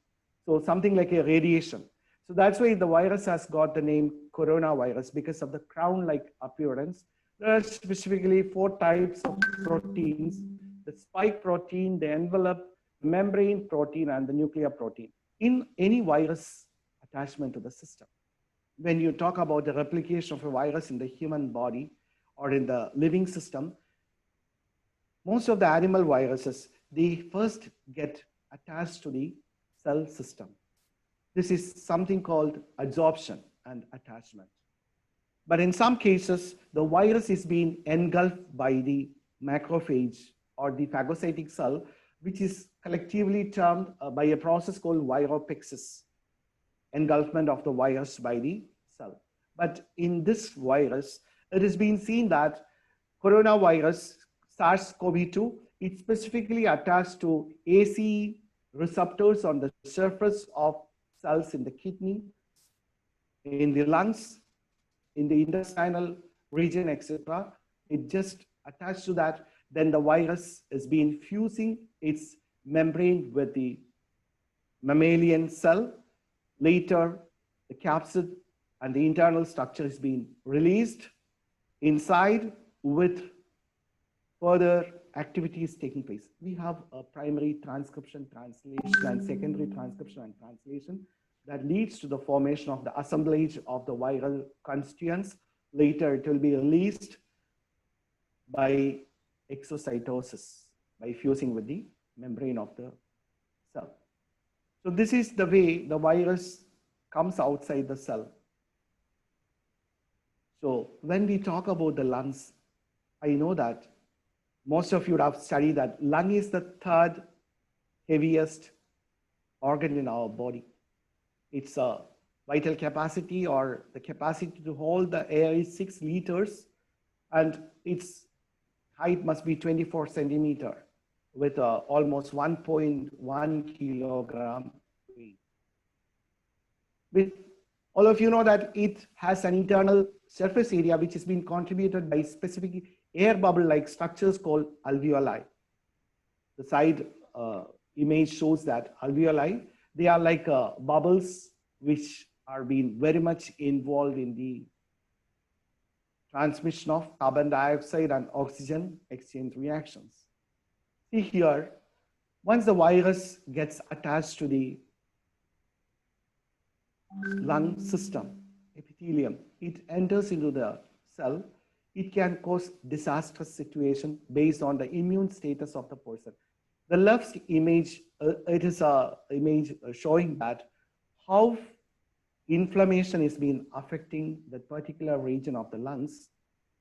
So something like a radiation. So that's why the virus has got the name coronavirus, because of the crown-like appearance. There are specifically 4 types of proteins: the spike protein, the envelope, membrane protein, and the nuclear protein. In any virus attachment to the system, when you talk about the replication of a virus in the human body or in the living system, most of the animal viruses, they first get attached to the cell system. This is something called adsorption and attachment. But in some cases, the virus is being engulfed by the macrophage or the phagocytic cell, which is collectively termed by a process called viropexis, engulfment of the virus by the cell. But in this virus, it has been seen that coronavirus, SARS-CoV-2, it's specifically attached to ACE receptors on the surface of cells in the kidney, in the lungs, in the intestinal region, etc. It just attached to that. Then the virus is being fusing its membrane with the mammalian cell. Later, the capsid and the internal structure is being released inside with further activities taking place. We have a primary transcription, translation, and secondary transcription and translation that leads to the formation of the assemblage of the viral constituents. Later, it will be released by exocytosis, by fusing with the membrane of the cell. So this is the way the virus comes outside the cell. So when we talk about the lungs, I know that most of you have studied that lung is the third heaviest organ in our body. Its vital capacity, or the capacity to hold the air, is 6 liters, and its height must be 24 centimeter with almost 1.1 kilogram weight. With all of you know that it has an internal surface area which has been contributed by specific air bubble-like structures called alveoli. The side image shows that alveoli, they are like bubbles which are being very much involved in the transmission of carbon dioxide and oxygen exchange reactions. See here, once the virus gets attached to the lung system, epithelium, it enters into the cell. It can cause disastrous situation based on the immune status of the person. The left image, it is an image showing that how inflammation is being affecting that particular region of the lungs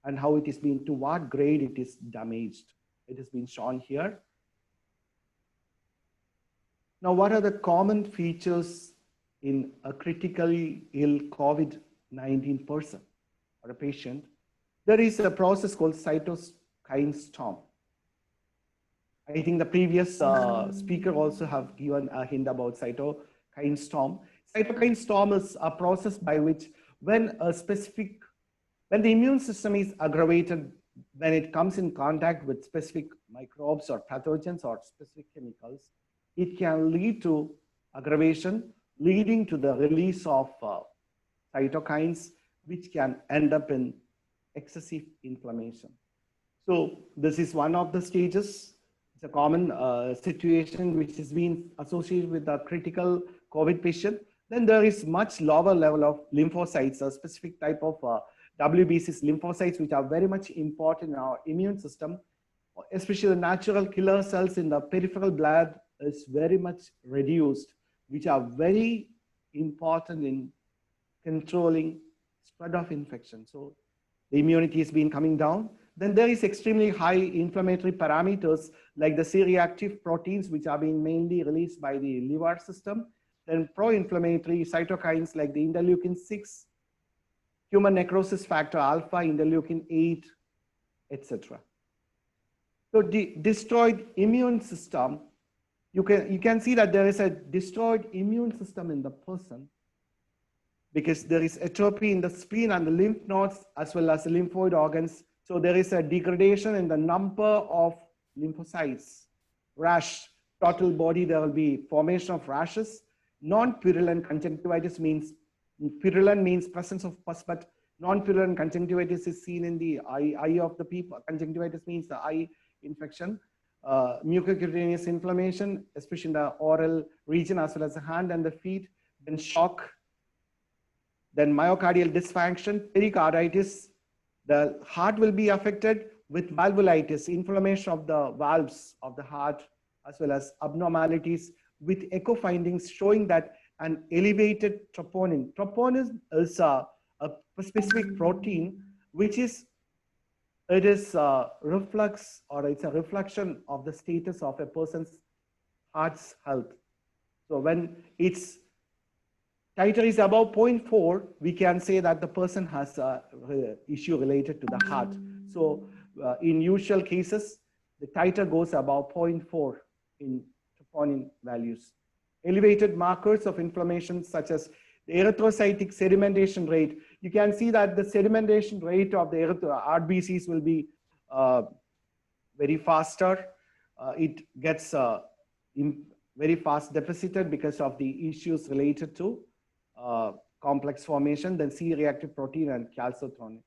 and how it is being, to what grade it is damaged. It has been shown here. Now, what are the common features in a critically ill COVID-19 person or a patient? There is a process called cytokine storm. I think the previous speaker also have given a hint about cytokine storm. Cytokine storm is a process by which when the immune system is aggravated, when it comes in contact with specific microbes or pathogens or specific chemicals, it can lead to aggravation, leading to the release of cytokines, which can end up in excessive inflammation. So this is one of the stages. It's a common situation which has been associated with a critical COVID patient. Then there is much lower level of lymphocytes, a specific type of WBCs, lymphocytes, which are very much important in our immune system, especially the natural killer cells in the peripheral blood is very much reduced, which are very important in controlling spread of infection. So the immunity has been coming down. Then there is extremely high inflammatory parameters like the C-reactive proteins, which are being mainly released by the liver system. Then pro-inflammatory cytokines like the interleukin-6, human necrosis factor alpha, interleukin-8, etc. So the destroyed immune system, you can see that there is a destroyed immune system in the person because there is atrophy in the spleen and the lymph nodes as well as the lymphoid organs. So there is a degradation in the number of lymphocytes. Rash, total body, there will be formation of rashes. Non-purulent conjunctivitis means, purulent means presence of pus, but non-purulent conjunctivitis is seen in the eye of the people. Conjunctivitis means the eye infection. Mucocutaneous inflammation, especially in the oral region as well as the hand and the feet. Then shock. Then myocardial dysfunction, pericarditis. The heart will be affected with valvulitis, inflammation of the valves of the heart, as well as abnormalities with echo findings showing that an elevated troponin. Troponin is a specific protein, which is, it is a reflex or it's a reflection of the status of a person's heart's health. So when its titer is above 0.4, we can say that the person has a issue related to the heart. So in usual cases, the titer goes above 0.4 in troponin values. Elevated markers of inflammation such as the erythrocytic sedimentation rate. You can see that the sedimentation rate of the RBCs will be very faster. It gets very fast deposited because of the issues related to complex formation, then C-reactive protein and calcitonin.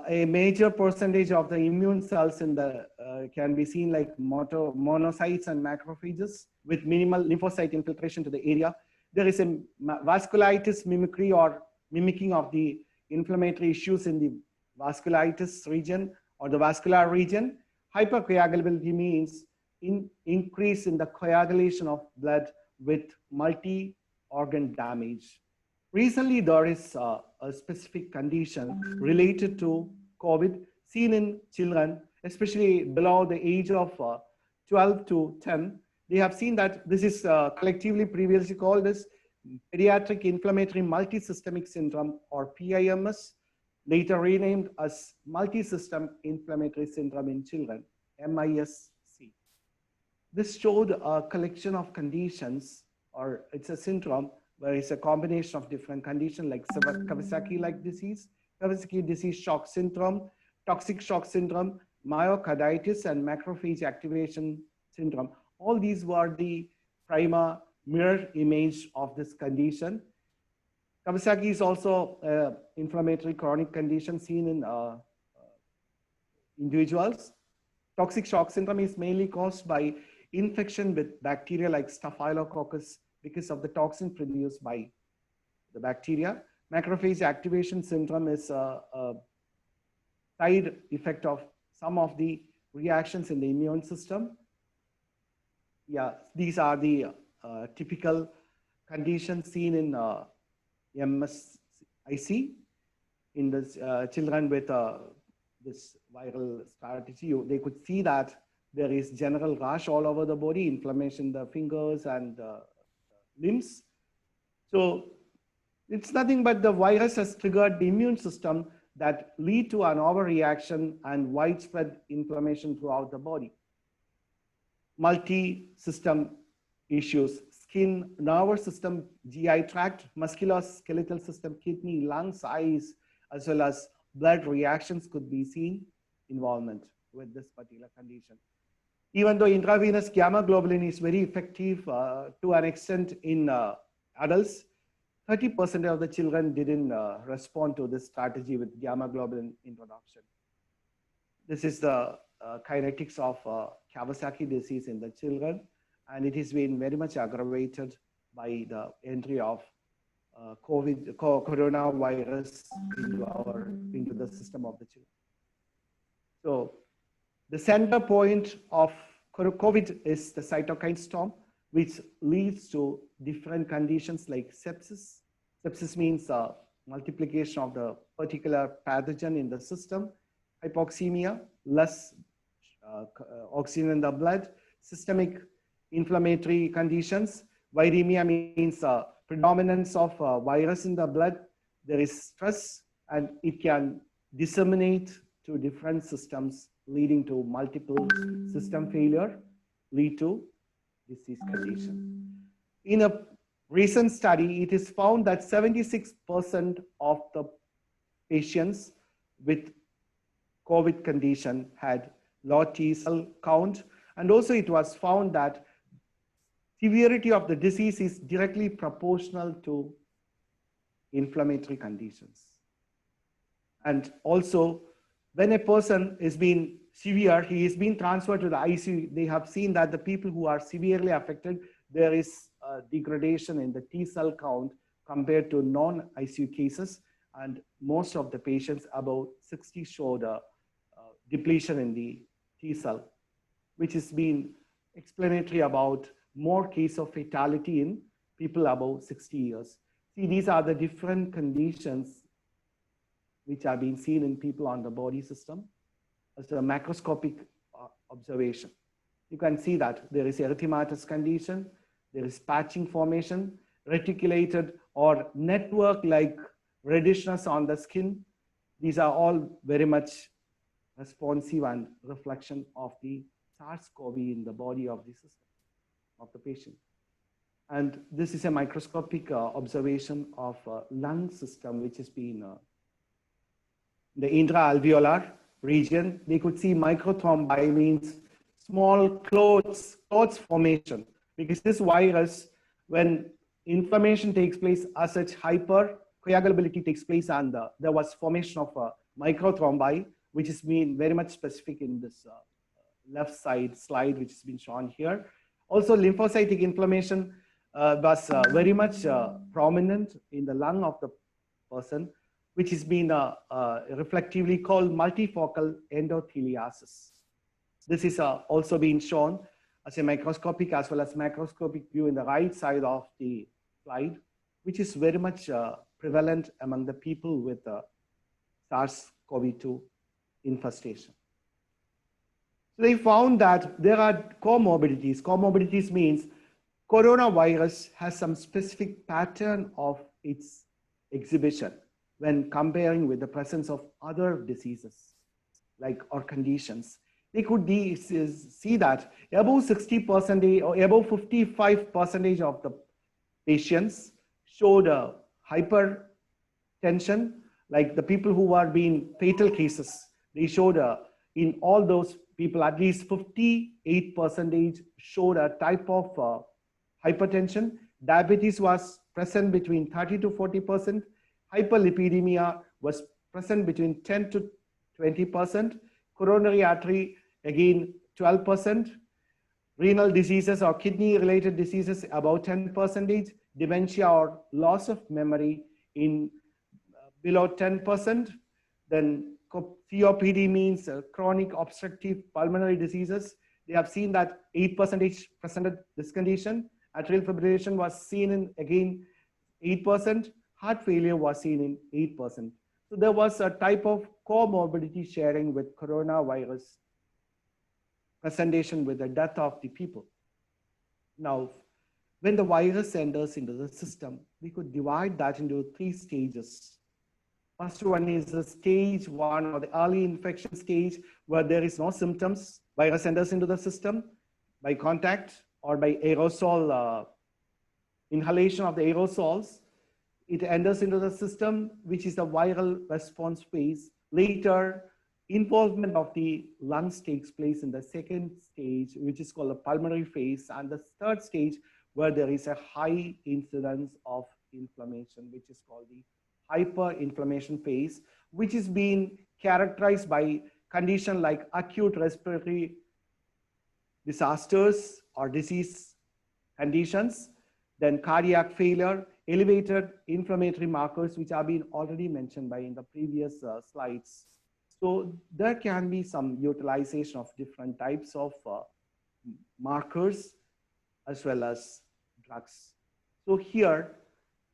A major percentage of the immune cells in the can be seen like monocytes and macrophages with minimal lymphocyte infiltration to the area. There is a vasculitis mimicry or mimicking of the inflammatory issues in the vasculitis region or the vascular region. Hypercoagulability means increase in the coagulation of blood with multi-organ damage. Recently, there is a specific condition related to COVID seen in children, especially below the age of 12 to 10. They have seen that this is collectively previously called as pediatric inflammatory multisystemic syndrome or PIMS, later renamed as multisystem inflammatory syndrome in children, MISC. This showed a collection of conditions, or it's a syndrome where it's a combination of different conditions like Kawasaki-like disease, Kawasaki disease shock syndrome, toxic shock syndrome, myocarditis, and macrophage activation syndrome. All these were the prima mirror image of this condition. Kawasaki is also an inflammatory chronic condition seen in individuals. Toxic shock syndrome is mainly caused by infection with bacteria like Staphylococcus because of the toxin produced by the bacteria. Macrophage activation syndrome is a side effect of some of the reactions in the immune system. Yeah, these are the typical conditions seen in MSIC in the children with this viral strategy. They could see that there is general rash all over the body, inflammation in the fingers and limbs. So it's nothing but the virus has triggered the immune system that lead to an overreaction and widespread inflammation throughout the body. Multi-system issues, skin, nervous system, GI tract, musculoskeletal system, kidney, lungs, eyes, as well as blood reactions could be seen involvement with this particular condition. Even though intravenous gamma globulin is very effective to an extent in adults, 30% of the children didn't respond to this strategy with gamma globulin introduction. This is the kinetics of Kawasaki disease in the children, and it has been very much aggravated by the entry of coronavirus into the system of the children. So the center point of COVID is the cytokine storm, which leads to different conditions like sepsis. Sepsis means multiplication of the particular pathogen in the system, hypoxemia, less oxygen in the blood, systemic inflammatory conditions. Viremia means predominance of virus in the blood. There is stress and it can disseminate to different systems, leading to multiple system failure, lead to disease condition. In a recent study, it is found that 76% of the patients with COVID condition had low T cell count. And also it was found that severity of the disease is directly proportional to inflammatory conditions. And also, when a person is being severe, he is being transferred to the ICU. They have seen that the people who are severely affected, there is a degradation in the T cell count compared to non-ICU cases. And most of the patients, about 60, showed a depletion in the T cell, which has been explanatory about more case of fatality in people above 60 years. See, these are the different conditions which are being seen in people on the body system as a macroscopic observation. You can see that there is erythematous condition, there is patching formation, reticulated or network-like reddishness on the skin. These are all very much responsive and reflection of the SARS-CoV in the body of the system. of the patient. And this is a microscopic observation of lung system, which has been the intra-alveolar region. They could see microthrombi means small clots formation, because this virus, when inflammation takes place as such, hypercoagulability takes place, and there was formation of microthrombi, which has been very much specific in this left side slide, which has been shown here. Also, lymphocytic inflammation was very much prominent in the lung of the person, which has been reflectively called multifocal endotheliasis. This is also being shown as a microscopic as well as macroscopic view in the right side of the slide, which is very much prevalent among the people with SARS-CoV-2 infestation. So they found that there are comorbidities. Comorbidities means coronavirus has some specific pattern of its exhibition when comparing with the presence of other diseases like or conditions. They could see that above 60% or above 55% of the patients showed a hypertension, like the people who are being fatal cases. They showed in all those people, at least 58% showed a type of hypertension. Diabetes was present between 30 to 40%. Hyperlipidemia was present between 10 to 20%. Coronary artery, again, 12%. Renal diseases or kidney-related diseases, about 10%. Dementia or loss of memory in below 10%. Then COPD means chronic obstructive pulmonary diseases. They have seen that 8% presented this condition. Atrial fibrillation was seen in, again, 8%. Heart failure was seen in 8%. So there was a type of comorbidity sharing with coronavirus presentation with the death of the people. Now, when the virus enters into the system, we could divide that into 3 stages. First one is the stage 1 or the early infection stage, where there is no symptoms. Virus enters into the system by contact or by aerosol inhalation of the aerosols. It enters into the system, which is the viral response phase. Later, involvement of the lungs takes place in the second stage, which is called the pulmonary phase, and the third stage, where there is a high incidence of inflammation, which is called the hyperinflammation phase, which is being characterized by conditions like acute respiratory disasters or disease conditions, then cardiac failure, elevated inflammatory markers, which have been already mentioned by in the previous slides. So there can be some utilization of different types of markers as well as drugs. So here,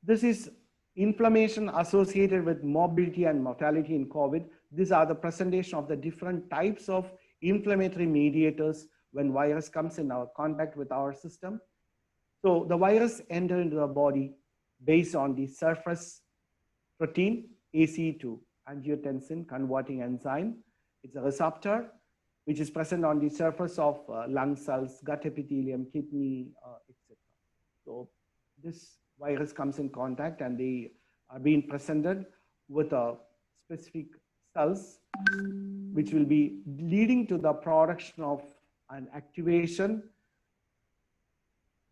this is inflammation associated with morbidity and mortality in COVID. These are the presentation of the different types of inflammatory mediators when virus comes in our contact with our system. So the virus enters into the body based on the surface protein, ACE2, angiotensin converting enzyme. It's a receptor which is present on the surface of lung cells, gut epithelium, kidney, etc. So this virus comes in contact and they are being presented with a specific cells, which will be leading to the production of an activation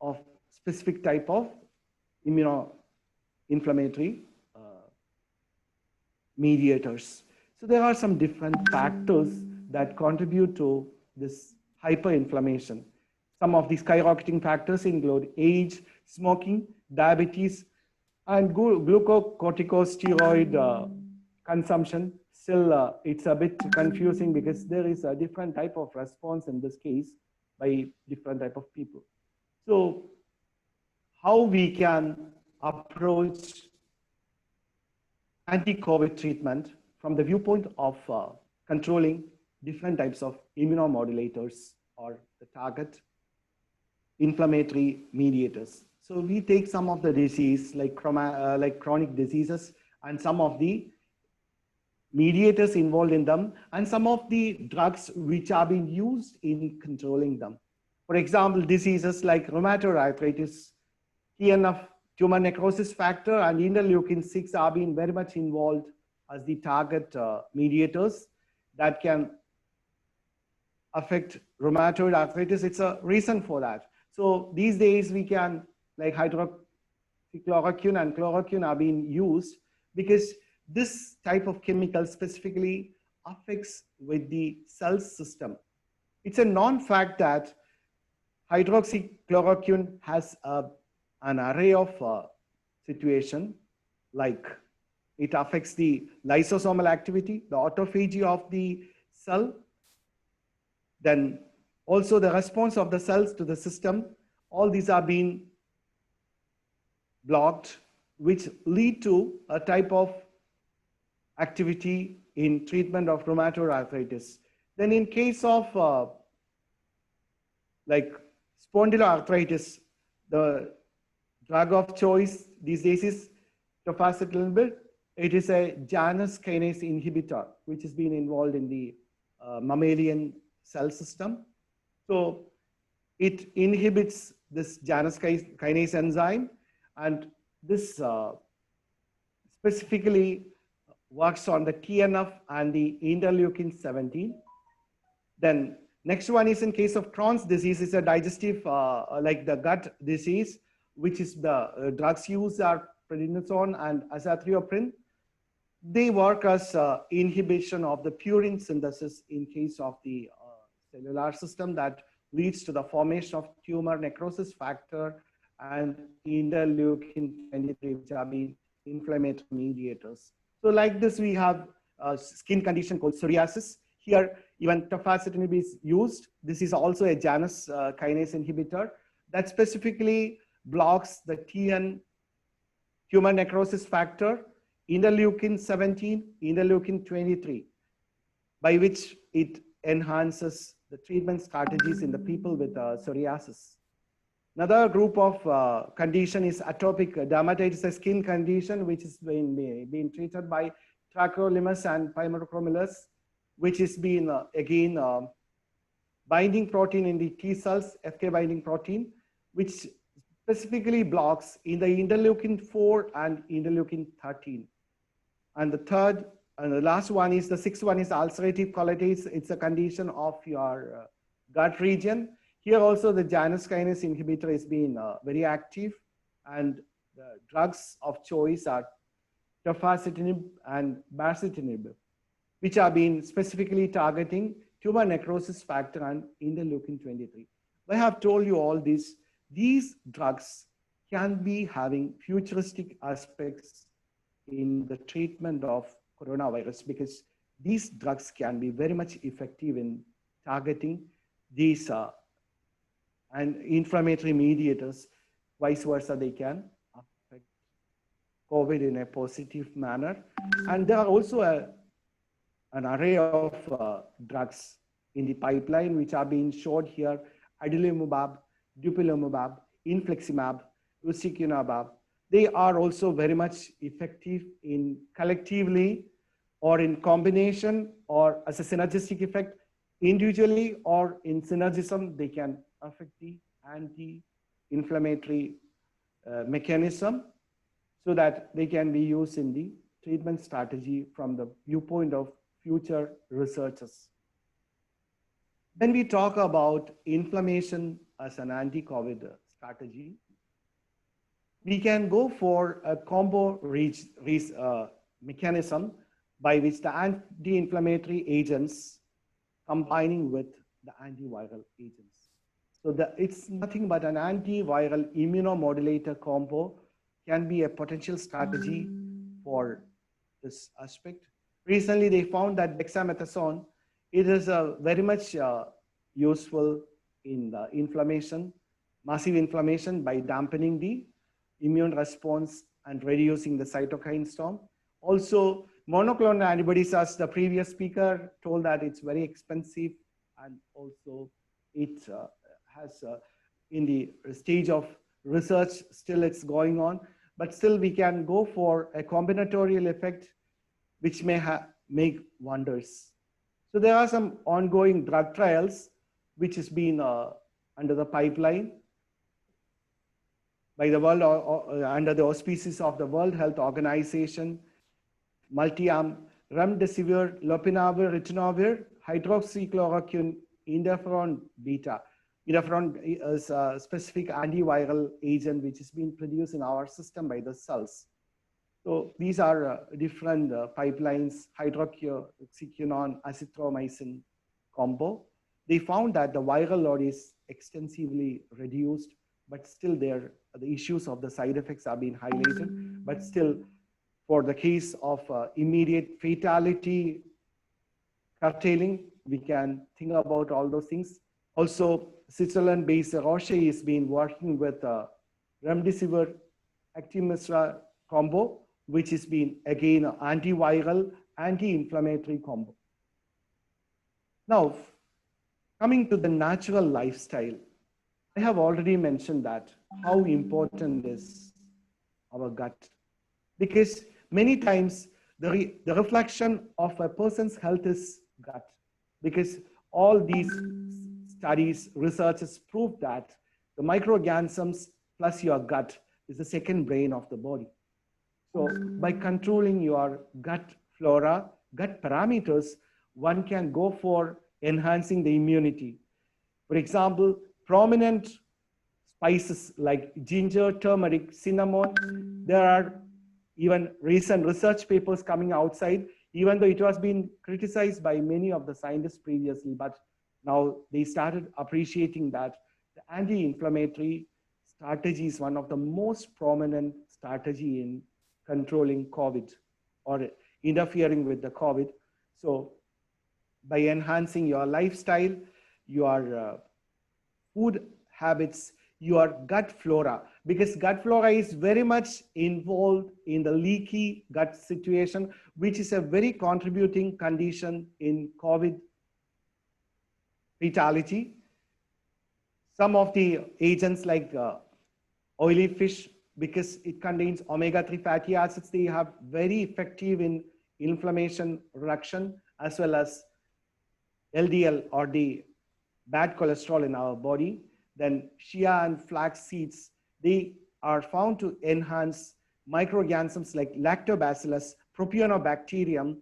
of specific type of immunoinflammatory mediators. So there are some different factors that contribute to this hyperinflammation. Some of these skyrocketing factors include age, smoking, diabetes, and glucocorticosteroid consumption. Still, it's a bit confusing because there is a different type of response in this case by different type of people. So how we can approach anti-COVID treatment from the viewpoint of controlling different types of immunomodulators or the target inflammatory mediators. So we take some of the disease like chronic diseases and some of the mediators involved in them and some of the drugs which are being used in controlling them. For example, diseases like rheumatoid arthritis, TNF, tumor necrosis factor, and interleukin 6 are being very much involved as the target mediators that can affect rheumatoid arthritis. It's a reason for that. So these days we can, like hydroxychloroquine and chloroquine are being used because this type of chemical specifically affects with the cell system. It's a known fact that hydroxychloroquine has an array of situation, like it affects the lysosomal activity, the autophagy of the cell, then also the response of the cells to the system. All these are being blocked, which lead to a type of activity in treatment of rheumatoid arthritis. Then in case of like spondyloarthritis, the drug of choice these days is tofacitinib. It is a Janus kinase inhibitor, which has been involved in the mammalian cell system. So it inhibits this Janus kinase enzyme, and this specifically works on the TNF and the interleukin 17. Then next one is in case of Crohn's disease, is a digestive, like the gut disease, which is the drugs used are prednisone and azathioprine. They work as inhibition of the purine synthesis in case of the cellular system that leads to the formation of tumor necrosis factor and interleukin 23, which are the inflammatory mediators. So like this, we have a skin condition called psoriasis. Here, even tofacitinib is used. This is also a Janus kinase inhibitor that specifically blocks the TN, tumor necrosis factor, interleukin 17, interleukin 23, by which it enhances the treatment strategies in the people with psoriasis. Another group of condition is atopic dermatitis, a skin condition which is being treated by tacrolimus and pimecrolimus, which is being again binding protein in the T cells, FK binding protein, which specifically blocks in the interleukin 4 and interleukin 13. And the third and the last one is, the sixth one is ulcerative colitis. It's a condition of your gut region. Here also the Janus kinase inhibitor is being very active, and the drugs of choice are tofacitinib and baricitinib, which are being specifically targeting tumor necrosis factor and interleukin 23. I have told you all this. These drugs can be having futuristic aspects in the treatment of coronavirus, because these drugs can be very much effective in targeting these and inflammatory mediators. Vice versa, they can affect COVID in a positive manner. And there are also an array of drugs in the pipeline which are being showed here: adalimumab, dupilumab, infliximab, ustekinumab. They are also very much effective in collectively or in combination or as a synergistic effect. Individually or in synergism, they can affect the anti-inflammatory mechanism, so that they can be used in the treatment strategy from the viewpoint of future researchers. When we talk about inflammation as an anti-COVID strategy, we can go for a combo mechanism by which the anti-inflammatory agents combining with the antiviral agents. So it's nothing but an antiviral immunomodulator combo can be a potential strategy for this aspect. Recently, they found that dexamethasone, it is very much useful in the inflammation, massive inflammation, by dampening the immune response and reducing the cytokine storm. Also, monoclonal antibodies, as the previous speaker told, that it's very expensive, and also it has in the stage of research, still it's going on, but still we can go for a combinatorial effect which may make wonders. So there are some ongoing drug trials which has been under the pipeline by the world under the auspices of the World Health Organization, multi-arm remdesivir, lopinavir, ritonavir, hydroxychloroquine, interferon beta. Interferon is a specific antiviral agent which is being produced in our system by the cells. So these are different pipelines, hydroxyquinone, azithromycin combo. They found that the viral load is extensively reduced, but still the issues of the side effects are being highlighted. But still, for the case of immediate fatality curtailing, we can think about all those things. Also, Switzerland-based Roche has been working with remdesivir actimestra combo, which has been again an antiviral, anti-inflammatory combo. Now, coming to the natural lifestyle, I have already mentioned that how important is our gut, because many times the reflection of a person's health is gut, because all these studies, researchers prove that the microorganisms plus your gut is the second brain of the body. So by controlling your gut flora, gut parameters, one can go for enhancing the immunity. For example, prominent spices like ginger, turmeric, cinnamon, there are even recent research papers coming outside, even though it was being criticized by many of the scientists previously, but now they started appreciating that the anti-inflammatory strategy is one of the most prominent strategy in controlling COVID or interfering with the COVID. So by enhancing your lifestyle, your food habits, your gut flora, because gut flora is very much involved in the leaky gut situation, which is a very contributing condition in COVID fatality. Some of the agents like oily fish, because it contains omega-3 fatty acids, they have very effective in inflammation reduction, as well as LDL or the bad cholesterol in our body. Then chia and flax seeds, they are found to enhance microorganisms like lactobacillus, propionobacterium,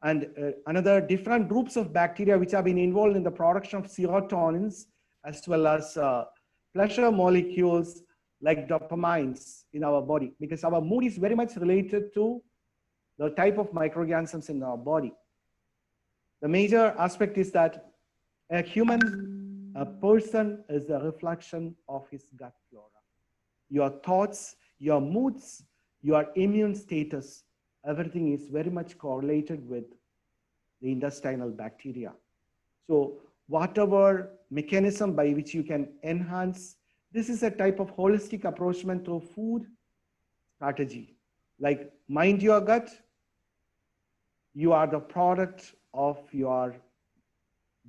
and another different groups of bacteria which have been involved in the production of serotonins, as well as pleasure molecules like dopamines in our body, because our mood is very much related to the type of microorganisms in our body. The major aspect is that a person is a reflection of his gut flora. Your thoughts, your moods, your immune status, everything is very much correlated with the intestinal bacteria. So whatever mechanism by which you can enhance, this is a type of holistic approachment to food strategy. Like mind your gut, you are the product of your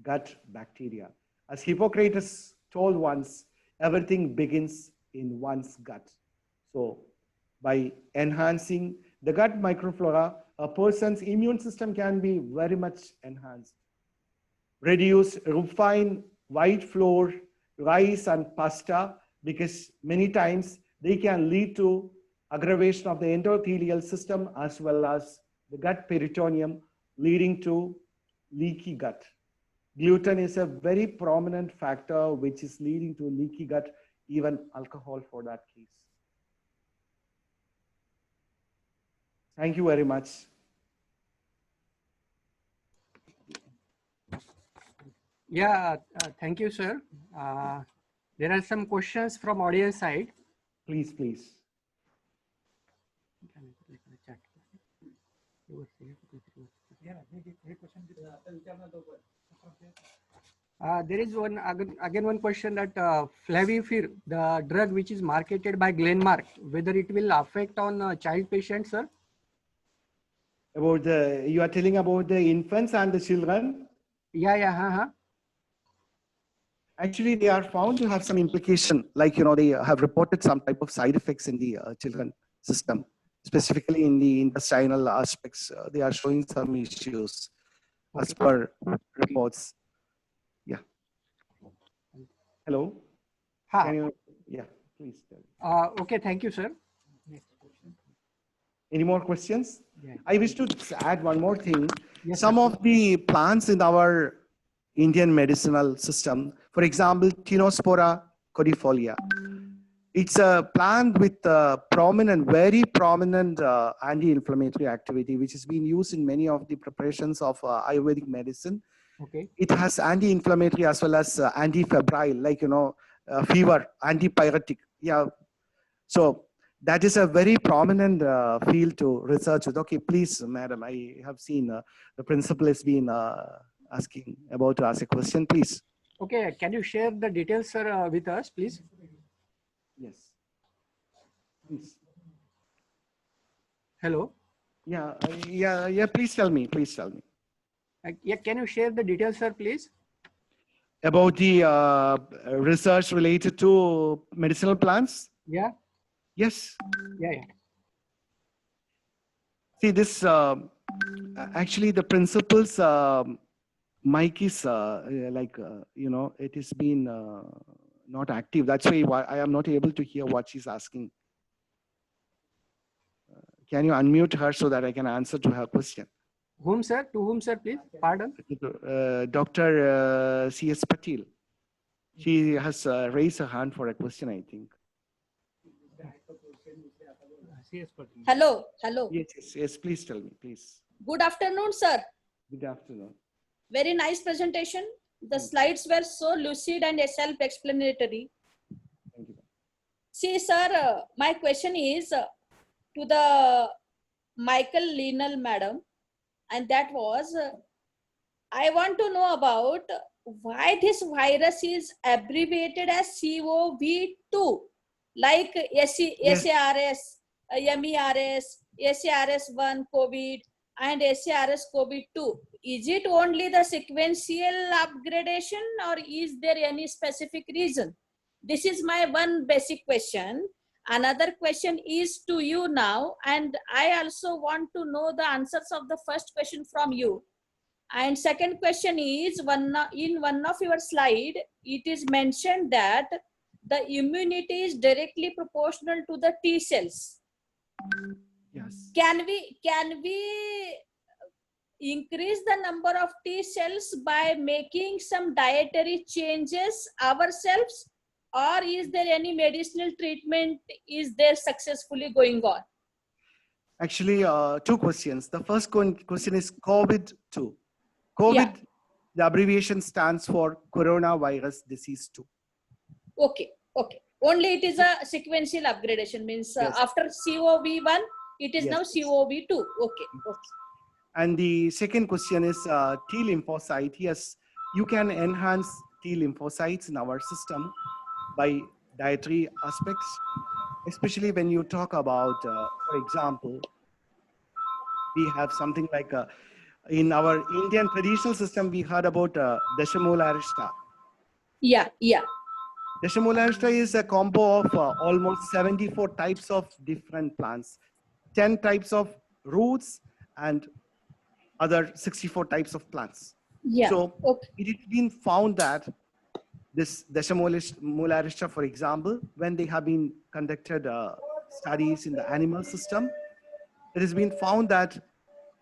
gut bacteria. As Hippocrates told once, everything begins in one's gut. So by enhancing the gut microflora, a person's immune system can be very much enhanced. Reduce refined white flour, rice and pasta, because many times they can lead to aggravation of the endothelial system as well as the gut peritoneum, leading to leaky gut. Gluten is a very prominent factor which is leading to leaky gut, even alcohol for that case. Thank you very much. Yeah, thank you, sir. There are some questions from audience side. Please, please. There is one again one question that Flavifir, the drug which is marketed by Glenmark, whether it will affect on child patients, sir? About the, you are telling about the infants and the children? Yeah. Actually, they are found to have some implication, like, they have reported some type of side effects in the children system, specifically in the intestinal aspects. They are showing some issues as per reports. Yeah. Hello. Ha. Can you? Yeah, please tell. Okay, thank you, sir. Any more questions? Yeah. I wish to add one more thing. Yes, Some sir. of the plants in our Indian medicinal system, for example, Tinospora corifolia. It's a plant with very prominent anti-inflammatory activity, which has been used in many of the preparations of Ayurvedic medicine. Okay. It has anti-inflammatory as well as anti-febrile, like, fever, antipyretic. Yeah. So that is a very prominent field to research with. Okay, please, madam, I have seen the principal has been about to ask a question, please. Okay, can you share the details, sir, with us, please? Yes. Please. Hello. Yeah, please tell me, Yeah, can you share the details, sir, please? about the research related to medicinal plants. Yeah. Yes. Yeah. See, this actually the principal's mic is it has been not active. That's why I am not able to hear what she's asking. Can you unmute her so that I can answer to her question? Whom, sir? To whom, sir, please? Pardon. Dr. C.S. Patil. She has raised her hand for a question, I think. Hello. Yes, please tell me, please. Good afternoon, sir. Good afternoon. Very nice presentation. The slides were so lucid and self-explanatory. Thank you. See, sir, my question is to the Michael Linnell madam, and that was, I want to know about why this virus is abbreviated as COV2, like SARS, MERS, SARS1 COVID, and SARS-CoV-2. Is it only the sequential upgradation, or is there any specific reason? This is my one basic question. Another question is to you now, and I also want to know the answers of the first question from you. And second question is, in one of your slide, it is mentioned that the immunity is directly proportional to the T cells. Yes. Can we increase the number of T cells by making some dietary changes ourselves, or is there any medicinal treatment is there successfully going on? Actually, two questions. The first question is COVID-2. COVID, Yeah. the abbreviation stands for coronavirus disease 2. Okay. Only it is a sequential upgradation, means Yes. after COV1, it is Yes. now COV2. Okay. And the second question is T lymphocyte. Yes, you can enhance T lymphocytes in our system by dietary aspects, especially when you talk about, for example, we have something like in our Indian traditional system, we heard about Dashamula Arishta. Yeah. Dashamula Arishta is a combo of almost 74 types of different plants, 10 types of roots, and other 64 types of plants. Yeah. So Okay. it has been found that this Dashamula Arishta, for example, when they have been conducted studies in the animal system, it has been found that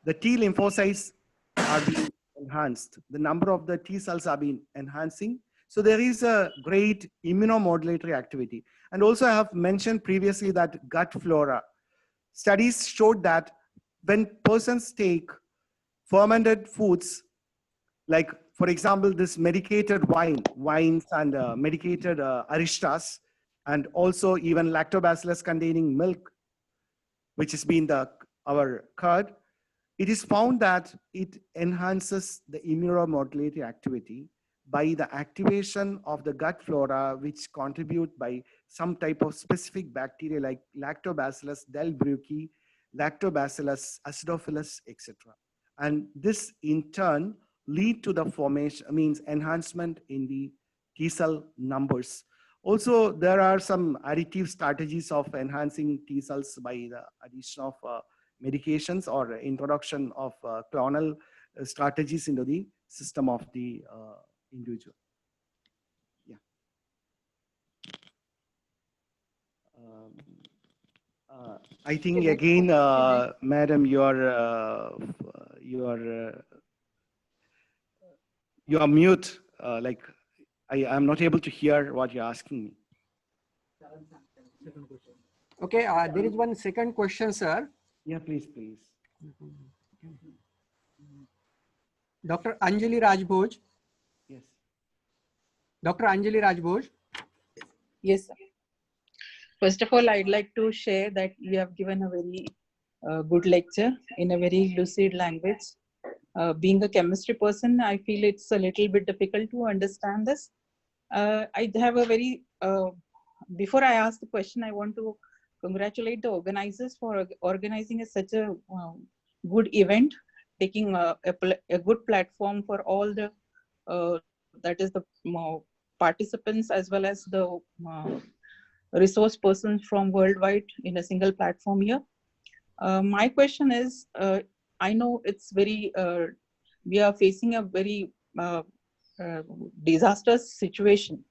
the T lymphocytes are being enhanced. The number of the T cells are being enhancing. So there is a great immunomodulatory activity. And also I have mentioned previously that gut flora. Studies showed that when persons take fermented foods, like for example, this medicated wines and medicated arishtas, and also even lactobacillus containing milk, which has been our curd, it is found that it enhances the immunomodulatory activity by the activation of the gut flora, which contribute by some type of specific bacteria like lactobacillus delbrueckii, lactobacillus acidophilus, etc. And this in turn lead to the formation, means enhancement in the T cell numbers. Also, there are some additive strategies of enhancing T cells by the addition of medications or introduction of clonal strategies into the system of the individual. Yeah. I think again, madam, you are mute. Like I am not able to hear what you're asking me. Okay, there is one second question, sir. Yeah, please, please. Dr. Anjali Rajbhoj. Yes. Dr. Anjali Rajbhoj. Yes, sir. First of all, I'd like to share that you have given a very good lecture in a very lucid language. Being a chemistry person, I feel it's a little bit difficult to understand this. I have a very, before I ask the question, I want to congratulate the organizers for organizing such a good event, taking a good platform for all the, that is the participants as well as the resource persons from worldwide in a single platform here. My question is, I know it's very, we are facing a very disastrous situation,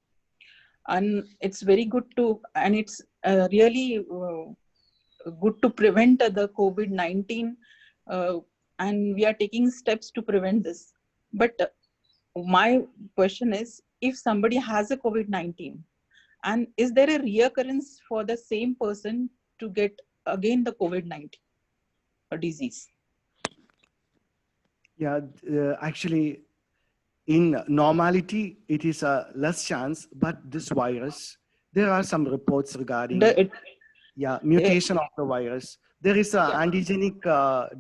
and it's very good to, and it's really good to prevent the COVID-19, and we are taking steps to prevent this. But my question is, if somebody has a COVID-19, and is there a reoccurrence for the same person to get again the COVID-19 disease? Yeah, actually, in normality, it is a less chance, but this virus, there are some reports regarding mutation of the virus. There is a antigenic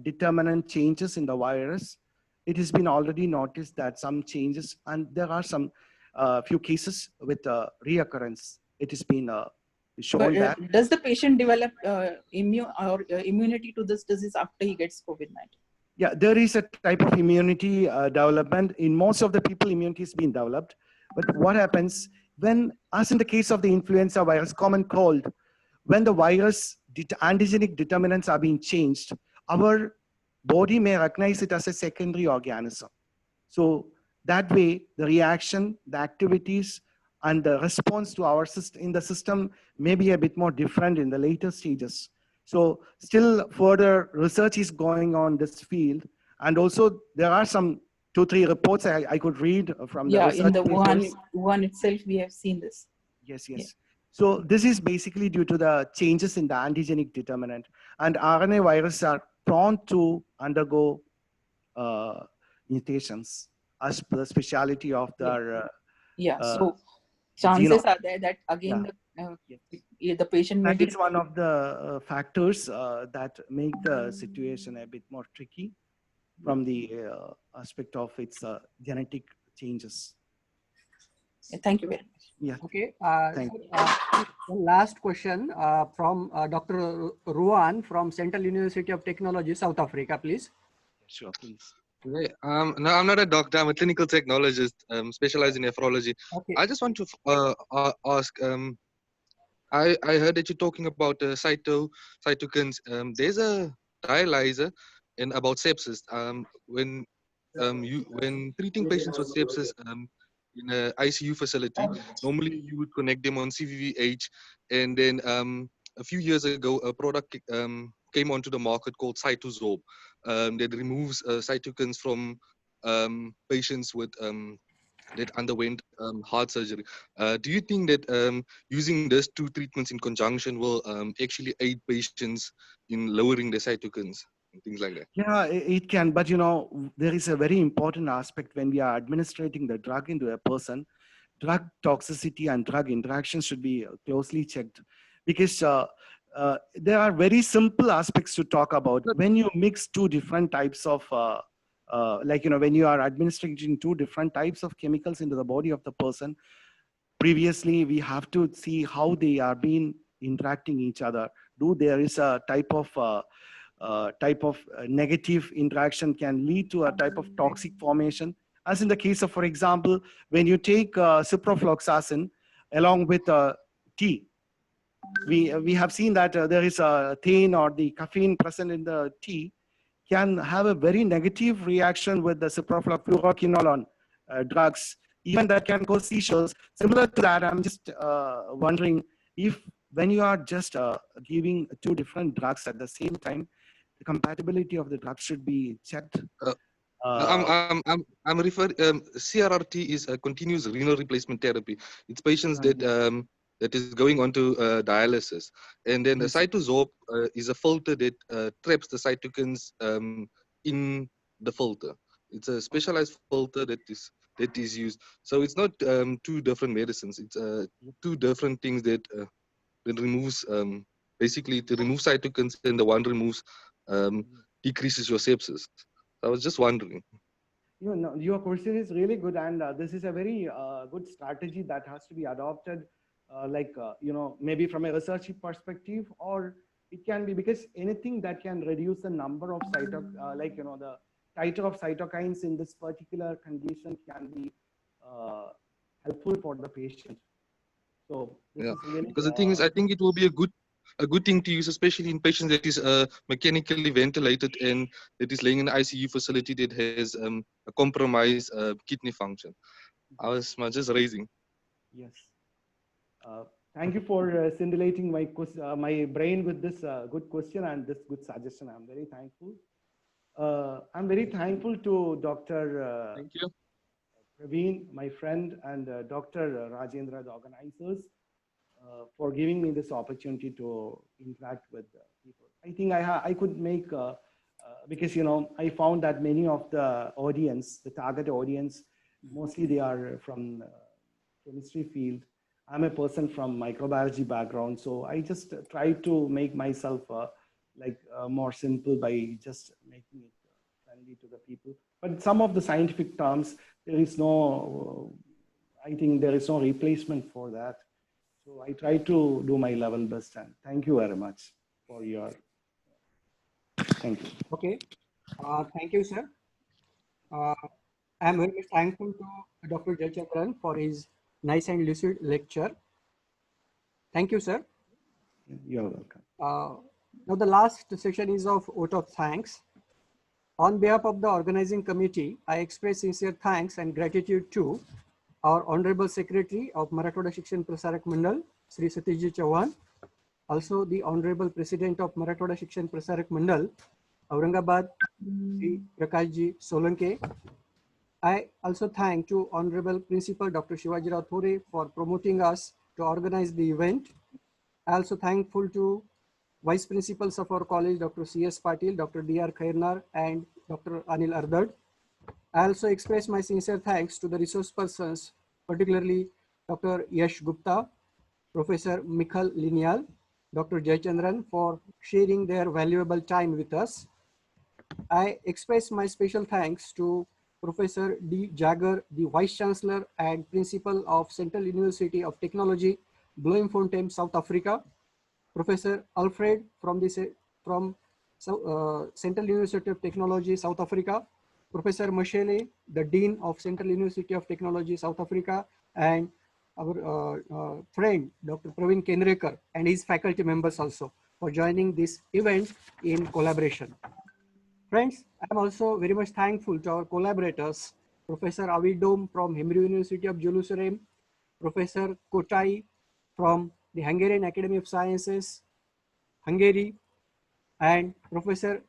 determinant changes in the virus. It has been already noticed that some changes, and there are some few cases with reoccurrence. It has been shown that. Does the patient develop immunity to this disease after he gets COVID-19? Yeah, there is a type of immunity development. In most of the people, immunity is being developed. But what happens when, as in the case of the influenza virus, common cold, when the virus antigenic determinants are being changed, our body may recognize it as a secondary organism. So that way, the reaction, the activities, and the response to our system in the system may be a bit more different in the later stages. So still further research is going on this field. And also there are some 2-3 reports I could read from the research in the papers. Wuhan itself, we have seen this. Yes, yes. Yeah. So this is basically due to the changes in the antigenic determinant. And RNA viruses are prone to undergo mutations as per the speciality of their so chances genome. are there that again the patient may that is one of the factors that make the situation a bit more tricky from the aspect of its genetic changes. Thank you very much. Yeah. Okay. Last question from Dr. Ruan from Central University of Technology, South Africa, please. Sure, please. Okay. No, I'm not a doctor. I'm a clinical technologist, specialized in nephrology. Okay. I just want to ask. I heard that you're talking about cytokines. There's a dialyzer in about sepsis. When treating patients with sepsis in an ICU facility, normally you would connect them on CVVH, and then a few years ago, a product came onto the market called Cytozorb that removes cytokines from patients with that underwent heart surgery. Do you think that using these two treatments in conjunction will actually aid patients in lowering their cytokines and things like that? Yeah, it can, but you know, there is a very important aspect when we are administrating the drug into a person. Drug toxicity and drug interactions should be closely checked, because there are very simple aspects to talk about. When you mix two different types of like, you know, when you are administering two different types of chemicals into the body of the person, previously we have to see how they are being interacting each other. There is a type of negative interaction can lead to a type of toxic formation, as in the case of, for example, when you take ciprofloxacin along with tea. We have seen that there is a thein or the caffeine present in the tea can have a very negative reaction with the ciprofluoroquinolone drugs. Even that can cause seizures. Similar to that, I'm just wondering if when you are just giving two different drugs at the same time, the compatibility of the drug should be checked. I'm referring. CRRT is a continuous renal replacement therapy. It's patients that is going on to dialysis, and then the cytosorb is a filter that traps the cytokines in the filter. It's a specialized filter that is used. So it's not two different medicines. It's two different things that removes basically to remove cytokines, and the one removes decreases your sepsis. I was just wondering. You know, your question is really good, and this is a very good strategy that has to be adopted, you know, maybe from a research perspective, or it can be because anything that can reduce the number of like, you know, the titer of cytokines in this particular condition can be helpful for the patient. So this is really, because the thing is, I think it will be a good thing to use, especially in patients that is mechanically ventilated and that is laying in the ICU facility that has a compromised kidney function. I was just raising. Yes. Thank you for stimulating my brain with this good question and this good suggestion. I'm very thankful. I'm very thankful to Dr. Thank you. Praveen, my friend, and Dr. Rajendra, the organizers, for giving me this opportunity to interact with people. I think I could make, because, you know, I found that many of the audience, the target audience, mostly they are from chemistry field. I'm a person from microbiology background, so I just try to make myself more simple by just making it friendly to the people. But some of the scientific terms, there is no, I think there is no replacement for that. So I try to do my level best, and thank you very much for your, thank you. Okay, thank you, sir. I'm very much thankful to Dr. Jayachandran for his nice and lucid lecture. Thank you, sir. You're welcome. Now the last session is of vote of thanks. On behalf of the organizing committee, I express sincere thanks and gratitude to our Honorable Secretary of Marathwada Shikshan Prasarak Mandal, Sri Satishji Chauhan, also the Honorable President of Marathwada Shikshan Prasarak Mandal, Aurangabad, Sri Prakashji Solanke. I also thank to Honorable Principal Dr. Shivaji Rao Thore for promoting us to organize the event. I also thankful to Vice Principals of our college, Dr. C.S. Patil, Dr. D.R. Khairnar, and Dr. Anil Ardad. I also express my sincere thanks to the resource persons, particularly Dr. Yash Gupta, Professor Mikhal Lineal, Dr. Jayachandran for sharing their valuable time with us. I express my special thanks to Professor D. Jagger, the Vice Chancellor and Principal of Central University of Technology, Bloemfontein, South Africa, Professor Alfred from Central University of Technology, South Africa, Professor Mashele, the Dean of Central University of Technology, South Africa, and our friend, Dr. Praveen Kendrekar, and his faculty members also for joining this event in collaboration. Friends, I'm also very much thankful to our collaborators, Professor Avidom from Hebrew University of Jerusalem, Professor Kotai from the Hungarian Academy of Sciences, Hungary, and Professor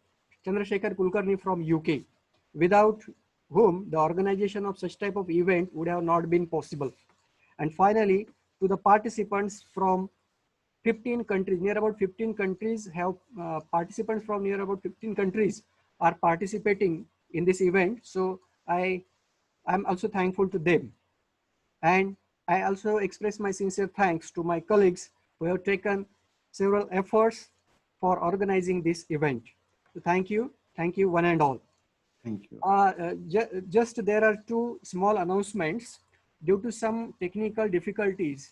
Chandrasekhar Kulkarni from UK, without whom the organization of such type of event would have not been possible. And finally, to the participants from 15 countries, near about 15 countries have participants from near about 15 countries are participating in this event. So I'm also thankful to them. And I also express my sincere thanks to my colleagues who have taken several efforts for organizing this event. So thank you one and all. Thank you. Just there are two small announcements. Due to some technical difficulties,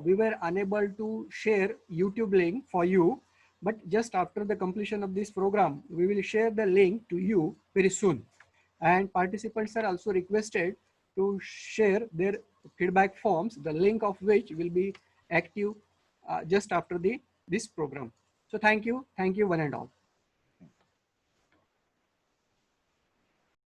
we were unable to share YouTube link for you, but just after the completion of this program, we will share the link to you very soon. And participants are also requested to share their feedback forms, the link of which will be active just after this program. So thank you one and all.